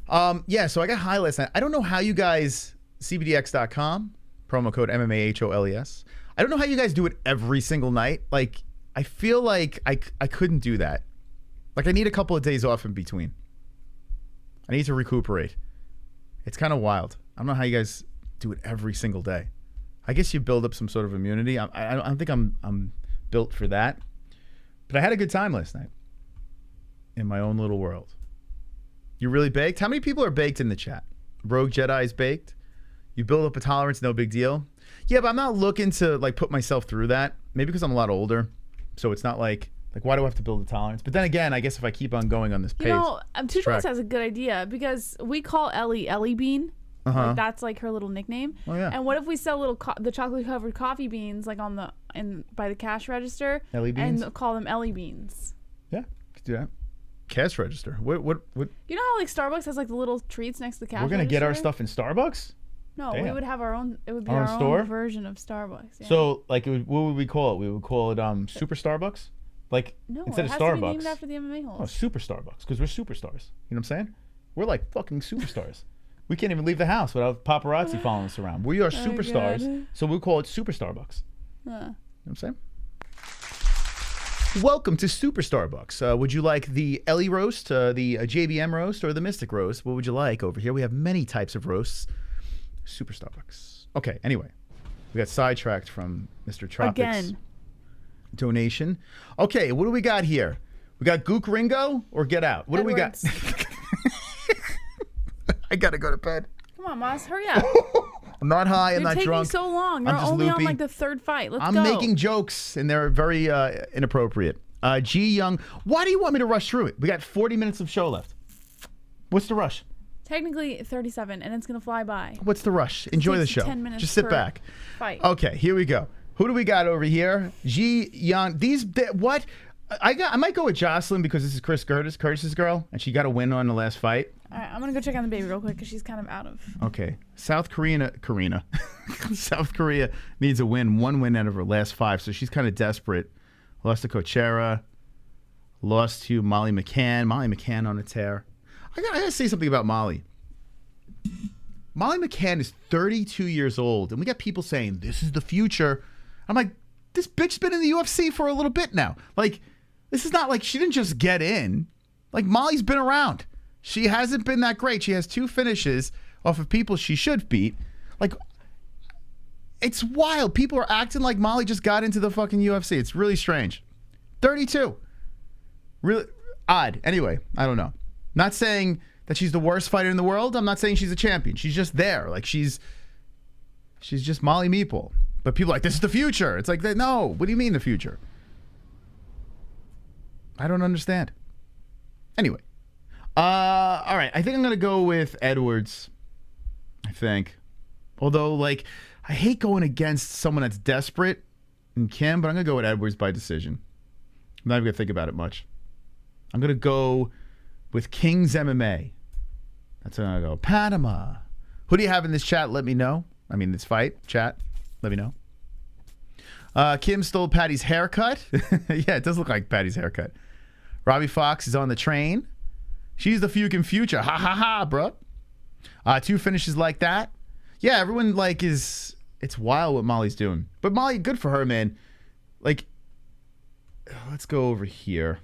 Yeah, so I got high last night. I don't know how you guys, CBDX.com, promo code MMAHOLES. I don't know how you guys do it every single night. Like, I feel like I couldn't do that. Like, I need a couple of days off in between. I need to recuperate. It's kind of wild. I don't know how you guys do it every single day. I guess you build up some sort of immunity. I don't think I'm built for that. But I had a good time last night in my own little world. You really baked? How many people are baked in the chat? Rogue Jedi is baked. You build up a tolerance, no big deal. Yeah, but I'm not looking to like put myself through that. Maybe because I'm a lot older. So it's not like Like, why do I have to build a tolerance? But then again, I guess if I keep on going on this pace, You know, Two Trolls has a good idea because we call Ellie Bean. Like, that's like her little nickname. Oh yeah. And what if we sell the chocolate covered coffee beans like by the cash register? Ellie beans? And call them Ellie beans. Yeah, could do that. Cash register. What? You know how like Starbucks has like the little treats next to the cash register? We're gonna get our stuff in Starbucks? No, Damn. we would have our own. It would be Our our own store? own version of Starbucks. Yeah. So, like, what would we call it? We would call it Super Starbucks? Like, no, instead it of has Starbucks. to be named after the MMA-Holes. Oh, Super Starbucks, because we're superstars. You know what I'm saying? We're like fucking superstars. We can't even leave the house without paparazzi following us around. We are superstars, so we'll call it Super Starbucks. You know what I'm saying? Welcome to Super Starbucks. Would you like the Ellie roast, the JBM roast, or the Mystic roast? What would you like over here? We have many types of roasts. Super Starbucks. Okay, anyway. We got sidetracked from Mr. Tropics. Again. Donation. Okay, what do we got here? We got Gook Ringo or Get Out? What do we got? I gotta go to bed. Come on, Moss, hurry up. I'm not high. I'm You're not taking drunk. so long. I'm You're just only loopy. on like the third fight. Let's I'm go. making jokes, and they're very inappropriate. G Young, why do you want me to rush through it? We got 40 minutes of show left. What's the rush? Technically 37, and it's gonna fly by. What's the rush? Enjoy the takes show. 10 minutes Just sit per back. fight. Okay, here we go. Who do we got over here? G Young. What? I might go with Jocelyn because this is Curtis's girl, and she got a win on the last fight. All right, I'm gonna go check on the baby real quick because she's kind of out of. Okay, South Korea needs a win, 1 win out of her last 5, so she's kind of desperate. Lost to Coachera, lost to Molly McCann. Molly McCann on a tear. I gotta say something about Molly. Molly McCann is 32 years old, and we got people saying this is the future. I'm like, this bitch's been in the UFC for a little bit now. Like, this is not like she didn't just get in. Like, Molly's been around. She hasn't been that great. She has 2 finishes off of people she should beat. Like, it's wild. People are acting like Molly just got into the fucking UFC. It's really strange. 32. Really odd. Anyway, I don't know. Not saying that she's the worst fighter in the world. I'm not saying she's a champion. She's just there. Like, she's just Molly Meeple. But people are like, this is the future. It's like, no. What do you mean the future? I don't understand. Anyway. All right. I think I'm going to go with Edwards. I think. Although, like, I hate going against someone that's desperate in Kim, but I'm going to go with Edwards by decision. I'm not even going to think about it much. I'm going to go with King's MMA. That's how I'm going to go. Panama. Who do you have in this chat? Let me know. I mean, this fight. Chat. Let me know. Kim stole Patty's haircut. Yeah, it does look like Patty's haircut. Robbie Fox is on the train. She's the fucking future. Ha ha ha, bro. 2 finishes like that. Yeah, everyone like is. It's wild what Molly's doing. But Molly, good for her, man. Like, let's go over here.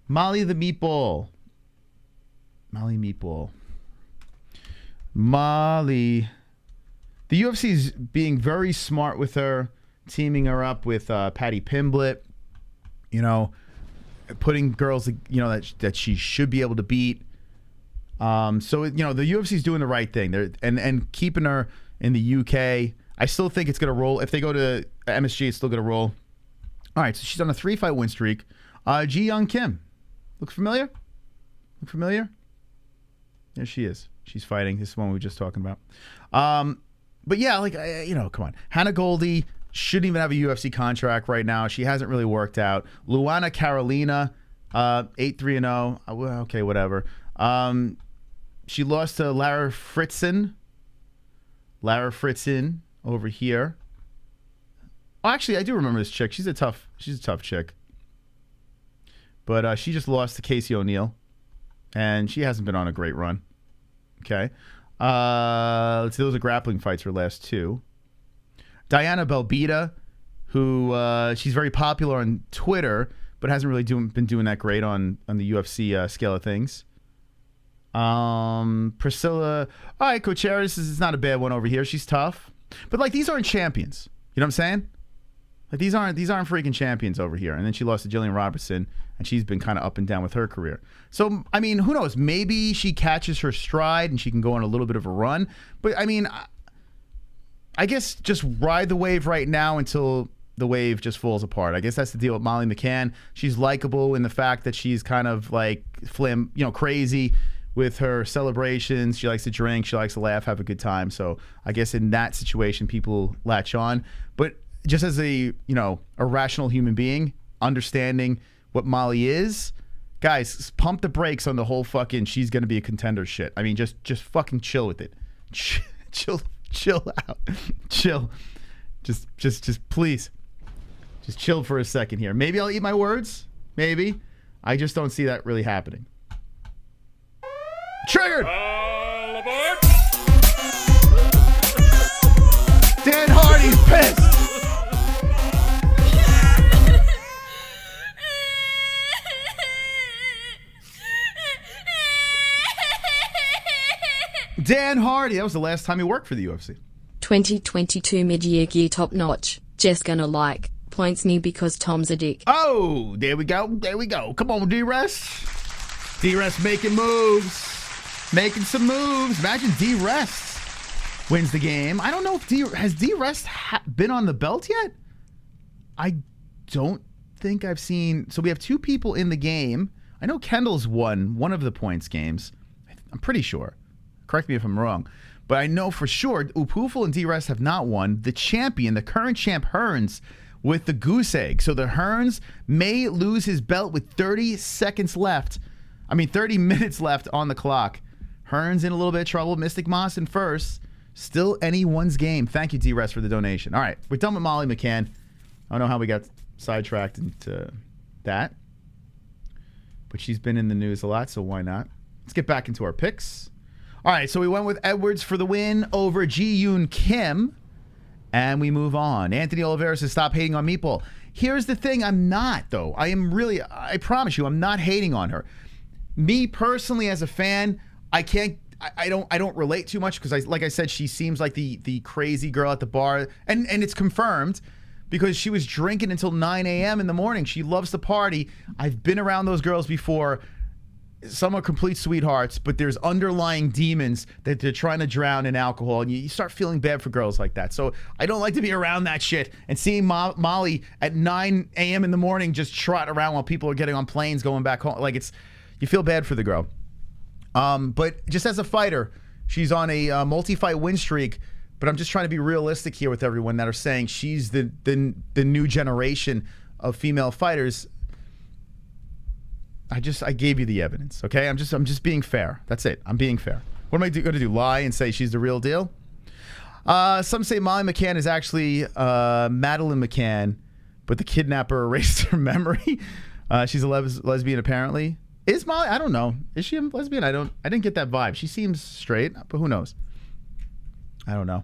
Molly the Meatball. Molly Meatball. Molly. The UFC is being very smart with her, teaming her up with Patty Pimblett. You know, putting girls, you know, that she should be able to beat. So, you know, the UFC is doing the right thing. They're and keeping her in the UK. I still think it's going to roll. If they go to MSG, it's still going to roll. All right, so she's on a 3-fight win streak. Ji Young Kim. Look familiar? Look familiar? There she is. She's fighting. This is the one we were just talking about. But yeah, like, you know, come on. Hannah Goldie shouldn't even have a UFC contract right now. She hasn't really worked out. Luana Carolina, 8-3-0. Well, okay, whatever. She lost to Lara Fritzen. Lara Fritzen over here. Oh, actually, I do remember this chick. She's a tough chick. But she just lost to Casey O'Neill. And she hasn't been on a great run. Okay. Let's see, those are grappling fights, her last 2. Diana Belbita, who she's very popular on Twitter, but hasn't really been doing that great on the UFC scale of things. Priscilla, all right, Cocheras is not a bad one over here. She's tough. But, like, these aren't champions. You know what I'm saying? Like, these aren't freaking champions over here. And then she lost to Jillian Robertson, and she's been kind of up and down with her career. So, I mean, who knows? Maybe she catches her stride and she can go on a little bit of a run. But, I mean, I guess just ride the wave right now until the wave just falls apart. I guess that's the deal with Molly McCann. She's likable in the fact that she's kind of like crazy with her celebrations. She likes to drink. She likes to laugh, have a good time. So I guess in that situation, people latch on. But just as a rational human being, understanding what Molly is, guys, pump the brakes on the whole fucking she's gonna be a contender shit. I mean, just fucking chill with it. Chill out. Chill. Just please. Just chill for a second here. Maybe I'll eat my words. Maybe. I just don't see that really happening. Triggered! All aboard! Dan Hardy's pissed! Dan Hardy, that was the last time he worked for the UFC. 2022 mid-year gear top notch. Just gonna like. Points me because Tom's a dick. Oh, there we go. There we go. Come on, D-Rest. D-Rest making moves. Making some moves. Imagine D-Rest wins the game. I don't know if has D-Rest been on the belt yet? I don't think I've seen. So we have two people in the game. I know Kendall's won one of the points games. I'm pretty sure. Correct me if I'm wrong. But I know for sure Upuful and D-Rest have not won. The champion, the current champ Hearns, with the goose egg. So the Hearns may lose his belt with 30 seconds left. 30 minutes left on the clock. Hearns in a little bit of trouble. Mystic Moss in first. Still anyone's game. Thank you, D-Rest, for the donation. All right, we're done with Molly McCann. I don't know how we got sidetracked into that. But she's been in the news a lot, so why not? Let's get back into our picks. All right, so we went with Edwards for the win over Ji-Yoon Kim. And we move on. Anthony Oliveira says, stop hating on Meatball. Here's the thing. I'm not, though. I promise you, I'm not hating on her. Me personally, as a fan, I don't relate too much because, like I said, she seems like the crazy girl at the bar. And it's confirmed because she was drinking until 9 a.m. in the morning. She loves to party. I've been around those girls before. Some are complete sweethearts, but there's underlying demons that they're trying to drown in alcohol, and you start feeling bad for girls like that. So I don't like to be around that shit. And seeing Molly at 9 a.m. in the morning just trot around while people are getting on planes going back home, you feel bad for the girl. But just as a fighter, she's on a multi-fight win streak. But I'm just trying to be realistic here with everyone that are saying she's the new generation of female fighters. I gave you the evidence, okay? I'm just being fair. That's it. I'm being fair. What am I going to do? Lie and say she's the real deal? Some say Molly McCann is actually Madeline McCann, but the kidnapper erased her memory. She's a lesbian apparently. Is Molly? I don't know. Is she a lesbian? I didn't get that vibe. She seems straight, but who knows? I don't know.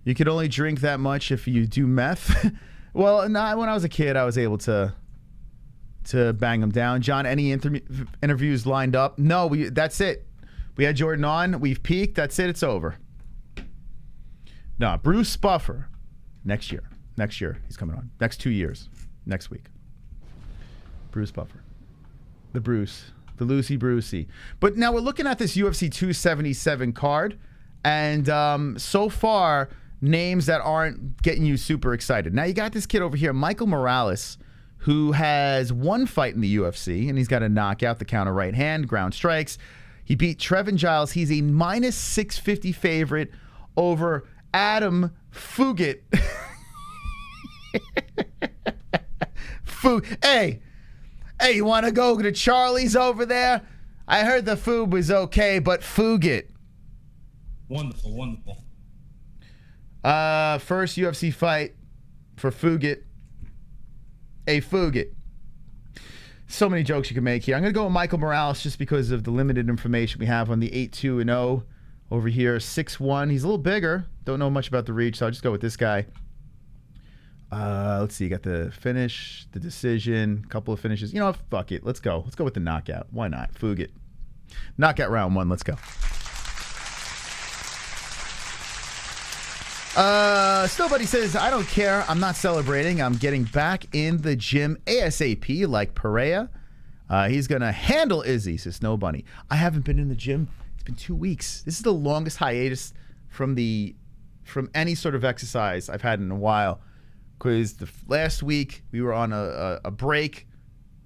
You could only drink that much if you do meth. Well, no, when I was a kid, I was able to bang them down. John, any interviews lined up? No, that's it. We had Jordan on. We've peaked. That's it. It's over. No, Bruce Buffer. Next year. Next year, he's coming on. Next 2 years. Next week. Bruce Buffer. The Bruce. The Lucy Brucey. But now we're looking at this UFC 277 card. And so far, names that aren't getting you super excited. Now you got this kid over here, Michael Morales, who has one fight in the UFC, and he's got a knockout, the counter right hand, ground strikes. He beat Trevin Giles. He's a minus 650 favorite over Adam Fugit. Hey, you want to go to Charlie's over there? I heard the food was okay, but Fugit. Wonderful, wonderful. First UFC fight for Fugit. A Fugit. So many jokes you can make here. I'm going to go with Michael Morales just because of the limited information we have on the 8-2-0 over here. 6'1". He's a little bigger. Don't know much about the reach, so I'll just go with this guy. Let's see. You got the finish, the decision, a couple of finishes. You know what? Fuck it. Let's go. Let's go with the knockout. Why not? Fugit. Knockout round 1. Let's go. Snowbuddy says, I don't care. I'm not celebrating. I'm getting back in the gym ASAP like Perea. He's going to handle Izzy, says Snow Bunny. I haven't been in the gym. It's been 2 weeks. This is the longest hiatus from any sort of exercise I've had in a while. because last week we were on a break,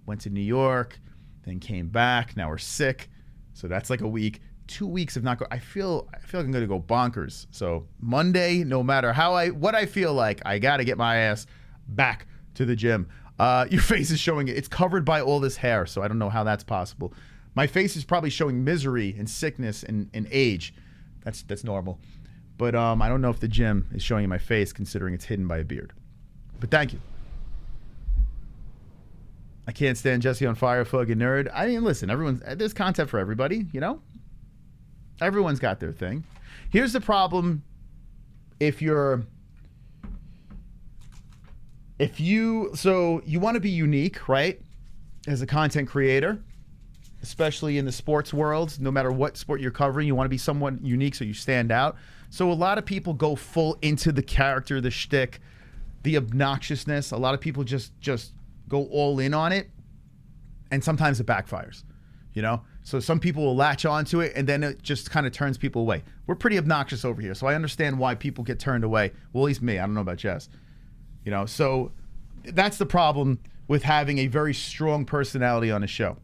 went to New York, then came back. Now we're sick, so that's like a week. 2 weeks of not go. I feel like I'm gonna go bonkers. So Monday, no matter what I feel like, I gotta get my ass back to the gym. Your face is showing it. It's covered by all this hair, so I don't know how that's possible. My face is probably showing misery and sickness and age. That's normal. But I don't know if the gym is showing my face considering it's hidden by a beard. But thank you. I can't stand Jesse on fire, fucking nerd. I mean, listen, there's content for everybody, you know? Everyone's got their thing. Here's the problem. So you want to be unique, right? As a content creator, especially in the sports world, no matter what sport you're covering, you want to be somewhat unique so you stand out. So a lot of people go full into the character, the shtick, the obnoxiousness. A lot of people just go all in on it, and sometimes it backfires, you know? So some people will latch onto it, and then it just kind of turns people away. We're pretty obnoxious over here, so I understand why people get turned away. Well, at least me. I don't know about Jess. You know, so that's the problem with having a very strong personality on a show.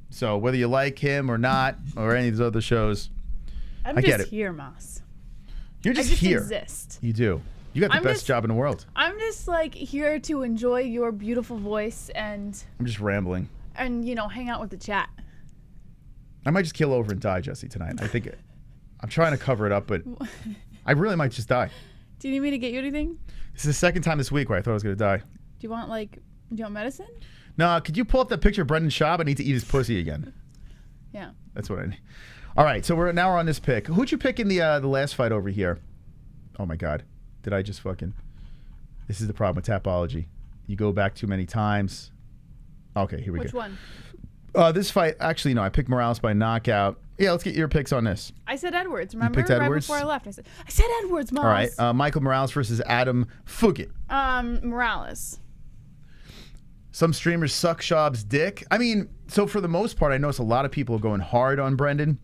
So whether you like him or not, or any of these other shows, I get it. I'm just here, Moss. You're just here. I just exist. You do. You got the best job in the world. I'm just like here to enjoy your beautiful voice and... I'm just rambling. And, you know, hang out with the chat. I might just kill over and die, Jesse, tonight. I think I'm trying to cover it up, but I really might just die. Do you need me to get you anything? This is the second time this week where I thought I was going to die. Do you want medicine? No, could you pull up that picture of Brendan Schaub? I need to eat his pussy again. Yeah. That's what I need. All right, so we're on this pick. Who'd you pick in the last fight over here? Oh, my God. Did I just fucking... This is the problem with Tapology. You go back too many times. Okay, here we go. Which one? This fight, actually, no, I picked Morales by knockout. Yeah, let's get your picks on this. I said Edwards, remember? You picked Edwards? Right before I left. I said Edwards, Moss. All right, Michael Morales versus Adam Fook. Morales. Some streamers suck Schaub's dick. I mean, so for the most part, I notice a lot of people are going hard on Brendan.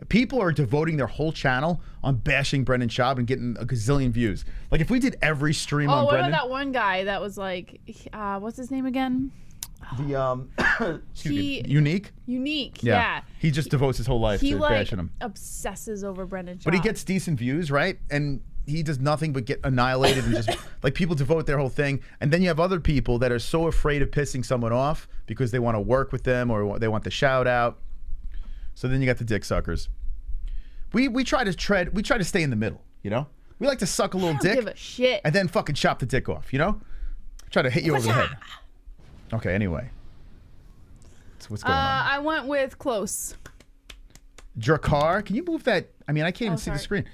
People are devoting their whole channel on bashing Brendan Schaub and getting a gazillion views. Like, if we did every stream on Brendan... Oh, what about that one guy that was like, what's his name again? Excuse me, Unique? Unique, yeah. He just devotes his whole life to bashing him. He obsesses over Brendan Schaub. But he gets decent views, right? And he does nothing but get annihilated and just, like, people devote their whole thing. And then you have other people that are so afraid of pissing someone off because they want to work with them or they want the shout out. So then you got the dick suckers. We try to stay in the middle, you know? We like to suck a little dick. Give a shit. And then fucking chop the dick off, you know? Try to hit you over the head. Okay, anyway. So what's going on? I went with close. Drakkar, can you move that? I mean, I can't even see the screen.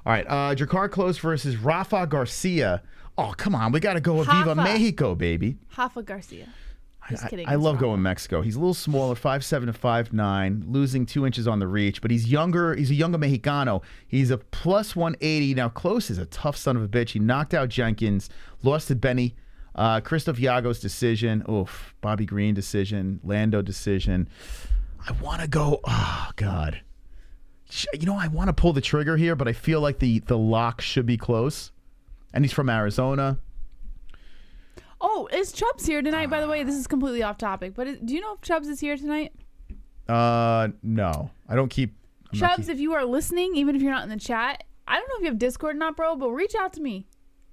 All right, Drakkar close versus Rafa Garcia. Oh, come on. We got to go with Viva Mexico, baby. Rafa Garcia. Just kidding. I love going Mexico. He's a little smaller, 5'7" to 5'9", losing 2 inches on the reach, but he's younger. He's a younger Mexicano. He's a plus 180. Now, Close is a tough son of a bitch. He knocked out Jenkins, lost to Benny. Christoph Yago's decision. Oof. Bobby Green decision. Lando decision. I want to go. Oh, God. You know, I want to pull the trigger here, but I feel like the lock should be Close. And he's from Arizona. Oh, is Chubbs here tonight? By the way, this is completely off topic, but do you know if Chubbs is here tonight? No. I don't keep... Chubbs, if you are listening, even if you're not in the chat, I don't know if you have Discord or not, bro, but reach out to me,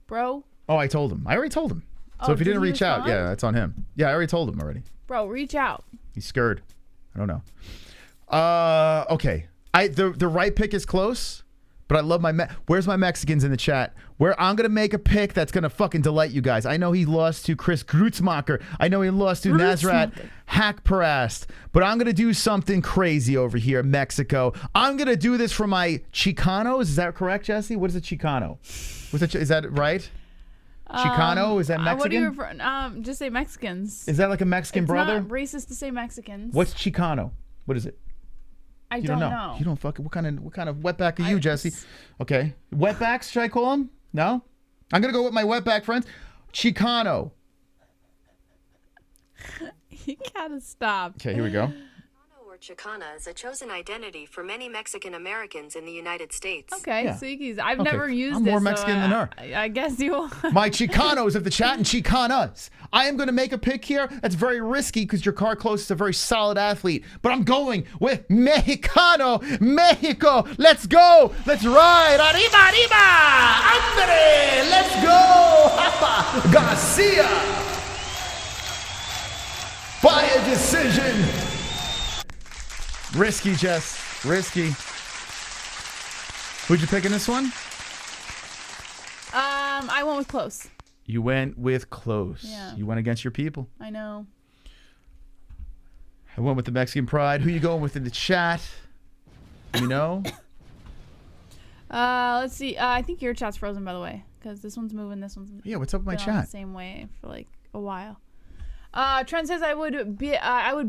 bro. Oh, I told him. I already told him. So if he didn't reach out, yeah, that's on him. Yeah, I already told him already. Bro, reach out. He's scared. I don't know. Okay. The right pick is Close, but I love where's my Mexicans in the chat? Where I'm gonna make a pick that's gonna fucking delight you guys. I know he lost to Chris Grutzmacher. I know he lost to Nazrat Hakparast, but I'm gonna do something crazy over here, Mexico. I'm gonna do this for my Chicanos. Is that correct, Jesse? What is a Chicano? Is that right? Chicano? Is that Mexican? What do you refer? Just say Mexicans. Is that like a Mexican brother? It's not racist to say Mexicans. What's Chicano? What is it? I don't know. You don't fucking. What kind of wetback are you, Jesse? Okay, wetbacks. Should I call them? No. I'm gonna go with my wetback friends. Chicano. You gotta stop. Okay, here we go. Or Chicana is a chosen identity for many Mexican Americans in the United States. Okay, Yeah. so you can use, I've Okay, never used I'm it. more so, Mexican than her. I guess you will. My Chicanos of the chat and Chicanas. I am going to make a pick here that's very risky because your car close is a very solid athlete. But I'm going with Mexicano. Mexico. Let's go. Let's ride. Arriba, arriba. Andre. Let's go. Papa Garcia. By a decision. Risky, Jess. Risky. Who'd you pick in this one? I went with close. You went with close. Yeah. You went against your people. I know. I went with the Mexican pride. Who you going with in the chat? You know? Let's see. I think your chat's frozen, by the way, because this one's moving. This one's Yeah, what's up with my been on chat? the same way for like a while. Trent says I would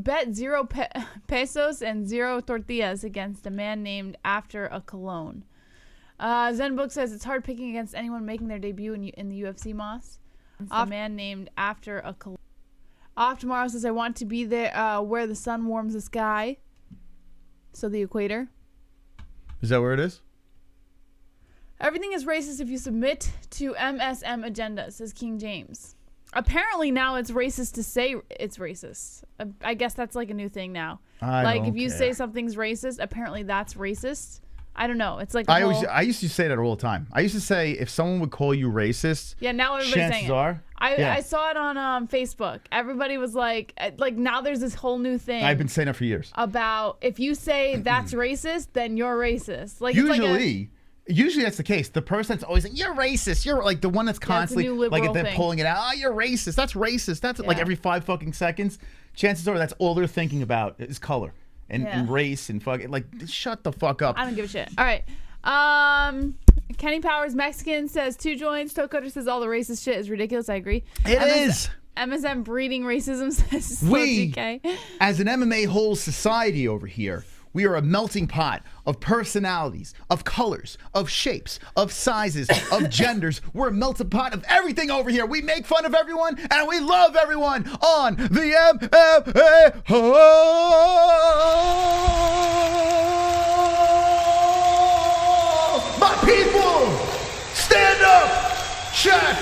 bet 0 pesos and 0 tortillas against a man named after a cologne. Zenbook says it's hard picking against anyone making their debut in the UFC, Moss. A man named after a cologne. Off Tomorrow says I want to be there where the sun warms the sky. So the equator. Is that where it is? Everything is racist if you submit to MSM agenda, says King James. Apparently now it's racist to say it's racist. I guess that's like a new thing now. Like if you say something's racist, apparently that's racist. I don't know. It's like I used to say that all the time. I used to say if someone would call you racist, yeah, now everybody's saying chances it. are. I saw it on Facebook. Everybody was like now there's this whole new thing. I've been saying it for years. About if you say that's racist, then you're racist. Like Usually that's the case. The person that's always like, you're racist. You're like the one that's constantly like if they're pulling it out. Oh, you're racist. That's racist. That's like every 5 fucking seconds. Chances are that's all they're thinking about is color and race and fucking like shut the fuck up. I don't give a shit. All right. Kenny Powers Mexican says 2 joints. Toe Cutter says all the racist shit is ridiculous. I agree. It is. MSM breeding racism says We, GK. as an MMA-Holes society over here, we are a melting pot of personalities, of colors, of shapes, of sizes, of genders. We're a melting pot of everything over here. We make fun of everyone and we love everyone on the MMA-Holes. My people, stand up, chat.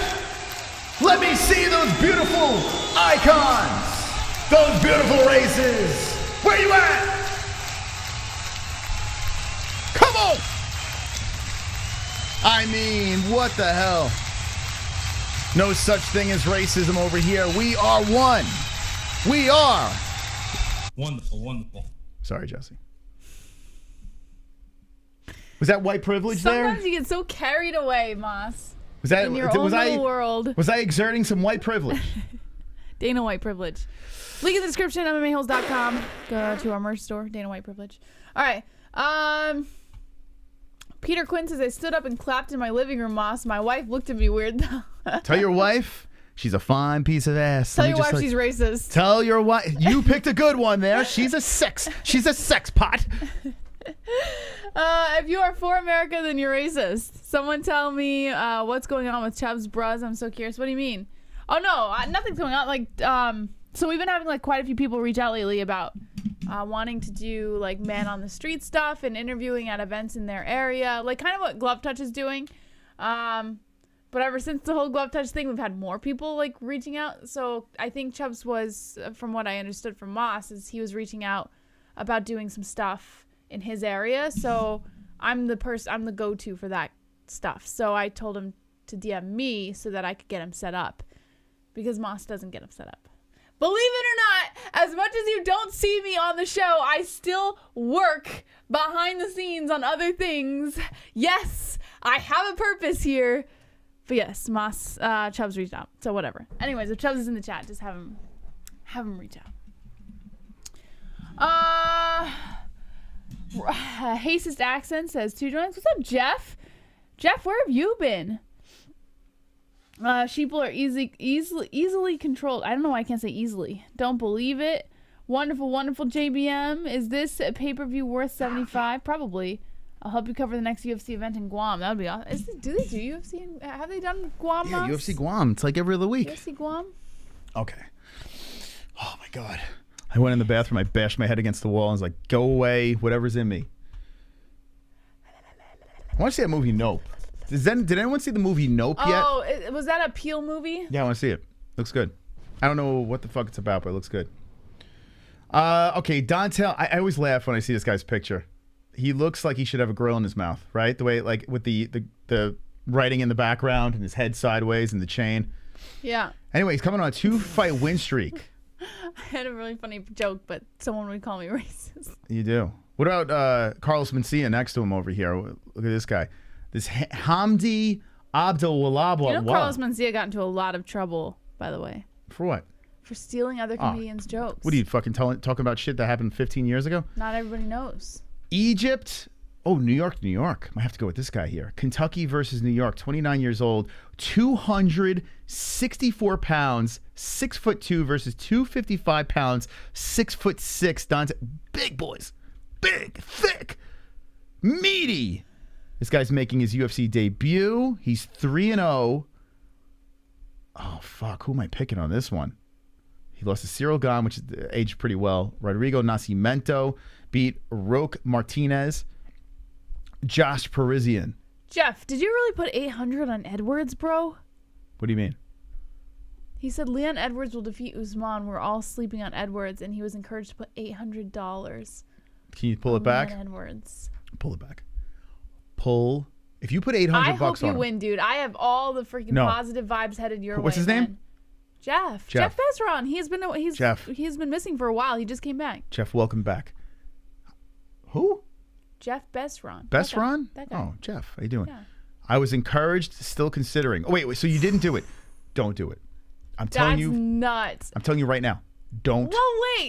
Let me see those beautiful icons, those beautiful races. Where you at? Come on! I mean, what the hell? No such thing as racism over here. We are one. We are. Wonderful, wonderful. Sorry, Jesse. Was that white privilege there? Sometimes you get so carried away, Moss. Was that in your own little world? Was I exerting some white privilege? Dana White privilege. Link in the description, MMAHoles.com. Go to our merch store, Dana White privilege. All right. Peter Quinn says I stood up and clapped in my living room, Moss. My wife looked at me weird though. Tell your wife she's a fine piece of ass. Tell your wife she's racist. Tell your wife you picked a good one there. She's a sex pot. If you are for America, then you're racist. Someone tell me what's going on with Chubb's bras. I'm so curious. What do you mean? Oh no, nothing's going on. Like so we've been having like quite a few people reach out lately about wanting to do like man on the street stuff and interviewing at events in their area, like kind of what Glove Touch is doing. But ever since the whole Glove Touch thing, we've had more people like reaching out. So I think Chubbs was, from what I understood from Moss, is he was reaching out about doing some stuff in his area. So I'm the go-to for that stuff. So I told him to DM me so that I could get him set up, because Moss doesn't get him set up. Believe it or not, as much as you don't see me on the show, I still work behind the scenes on other things. Yes, I have a purpose here. But yes, Moss, Chubbs reached out. So whatever. Anyways, if Chubbs is in the chat, just have him reach out. Hastest Accent says 2 joints. What's up, Jeff? Jeff, where have you been? Sheeple are easily controlled. I don't know why I can't say easily. Don't believe it. Wonderful, wonderful JBM. Is this a pay-per-view worth $75? Probably. I'll help you cover the next UFC event in Guam. That would be awesome. Do they do UFC? Have they done Guam? Yeah, UFC Guam. It's like every other week. UFC Guam? Okay. Oh my God. I went in the bathroom. I bashed my head against the wall. And was like, go away, whatever's in me. I want to see that movie Nope. Did anyone see the movie Nope yet? Oh, was that a Peel movie? Yeah, I want to see it. Looks good. I don't know what the fuck it's about, but it looks good. Okay, Dontel. I always laugh when I see this guy's picture. He looks like he should have a grill in his mouth, right? The way, like, with the writing in the background and his head sideways and the chain. Yeah. Anyway, he's coming on a 2-fight win streak. I had a really funny joke, but someone would call me racist. You do. What about Carlos Mencia next to him over here? Look at this guy. This Hamdi Abdelwahab. You know, Carlos Mencia got into a lot of trouble, by the way. For what? For stealing other comedians' jokes. What are you fucking talking about shit that happened 15 years ago? Not everybody knows. Egypt. Oh, New York, New York. Might have to go with this guy here. Kentucky versus New York. 29 years old, 264 pounds, 6'2" versus 255 pounds, 6'6". Dante, big boys, big, thick, meaty. This guy's making his UFC debut. He's 3-0. Oh fuck, who am I picking on this one? He lost to Cyril Gane, which is aged pretty well. Rodrigo Nascimento beat Roque Martinez. Josh Parisian. Jeff, did you really put 800 on Edwards, bro? What do you mean? He said Leon Edwards will defeat Usman. We're all sleeping on Edwards, and he was encouraged to put $800. Can you pull it back? Leon Edwards. Pull it back. Pull. If you put 800 I bucks hope on you win, dude. I have all the freaking positive vibes headed your way. What's his name? Jeff. Jeff Besron. He's been missing for a while. He just came back. Jeff, welcome back. Who? Jeff Besron. Besron? That guy. Oh, Jeff. How you doing? Yeah. I was encouraged, still considering. Oh, wait. So you didn't do it. Don't do it. I'm telling you. That's nuts. I'm telling you right now. Don't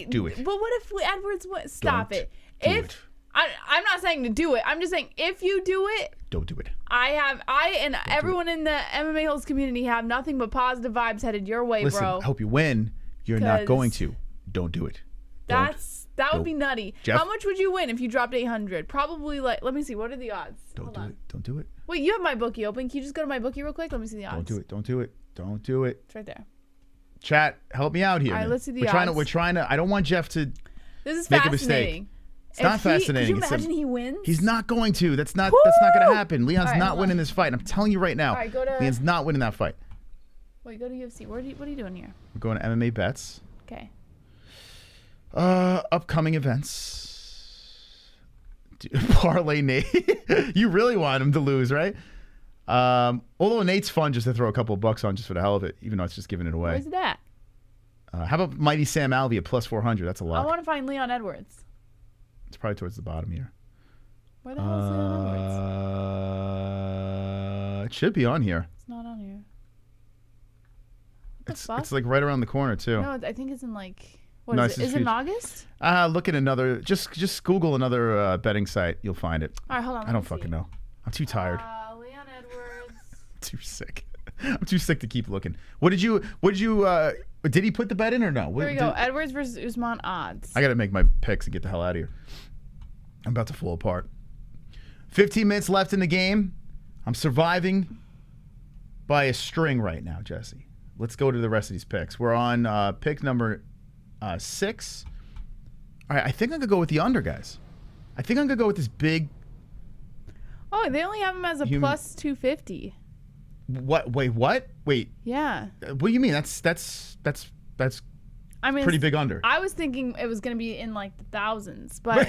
do it. But what if Edwards went? Stop Don't it. do it. I'm not saying to do it. I'm just saying if you do it. Don't do it. I and everyone in the MMA-Holes community have nothing but positive vibes headed your way, Listen, bro. I hope you win. You're not going to. Don't do it. That would be nutty. Jeff? How much would you win if you dropped 800? Probably like, let me see. What are the odds? Don't do it. Don't do it. Wait, you have my bookie open. Can you just go to my bookie real quick? Let me see the odds. Don't do it. Don't do it. Don't do it. It's right there. Chat, help me out here. All right, man. let's see the odds. odds. We're trying to. I don't want Jeff to This is make fascinating. a mistake. It's not fascinating. Could you imagine he wins? He's not going to. That's not going to happen. Leon's not winning this fight. I'm telling you right now. All right, go to. Leon's not winning that fight. Wait, go to UFC. What are you doing here? We're going to MMA bets. Okay. Upcoming events. Parlay Nate. You really want him to lose, right? Although Nate's fun just to throw a couple of bucks on just for the hell of it, even though it's just giving it away. Where's it at? How about Mighty Sam Alvey at plus 400? That's a lot. I want to find Leon Edwards. It's probably towards the bottom here. Where the hell is Leon Edwards? It should be on here. It's not on here. It's like right around the corner too. No, I think it's in like. What is it? Is it in August? Look at another. Just Google another betting site. You'll find it. All right, hold on. I don't fucking know. I'm too tired. Leon Edwards. Too sick. I'm too sick to keep looking. What did you? Did he put the bet in or no? Here we go. Edwards versus Usman odds. I got to make my picks and get the hell out of here. I'm about to fall apart. 15 minutes left in the game. I'm surviving by a string right now, Jesse. Let's go to the rest of these picks. We're on pick number 6. All right, I think I'm going to go with the under, guys. I think I'm going to go with this big... Oh, they only have him as a plus 250. What? Wait, what? Wait. Yeah. What do you mean? That's I mean, pretty big under. I was thinking it was going to be in like the thousands, but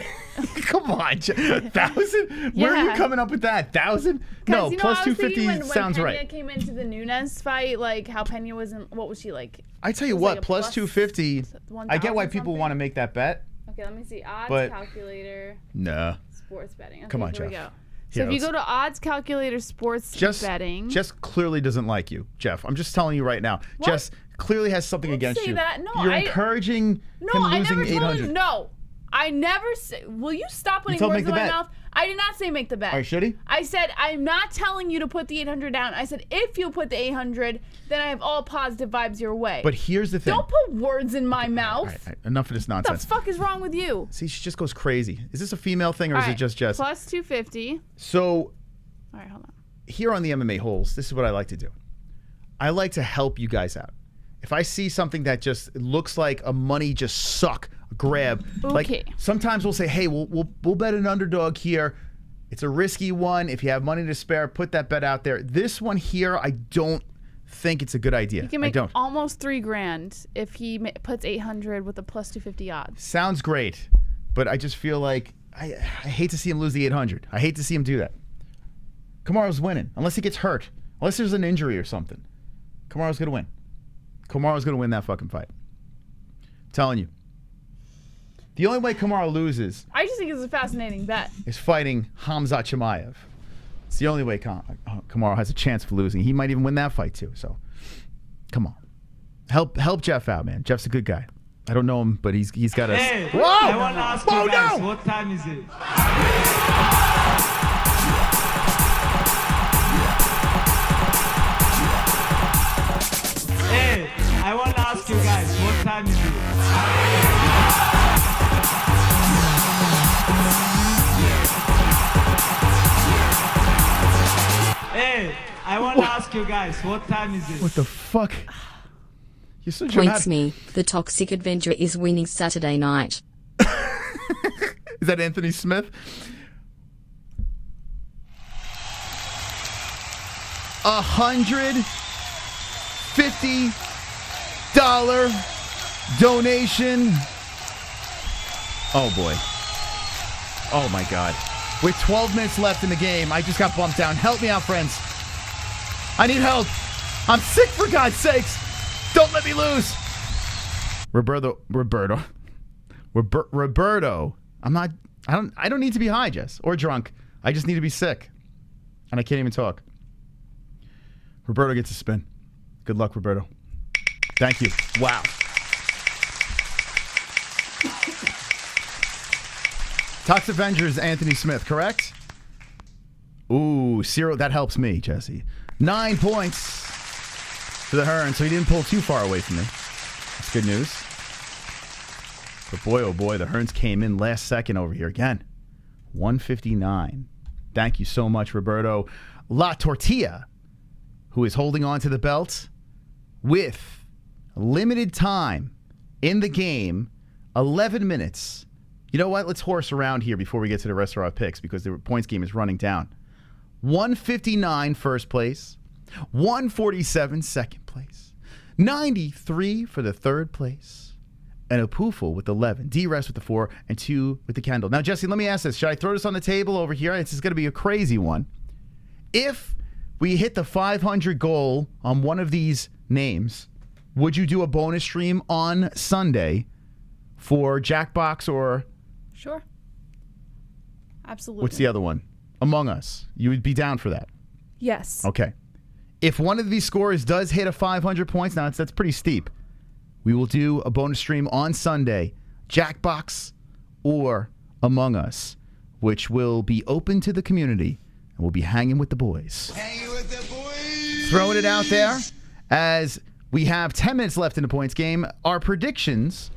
come on, 1,000? Where are you coming up with that? 1,000? No, you know, plus 250 sounds when right. Pena came into the Nunes fight, like how Pena wasn't. What was she like? I tell you what, like plus 250. I get why people want to make that bet. Okay, let me see. Odds calculator. Nah. Sports betting. Okay, come on, here Jeff. we go. So if you go to odds calculator sports betting. Jess clearly doesn't like you, Jeff. I'm just telling you right now. What? Jess clearly has something against you. That. No, You're encouraging him losing 800. No, I never say. Will you stop putting words in my mouth? I did not say make the bet. All right, should he? I said I'm not telling you to put the 800 down. I said if you put the 800, then I have all positive vibes your way. But here's the thing. Don't put words in my mouth. All right, enough of this nonsense. What the fuck is wrong with you? See, she just goes crazy. Is this a female thing or is it just Jess? Plus 250. So, all right, hold on. Here on the MMA Holes, this is what I like to do. I like to help you guys out. If I see something that just looks like a money just suck grab. Okay. Like sometimes we'll say, hey, we'll bet an underdog here. It's a risky one. If you have money to spare, put that bet out there. This one here, I don't think it's a good idea. You can make almost $3,000 if he puts 800 with a plus 250 odds. Sounds great, but I just feel like I hate to see him lose the 800. I hate to see him do that. Kamaru's winning, unless he gets hurt, unless there's an injury or something. Kamaru's gonna win. Kamaru's gonna win that fucking fight. I'm telling you. The only way Kamaru loses, I just think it's a fascinating bet, is fighting KHAMZAT Chimaev. It's the only way Kamaru has a chance of losing. He might even win that fight too. So, come on, help Jeff out, man. Jeff's a good guy. I don't know him, but he's got us. Hey, Whoa! I want to ask you guys, no! what time is it? Hey, I want to ask you guys, what time is it? Hey, I want to ask you guys, what time is it? What the fuck? You're so Points dramatic. me. The Toxic Avenger is winning Saturday night. Is that Anthony Smith? $150 donation. Oh boy. Oh my God. With 12 minutes left in the game, I just got bumped down. Help me out, friends. I need help. I'm sick, for God's sakes. Don't let me lose. Roberto. I don't need to be high, Jess, or drunk. I just need to be sick. And I can't even talk. Roberto gets a spin. Good luck, Roberto. Thank you. Wow. Tox Avengers, Anthony Smith, correct? Ooh, 0. That helps me, Jesse. 9 points to the Hearn, so he didn't pull too far away from me. That's good news. But boy, oh boy, the Hearns came in last second over here again. 159. Thank you so much, Roberto. La Tortilla, who is holding on to the belt with limited time in the game, 11 minutes. You know what? Let's horse around here before we get to the rest of our picks because the points game is running down. 159 first place, 147 second place, 93 for the third place, and Opuful with 11, D-Rest with the 4, and 2 with the Kendall. Now, Jesse, let me ask this. Should I throw this on the table over here? This is going to be a crazy one. If we hit the 500 goal on one of these names, would you do a bonus stream on Sunday for Jackbox or... Sure. Absolutely. What's the other one? Among Us. You would be down for that? Yes. Okay. If one of these scores does hit a 500 points, now that's pretty steep, we will do a bonus stream on Sunday, Jackbox or Among Us, which will be open to the community, and we'll be hanging with the boys. Hanging with the boys. Throwing it out there as we have 10 minutes left in the points game. Our predictions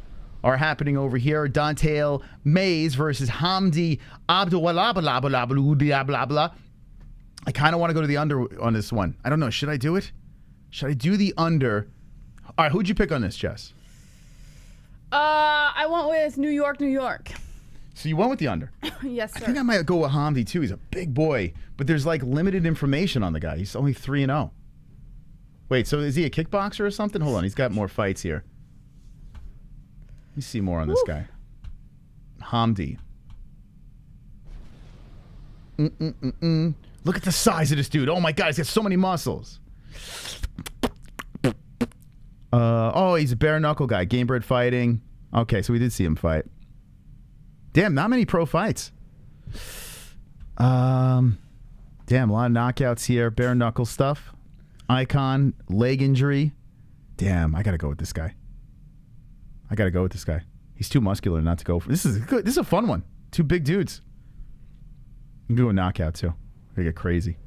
are happening over here. Dontail Mays versus Hamdi Abdullah. I kind of want to go to the under on this one. I don't know. Should I do it? Should I do the under? All right, who'd you pick on this, Jess? I went with New York, New York. So you went with the under? Yes, sir. I think I might go with Hamdi, too. He's a big boy. But there's, like, limited information on the guy. He's only 3-0. Wait, so is he a kickboxer or something? Hold on. He's got more fights here. Let me see more on this guy. Hamdi. Look at the size of this dude. Oh, my God. He's got so many muscles. Oh, he's a bare knuckle guy. Game bred fighting. Okay, so we did see him fight. Damn, not many pro fights. Damn, a lot of knockouts here. Bare knuckle stuff. Icon, leg injury. Damn, I gotta go with this guy. He's too muscular not to go for. This is good. This is a fun one. Two big dudes. I'm going knockout too. I get crazy.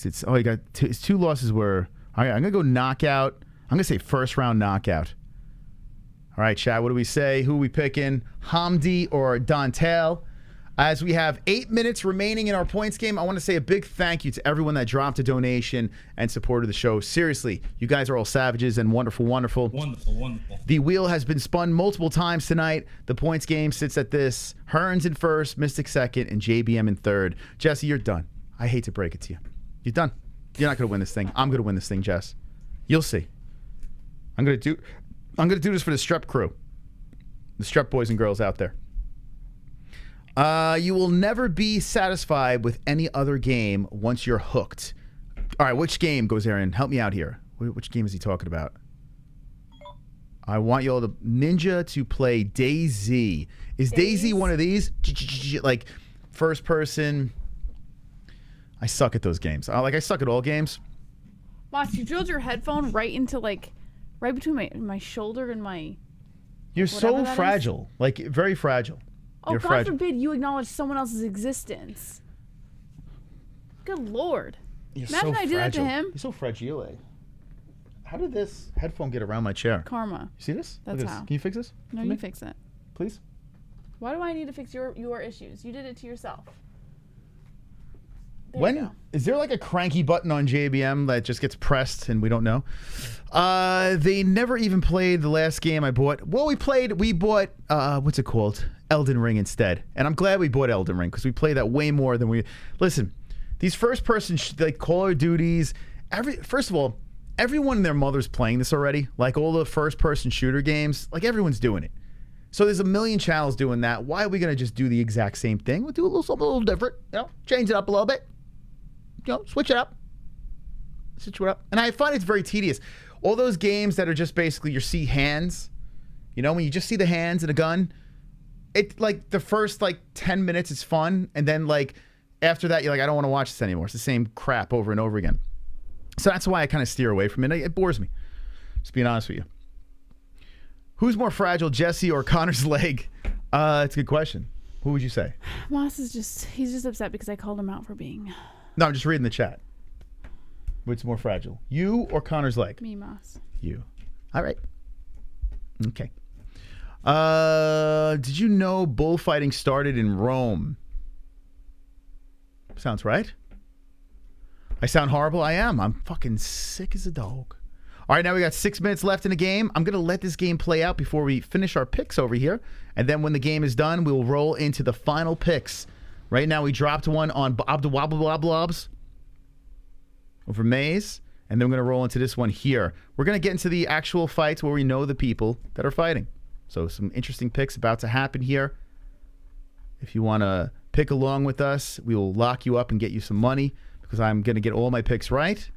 He got his 2 losses were. All right, I'm gonna go knockout. I'm gonna say first round knockout. All right, Chad. What do we say? Who are we picking? Hamdi or Dontail? As we have 8 minutes remaining in our points game, I want to say a big thank you to everyone that dropped a donation and supported the show. Seriously, you guys are all savages and wonderful, wonderful. Wonderful, wonderful. The wheel has been spun multiple times tonight. The points game sits at this. Hearns in first, Mystic second, and JBM in third. Jesse, you're done. I hate to break it to you. You're done. You're not going to win this thing. I'm going to win this thing, Jess. You'll see. I'm going to do this for the Strep crew. The Strep boys and girls out there. You will never be satisfied with any other game once you're hooked. All right, which game goes Aaron? Help me out here. Which game is he talking about? I want y'all to Ninja to play DayZ. Is DayZ one of these? Like first person. I suck at those games. I suck at all games. Moss, you drilled your headphone right into right between my shoulder and my. You're so fragile. Like very fragile. Oh, You're God fragile. forbid you acknowledge someone else's existence. Good Lord. Imagine I did that to him. You're so fragile. How did this headphone get around my chair? Karma. You see this? That's Look at this. how. Can you fix this? No, you fix it. Please? Why do I need to fix your issues? You did it to yourself. Is there like a cranky button on JBM that just gets pressed and we don't know? They never even played the last game I bought. Well, we bought, what's it called? Elden Ring instead. And I'm glad we bought Elden Ring because we play that way more than we... Listen, these first-person like Call of Duties, first of all, everyone and their mother's playing this already. Like all the first-person shooter games, like everyone's doing it. So there's a million channels doing that. Why are we going to just do the exact same thing? We'll do something a little different. Change it up a little bit. Switch it up. And I find it's very tedious. All those games that are just basically you see hands, when you just see the hands and a gun, it like the first 10 minutes is fun, and then after that you're like, I don't want to watch this anymore. It's the same crap over and over again. So that's why I kind of steer away from it. It bores me. Just being honest with you. Who's more fragile, Jesse or Conor's leg? It's a good question. Who would you say? Moss is he's just upset because I called him out for being... No, I'm just reading the chat. What's more fragile? You or Conor's leg? Me, Moss. You. All right. Okay. Did you know bullfighting started in Rome? Sounds right. I sound horrible? I am. I'm fucking sick as a dog. All right, now we got 6 minutes left in the game. I'm going to let this game play out before we finish our picks over here. And then when the game is done, we'll roll into the final picks. Right now, we dropped one on Blobs over Maze, and then we're going to roll into this one here. We're going to get into the actual fights where we know the people that are fighting. So some interesting picks about to happen here. If you want to pick along with us, we will lock you up and get you some money because I'm going to get all my picks right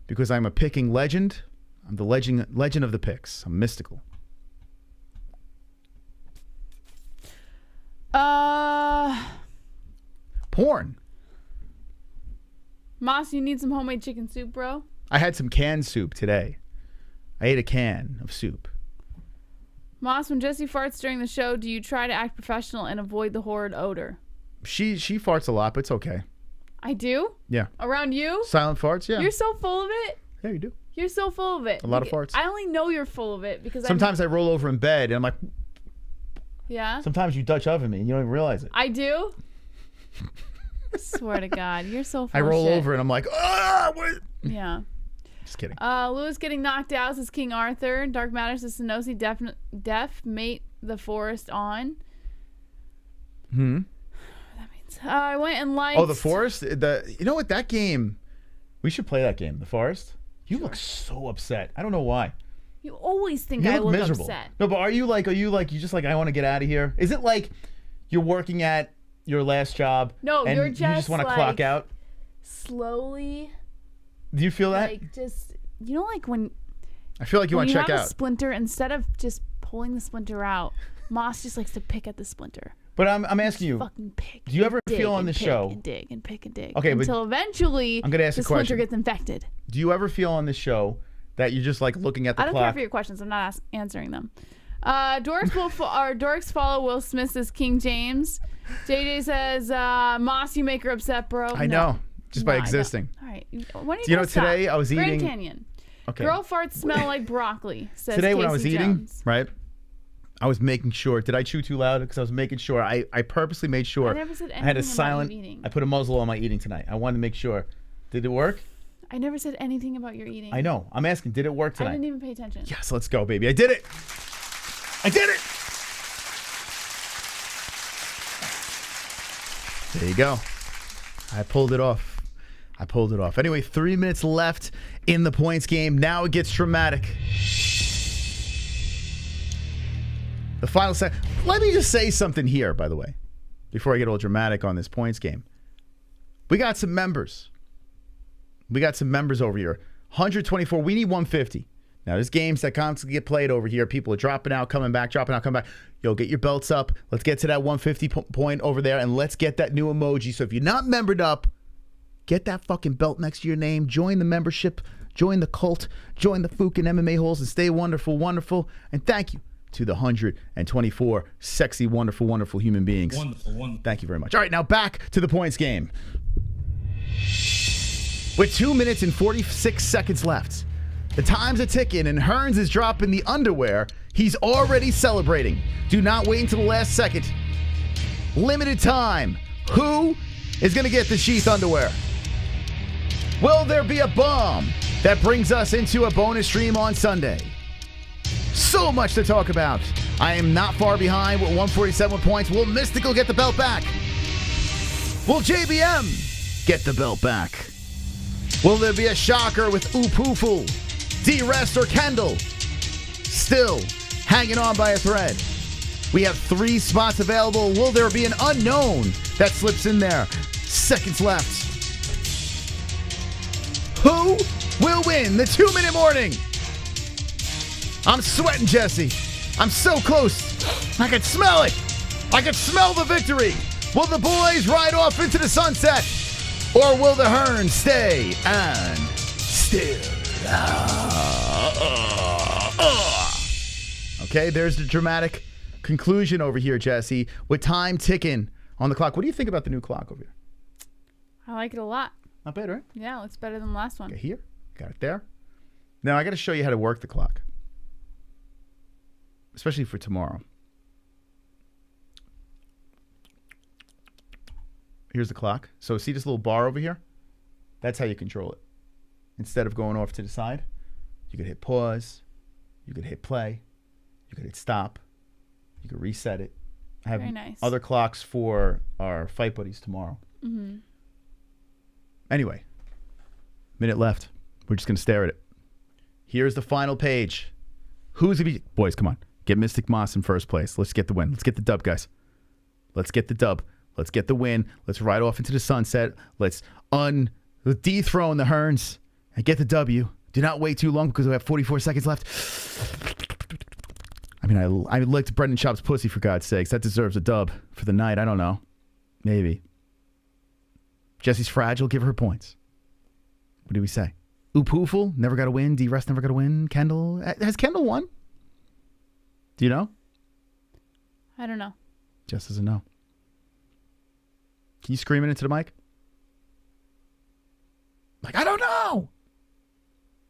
because I'm a picking legend. I'm the legend of the picks. I'm mystical. Porn. Moss, you need some homemade chicken soup, bro? I had some canned soup today. I ate a can of soup. Moss, when Jesse farts during the show, do you try to act professional and avoid the horrid odor? She farts a lot, but it's okay. I do? Yeah. Around you? Silent farts, yeah. You're so full of it? Yeah, you do. You're so full of it. A lot of farts. I only know you're full of it because sometimes I roll over in bed and I'm like... Yeah? Sometimes you Dutch oven me and you don't even realize it. I do? Swear to God, you're so full I roll of shit. over and I'm like, ah, what? Yeah. Just kidding. Lewis getting knocked out says King Arthur. Dark Matters says Sonosi Def mate the forest on. That means I went and liked. Oh, the forest. You know what? That game. We should play that game. The forest. You look so upset. I don't know why. You always think you I look miserable. Upset. No, but are you just like I want to get out of here? Is it like you're working at your last job? No, and you just want to clock out. Slowly. Do you feel that? Like just like when. I feel like you want to check out. You have a splinter, instead of just pulling the splinter out, Moss just likes to pick at the splinter. But I'm asking you. Fucking pick. Do you ever feel on the show? And dig and pick and dig. Okay, until eventually I'm gonna ask the a question. splinter gets infected. Do you ever feel on the show that you're just like looking at the clock? I don't care for your questions. I'm not answering them. Dorks follow Will Smith says King James. JJ says Moss, you make her upset, bro. I know. Just by existing. All right. When are you gonna today stop? I was eating. Grand Canyon. Okay. Girl farts smell like broccoli. Says today Casey when I was Jones. eating, right? I was making sure. Did I chew too loud? Because I was making sure. I purposely made sure. I never said anything I had a about silent. you eating. I put a muzzle on my eating tonight. I wanted to make sure. Did it work? I never said anything about your eating. I know. I'm asking. Did it work tonight? I didn't even pay attention. Yes, let's go, baby. I did it. I did it. There you go. I pulled it off. Anyway, 3 minutes left in the points game. Now it gets dramatic. The final set. Let me just say something here, by the way, before I get all dramatic on this points game. We got some members. Over here. 124. We need 150. Now, there's games that constantly get played over here. People are dropping out, coming back, coming back. Yo, get your belts up. Let's get to that 150 point over there, and let's get that new emoji. So if you're not membered up, get that fucking belt next to your name. Join the membership. Join the cult. Join the Fook and MMA-Holes and stay wonderful, wonderful. And thank you to the 124 sexy, wonderful, wonderful human beings. Wonderful. Thank you very much. All right, now back to the points game. With 2 minutes and 46 seconds left, the time's a ticking and Hearns is dropping the underwear. He's already celebrating. Do not wait until the last second. Limited time. Who is going to get the sheath underwear? Will there be a bomb that brings us into a bonus stream on Sunday? So much to talk about. I am not far behind with 147 points. Will Mystical get the belt back? Will JBM get the belt back? Will there be a shocker with Upufu, D-Rest, or Kendall? Still hanging on by a thread. We have 3 spots available. Will there be an unknown that slips in there? Seconds left. Who will win the 2-minute morning? I'm sweating, Jesse. I'm so close. I can smell it. I can smell the victory. Will the boys ride off into the sunset? Or will the Hearns stay and still? Okay, there's the dramatic conclusion over here, Jesse, with time ticking on the clock. What do you think about the new clock over here? I like it a lot. Not bad, right? Yeah, it looks better than the last one. Okay, here. Got it there. Now, I got to show you how to work the clock, especially for tomorrow. Here's the clock. So see this little bar over here? That's how you control it. Instead of going off to the side, you could hit pause. You could hit play. You could hit stop. You could reset it. I have Very nice. other clocks for our fight buddies tomorrow. Mm-hmm. Anyway, minute left. We're just going to stare at it. Here's the final page. Who's going to be... Boys, come on. Get Mystic Moss in first place. Let's get the win. Let's get the dub, guys. Let's get the dub. Let's get the win. Let's ride off into the sunset. Let's dethrone the Hearns and get the W. Do not wait too long because we have 44 seconds left. I mean, I licked Brendan Schaub's pussy, for God's sakes. That deserves a dub for the night. I don't know. Maybe. Jesse's fragile. Give her points. What do we say? Upooful never got a win. D-Rest never got a win. Kendall. Has Kendall won? Do you know? I don't know. Jess doesn't know. Can you scream it into the mic? Like, I don't know.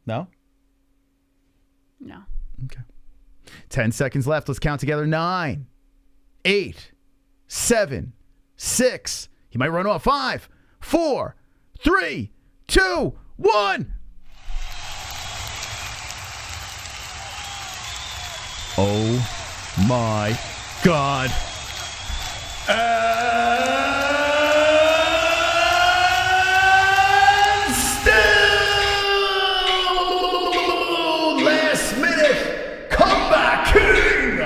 No? No. Okay. 10 seconds left. Let's count together. 9, 8, 7, 6. He might run off. 5, 4, 3, 2, 1. Oh my God. Last minute comeback king.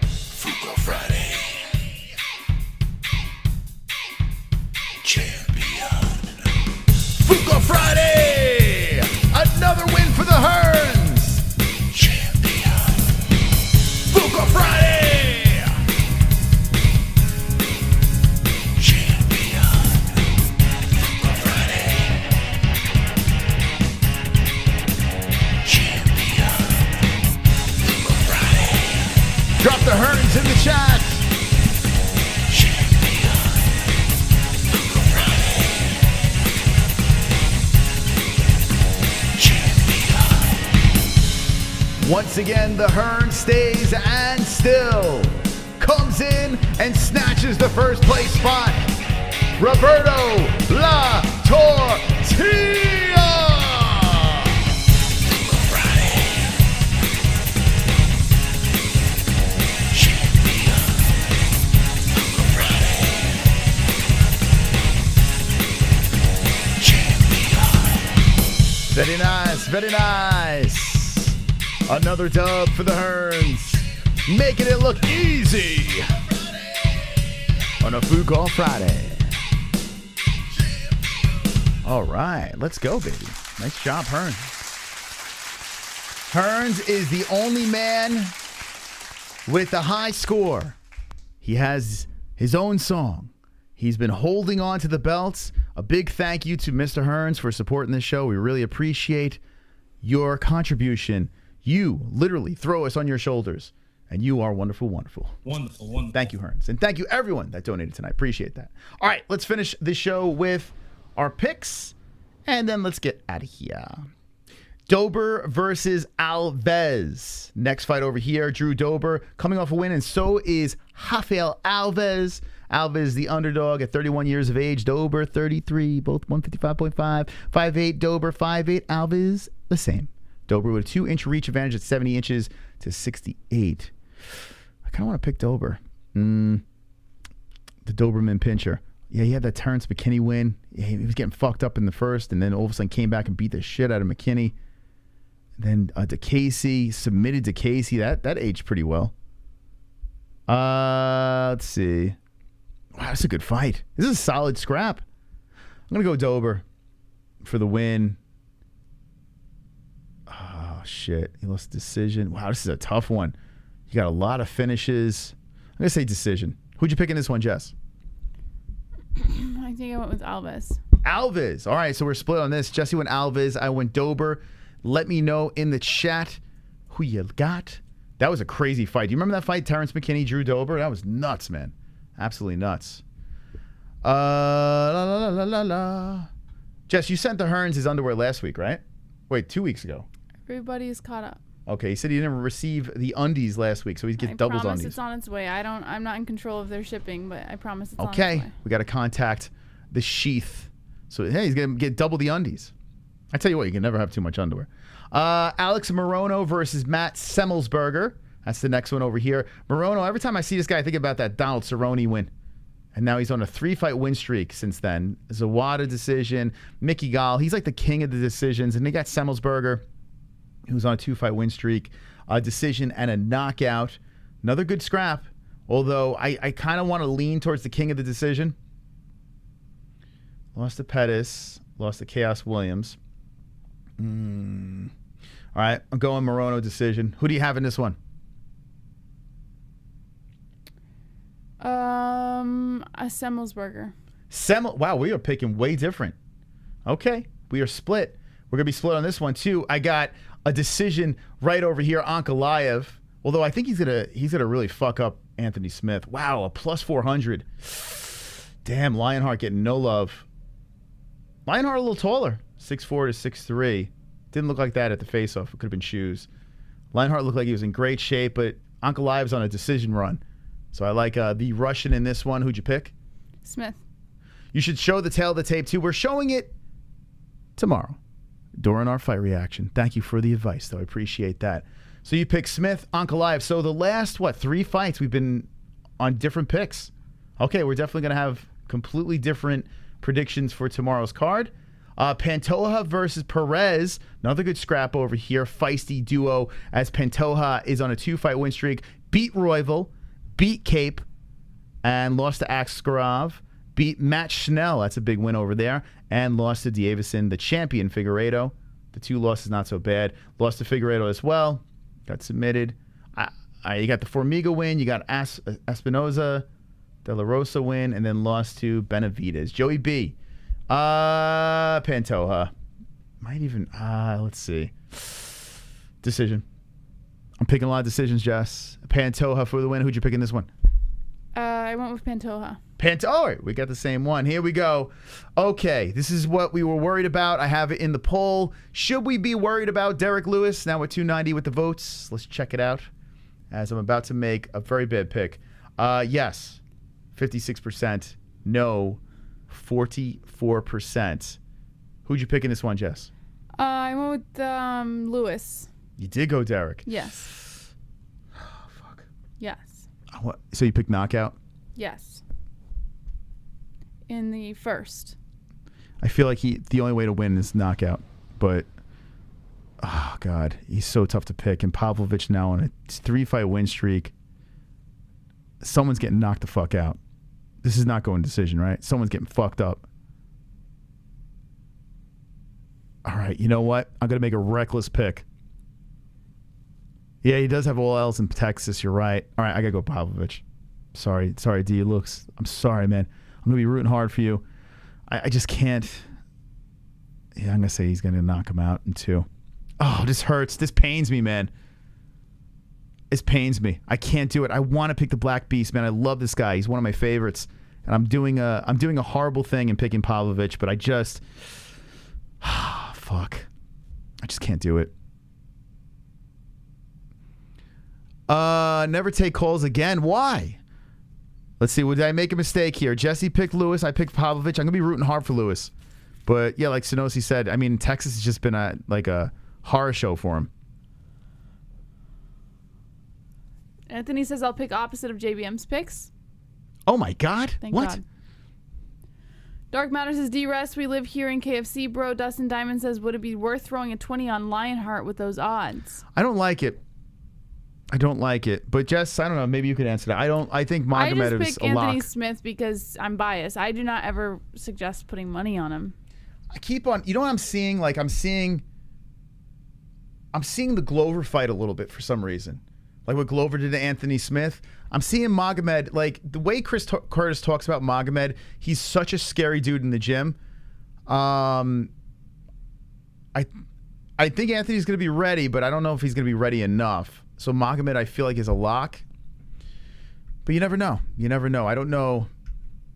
Fuko Friday. Champion. Fuko Friday. Another win for the Hearns. Champion. Fuko Friday. Champion. Fuko Friday. Champion. Fuko Friday. Drop the Hearns in the chat. Champion. Fuko Friday. Once again, the Hearn stays and still comes in and snatches the first place spot. Roberto La Tortilla. Very nice, very nice. Another dub for the Hearns, making it look easy on a Fook Off Friday. All right, let's go, baby. Nice job, Hearns. Hearns is the only man with a high score. He has his own song. He's been holding on to the belts. A big thank you to Mr. Hearns for supporting this show. We really appreciate your contribution. You literally throw us on your shoulders, and you are wonderful, wonderful. Wonderful, wonderful. Thank you, Hearns. And thank you, everyone that donated tonight. Appreciate that. All right, let's finish the show with our picks, and then let's get out of here. Dober versus Alves. Next fight over here, Drew Dober coming off a win, and so is Rafael Alves. Alves, the underdog at 31 years of age. Dober, 33, both 155.5. 5'8", Dober, 5'8". Alves, the same. Dober with a 2-inch reach advantage at 70 inches to 68. I kind of want to pick Dober. The Doberman pincher. Yeah, he had that Terrence McKinney win. Yeah, he was getting fucked up in the first, and then all of a sudden came back and beat the shit out of McKinney. Then DeCasey, submitted DeCasey. That aged pretty well. Let's see. Wow, that's a good fight. This is a solid scrap. I'm going to go Dober for the win. Oh, shit. He lost decision. Wow, this is a tough one. You got a lot of finishes. I'm going to say decision. Who'd you pick in this one, Jess? I think I went with Alves. Alves. All right, so we're split on this. Jesse went Alves. I went Dober. Let me know in the chat who you got. That was a crazy fight. Do you remember that fight, Terrence McKinney, Drew Dober? That was nuts, man. Absolutely nuts. Jess, you sent the Hearns his underwear last week, right? Wait, 2 weeks ago. Everybody is caught up. Okay, he said he didn't receive the undies last week, so he's getting doubles promise undies. It's on its way. I'm not in control of their shipping, but I promise it's on its Okay, way. we got to contact the sheath. So, hey, he's going to get double the undies. I tell you what, you can never have too much underwear. Alex Moreno versus Matt Semmelsberger. That's the next one over here. Moreno, every time I see this guy, I think about that Donald Cerrone win. And now he's on a 3-fight win streak since then. Zawada decision, Mickey Gall. He's like the king of the decisions. And they got Semmelsberger, who's on a 2-fight win streak. A decision and a knockout. Another good scrap. Although I kind of want to lean towards the king of the decision. Lost to Pettis. Lost to Chaos Williams. All right, I'm going Moreno decision. Who do you have in this one? A Semmelsberger. Wow, we are picking way different. Okay, we are split. We're gonna be split on this one too. I got a decision right over here, Ankalaev. Although I think he's gonna really fuck up Anthony Smith. Wow, a plus 400. Damn, Lionheart getting no love. Lionheart a little taller, 6'4" to 6'3". Didn't look like that at the face-off. It could have been shoes. Lionheart looked like he was in great shape, but Ankalaev's on a decision run. So I like the Russian in this one. Who'd you pick? Smith. You should show the tail of the tape, too. We're showing it tomorrow during our fight reaction. Thank you for the advice, though. I appreciate that. So you pick Smith, Ankalaev. So the last, 3 fights, we've been on different picks. Okay, we're definitely going to have completely different predictions for tomorrow's card. Pantoja versus Perez. Another good scrap over here. Feisty duo as Pantoja is on a 2-fight win streak. Beat Royval. Beat Cape. And lost to Askarov. Beat Matt Schnell. That's a big win over there. And lost to Davison, the champion Figueiredo. The 2 losses not so bad. Lost to Figueiredo as well. Got submitted. You got the Formiga win. You got Espinoza. De La Rosa win. And then lost to Benavidez. Joey B. Pantoja. Might even, let's see. Decision. I'm picking a lot of decisions, Jess. Pantoja for the win. Who'd you pick in this one? I went with Pantoja. All right, we got the same one. Here we go. Okay, this is what we were worried about. I have it in the poll. Should we be worried about Derrick Lewis? Now we're 290 with the votes. Let's check it out as I'm about to make a very bad pick. Yes, 56%. No, 44%. Who'd you pick in this one, Jess? I went with Lewis. You did go Derrick. Yes. Oh, fuck. Yes. So you picked knockout? Yes. In the first. I feel like the only way to win is knockout, but oh god, he's so tough to pick. And Pavlovich now on a 3-fight win streak. Someone's getting knocked the fuck out. This is not going decision, right? Someone's getting fucked up. All right, you know what? I'm gonna make a reckless pick. Yeah, he does have all L's in Texas. You're right. All right, I gotta go Pavlovich. Sorry, D. Looks. I'm sorry, man. I'm gonna be rooting hard for you. I just can't. Yeah, I'm gonna say he's gonna knock him out in 2. Oh, this hurts. This pains me, man. This pains me. I can't do it. I want to pick the Black Beast, man. I love this guy. He's one of my favorites, and I'm doing a horrible thing in picking Pavlovich, but I just fuck. I just can't do it. Never take calls again. Why? Let's see. Did I make a mistake here? Jesse picked Lewis. I picked Pavlovich. I'm going to be rooting hard for Lewis. But, yeah, like Sonosi said, I mean, Texas has just been a horror show for him. Anthony says I'll pick opposite of JBM's picks. Oh, my God. Thank what? God. Dark Matter says, D-Rest, we live here in KFC, bro. Dustin Diamond says, would it be worth throwing a 20 on Lionheart with those odds? I don't like it. But Jess, I don't know. Maybe you could answer that. I think Magomed is a lock. I just pick Anthony Smith because I'm biased. I do not ever suggest putting money on him. I keep on. You know what I'm seeing? Like I'm seeing the Glover fight a little bit for some reason. Like what Glover did to Anthony Smith. I'm seeing Magomed. Like the way Curtis talks about Magomed, he's such a scary dude in the gym. I think Anthony's going to be ready, but I don't know if he's going to be ready enough. So Magomed, I feel like, is a lock. But you never know. You never know. I don't know.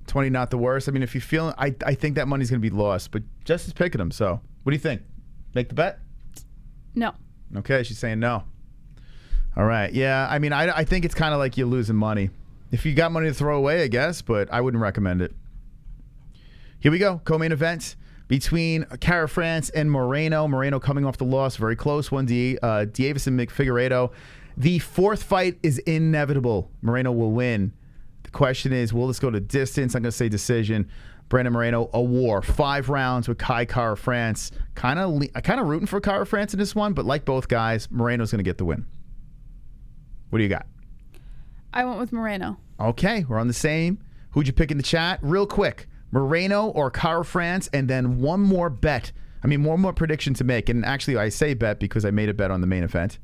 20 not the worst. I mean, if you feel, I think that money's going to be lost. But Jess is picking him. So what do you think? Make the bet? No. Okay, she's saying no. All right. Yeah, I mean, I think it's kind of like you're losing money. If you got money to throw away, I guess, but I wouldn't recommend it. Here we go. Co-main event between Cara France and Moreno. Moreno coming off the loss. Very close one. Davis and Figueiredo. The fourth fight is inevitable. Moreno will win. The question is, will this go to distance? I'm going to say decision. Brandon Moreno, a war. 5 rounds with Cara France. Kind of rooting for Cara France in this one, but like both guys, Moreno's going to get the win. What do you got? I went with Moreno. Okay, we're on the same. Who'd you pick in the chat? Real quick. Moreno or Cara France, and then one more bet. I mean, one more prediction to make. And actually, I say bet because I made a bet on the main event.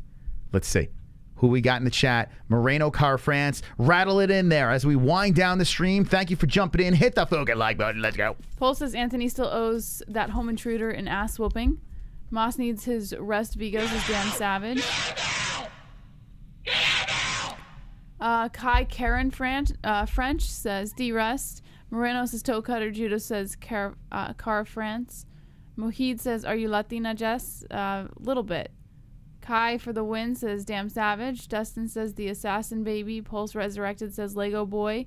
Let's see. Who we got in the chat? Moreno, Cara France. Rattle it in there as we wind down the stream. Thank you for jumping in. Hit the fucking like button. Let's go. Paul says Anthony still owes that home intruder an ass whooping. Moss needs his rest. Vigos is damn savage. Kai Karen French says D-Rest. Moreno says toe cutter. Judo says Cara France. Mohid says, are you Latina, Jess? Little bit. Kai for the win says damn savage. Dustin says the assassin baby. Pulse Resurrected says Lego boy.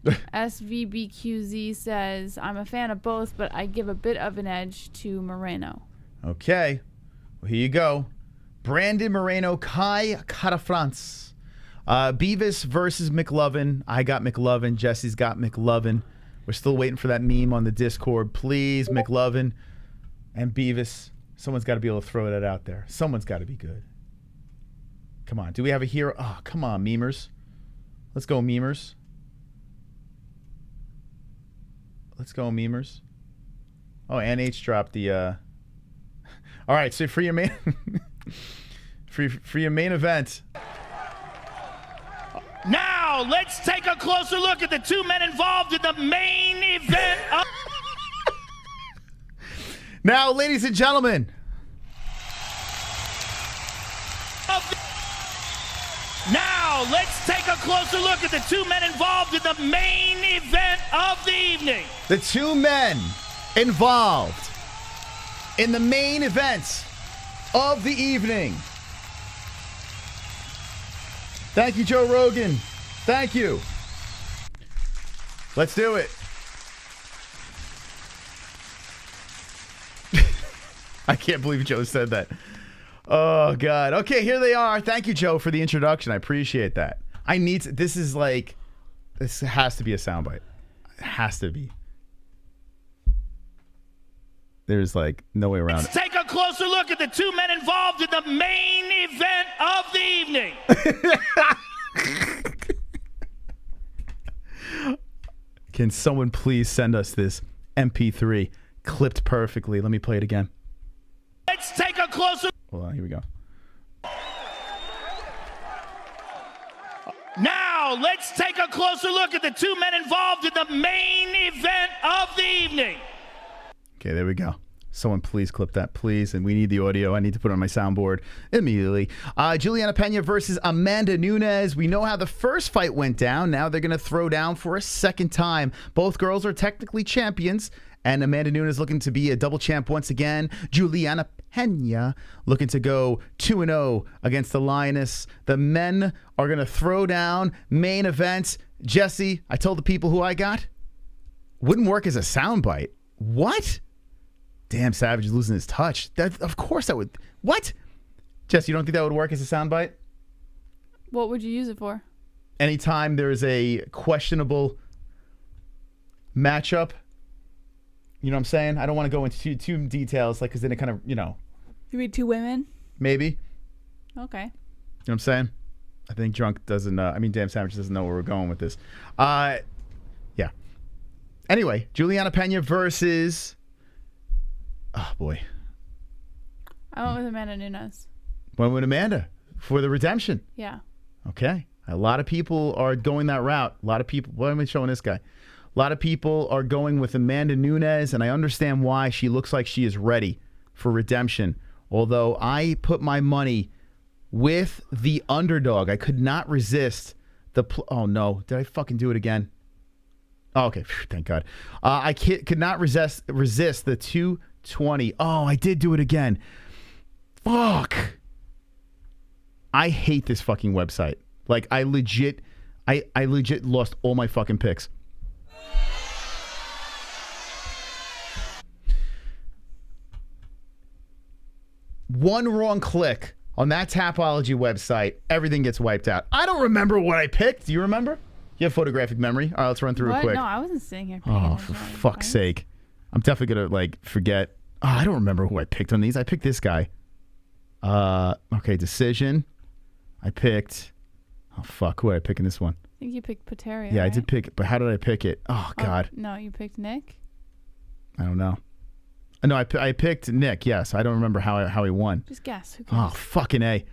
SVBQZ says I'm a fan of both, but I give a bit of an edge to Moreno. Okay. Well, here you go. Brandon Moreno, Kai Cara France. Beavis versus McLovin. I got McLovin. Jesse's got McLovin. We're still waiting for that meme on the Discord. Please, McLovin and Beavis. Someone's got to be able to throw that out there. Someone's got to be good. Come on. Do we have a hero? Oh, come on, memers. Let's go, memers. Let's go, memers. Oh, NH dropped the... All right, so for your main... for your main event... Now, let's take a closer look at the 2 men involved in the main event. Now, ladies and gentlemen. Now, let's take a closer look at the 2 men involved in the main event event of the evening. The two men involved in the main event of the evening. Thank you, Joe Rogan. Thank you. Let's do it. I can't believe Joe said that. Oh, God. Okay, here they are. Thank you, Joe, for the introduction. I appreciate that. I need to, this is like, this has to be a soundbite. It has to be. There's like no way around it. Let's take a closer look at the two men involved in the main event of the evening. Can someone please send us this MP3 clipped perfectly? Let me play it again. Let's take a closer. Hold on, here we go. Now, let's take a closer look at the two men involved in the main event of the evening. Okay, there we go. Someone please clip that, please. And we need the audio. I need to put it on my soundboard immediately. Julianna Pena versus Amanda Nunes. We know how the first fight went down. Now they're going to throw down for a second time. Both girls are technically champions. And Amanda Nunes looking to be a double champ once again. Julianna Pena looking to go 2-0 against the Lioness. The men are going to throw down. Main event. Jesse, I told the people who I got. Wouldn't work as a soundbite. What? Damn, Savage is losing his touch. That, of course that would. What? Jesse, you don't think that would work as a soundbite? What would you use it for? Anytime there's a questionable matchup. You know what I'm saying? I don't want to go into too details, like, because then it kind of, you know. You mean two women? Maybe. Okay. You know what I'm saying? I think Drunk doesn't, Damn Savage doesn't know where we're going with this. Yeah. Anyway, Julianna Pena versus, oh boy. I went with Amanda Nunes. Went with Amanda for the redemption. Yeah. Okay. A lot of people are going that route. A lot of people, what am I showing this guy? A lot of people are going with Amanda Nunes, and I understand why. She looks like she is ready for redemption. Although I put my money with the underdog. I could not resist the... oh, no. Did I fucking do it again? Oh, okay. Thank God. I could not resist the 220. Oh, I did do it again. Fuck. I hate this fucking website. Like, I legit lost all my fucking picks. One wrong click on that Tapology website, everything gets wiped out. I don't remember what I picked. Do you remember? You have photographic memory. All right, let's run through it quick. No, I wasn't sitting here. Oh, for fuck's sake. I'm definitely going to, like, forget. Oh, I don't remember who I picked on these. I picked this guy. Okay, decision. I picked... oh, fuck. Who did I pick in this one? I think you picked Pateria. Yeah, right? I did pick... but how did I pick it? Oh, God. No, you picked Nick? I don't know. No, I picked Nick, yes. I don't remember how he won. Just guess. Who cares? Oh, fucking A.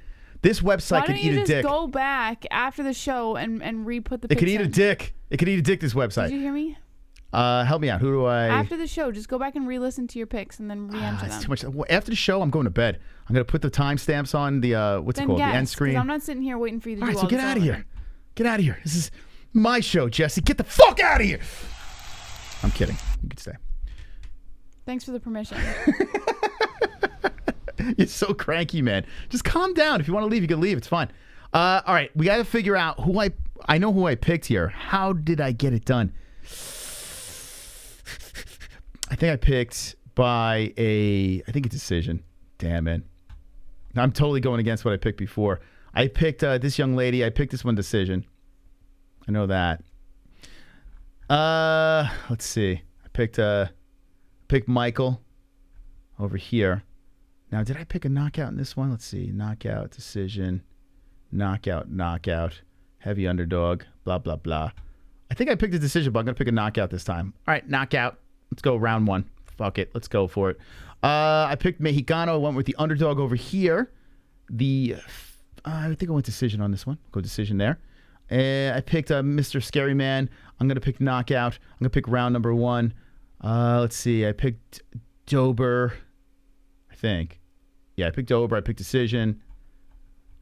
This website could eat a dick. Why don't you just go back after the show and re-put the picks It could eat in? a dick. It could eat a dick, this website. Did you hear me? Help me out. Who do I... after the show, just go back and re-listen to your picks and then re-enter them. That's too much. After the show, I'm going to bed. I'm going to put the timestamps on the, what's it called? Guess, the end screen. I'm not sitting here waiting for you to do all so this get out of over. here. Get out of here. This is my show, Jesse. Get the fuck out of here. I'm kidding. You can stay. Thanks for the permission. You're so cranky, man. Just calm down. If you want to leave, you can leave. It's fine. All right. We got to figure out who I know who I picked here. How did I get it done? I think I picked by a decision. Damn it. I'm totally going against what I picked before. I picked this young lady. I picked this one decision. I know that. Let's see. I picked Michael over here. Now, did I pick a knockout in this one? Let's see. Knockout, decision, knockout, heavy underdog, blah, blah, blah. I think I picked a decision, but I'm going to pick a knockout this time. All right, knockout. Let's go round one. Fuck it. Let's go for it. I picked Mexicano. I went with the underdog over here. I think I went decision on this one. Go decision there. I picked Mr. Scary Man. I'm going to pick knockout. I'm going to pick round number one. Let's see. I picked Dober, I think. Yeah, I picked Dober. I picked decision.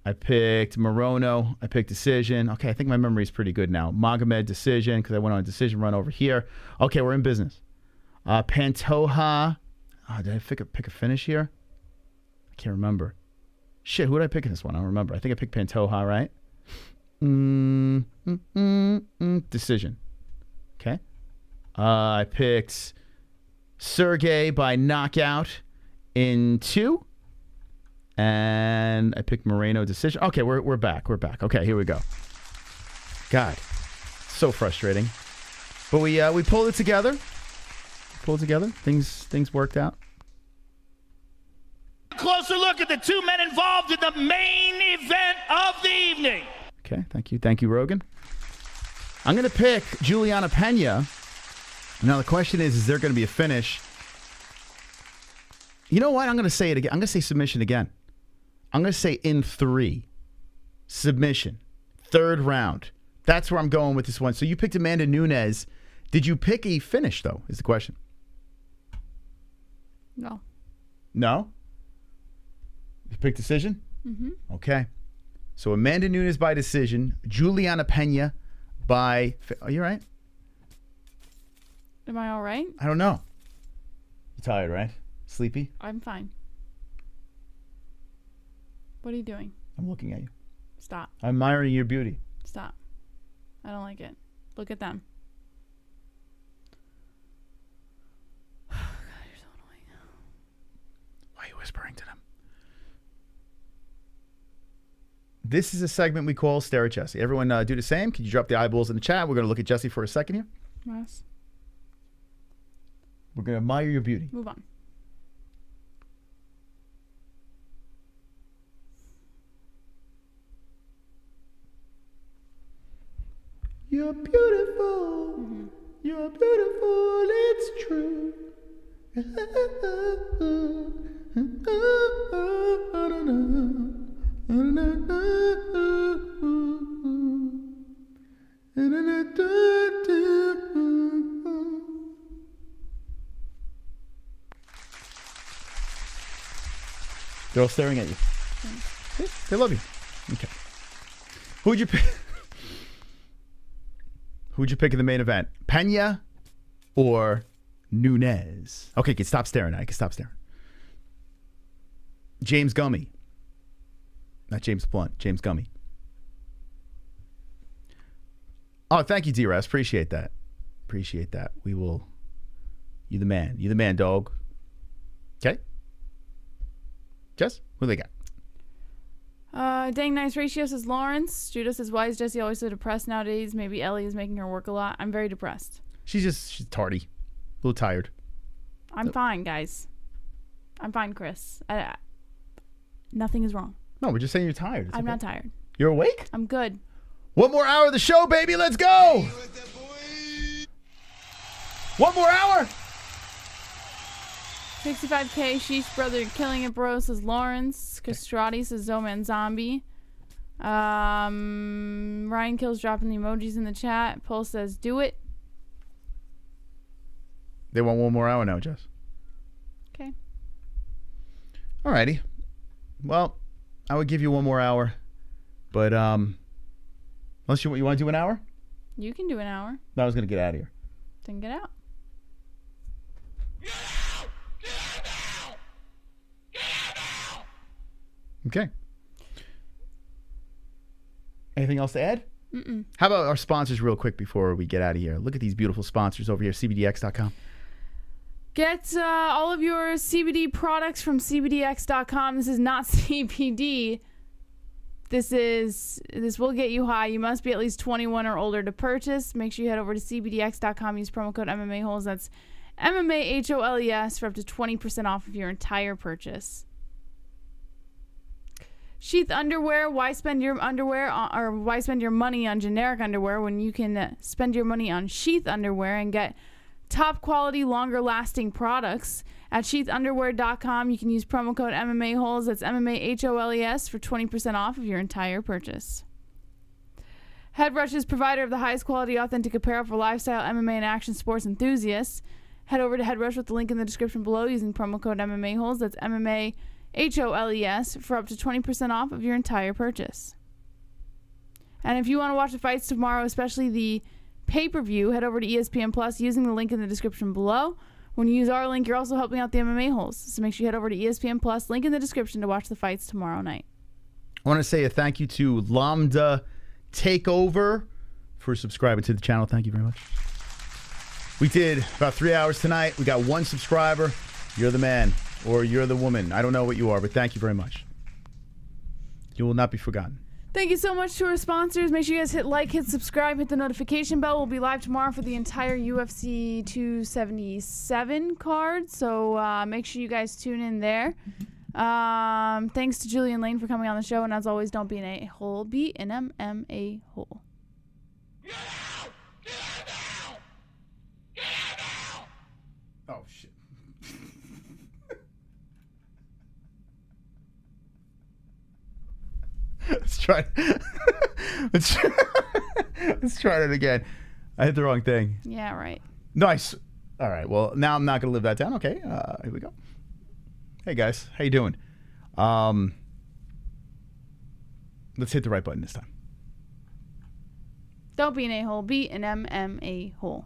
I picked Moreno. I picked decision. Okay, I think my memory is pretty good now. Magomed decision because I went on a decision run over here. Okay, we're in business. Pantoja. Oh, did I pick a finish here? I can't remember. Shit, who did I pick in this one? I don't remember. I think I picked Pantoja, right? Decision. Okay. I picked Sergei by knockout in 2. And I picked Moreno decision. Okay, we're back. We're back. Okay, here we go. God, so frustrating. But we pulled it together. Things worked out. Closer look at the 2 men involved in the main event of the evening. Okay, thank you, Rogan. I'm gonna pick Julianna Pena. Now the question is there going to be a finish? You know what? I'm gonna say it again. I'm gonna say submission again. I'm going to say in 3. Submission. 3rd round. That's where I'm going with this one. So you picked Amanda Nunes. Did you pick a finish, though, is the question. No. No? You picked decision? Mm-hmm. Okay. So Amanda Nunes by decision. Julianna Pena by... Are you all right? Am I all right? I don't know. You tired, right? Sleepy? I'm fine. What are you doing? I'm looking at you. Stop. I'm admiring your beauty. Stop. I don't like it. Look at them. God, you're so annoying. Why are you whispering to them? This is a segment we call Stare at Jesse. Everyone do the same. Can you drop the eyeballs in the chat? We're going to look at Jesse for a second here. Yes. We're going to admire your beauty. Move on. You're beautiful. Mm-hmm. You're beautiful. It's true. They're all staring at you. See? They love you. Okay. Who'd you pick? Who'd you pick in the main event? Pena or Nunes? Okay, can stop staring. I can stop staring. James Gummy. Not James Blunt. James Gummy. Oh, thank you, D-Ras. Appreciate that. Appreciate that. We will... You the man. You the man, dog. Okay? Jess? Who they got? Dang nice ratio says Lawrence. Judah says, why is Jesse always so depressed nowadays? Maybe Ellie is making her work a lot. I'm very depressed. She's tardy. A little tired. I'm fine, guys. I'm fine, Chris. Nothing is wrong. No, we're just saying you're tired. It's I'm okay. not tired. You're awake? I'm good. One more hour of the show, baby. Let's go. One more hour. 65K, Sheesh Brother, Killing It Bro, says Lawrence. Castrati says Zoman Zombie. Ryan Kills dropping the emojis in the chat. Pulse says, do it. They want one more hour now, Jess. Okay. Alrighty. Well, I would give you one more hour. But, unless you want to do an hour? You can do an hour. No, I was going to get out of here. Then get out. Okay. Anything else to add? Mm-mm. How about our sponsors real quick before we get out of here? Look at these beautiful sponsors over here, CBDX.com. Get all of your CBD products from CBDX.com. This is not CBD. This will get you high. You must be at least 21 or older to purchase. Make sure you head over to CBDX.com. Use promo code MMA-Holes. That's MMA-HOLES for up to 20% off of your entire purchase. Sheath underwear. Why spend your why spend your money on generic underwear when you can spend your money on sheath underwear and get top quality, longer lasting products at sheathunderwear.com. You can use promo code MMA-Holes. That's MMA-HOLES for 20% off of your entire purchase. Headrush is provider of the highest quality, authentic apparel for lifestyle, MMA, and action sports enthusiasts. Head over to Headrush with the link in the description below using promo code MMA-Holes. That's MMA HOLES, for up to 20% off of your entire purchase. And if you want to watch the fights tomorrow, especially the pay-per-view, head over to ESPN Plus using the link in the description below. When you use our link, you're also helping out the MMA-Holes. So make sure you head over to ESPN Plus, link in the description, to watch the fights tomorrow night. I want to say a thank you to Lambda Takeover for subscribing to the channel. Thank you very much. We did about 3 hours tonight. We got 1 subscriber. You're the man, or you're the woman. I don't know what you are, but thank you very much. You will not be forgotten. Thank you so much to our sponsors. Make sure you guys hit like, hit subscribe, hit the notification bell. We'll be live tomorrow for the entire UFC 277 card, so make sure you guys tune in there. Thanks to Julian Lane for coming on the show, and as always, don't be an a-hole, be an MMA-hole. Oh, shit. Let's try let's try that again. I hit the wrong thing. Yeah, right. Nice. All right. Well, now I'm not going to live that down. Okay. Here we go. Hey, guys. How you doing? Let's hit the right button this time. Don't be an a-hole, be an MMA-hole.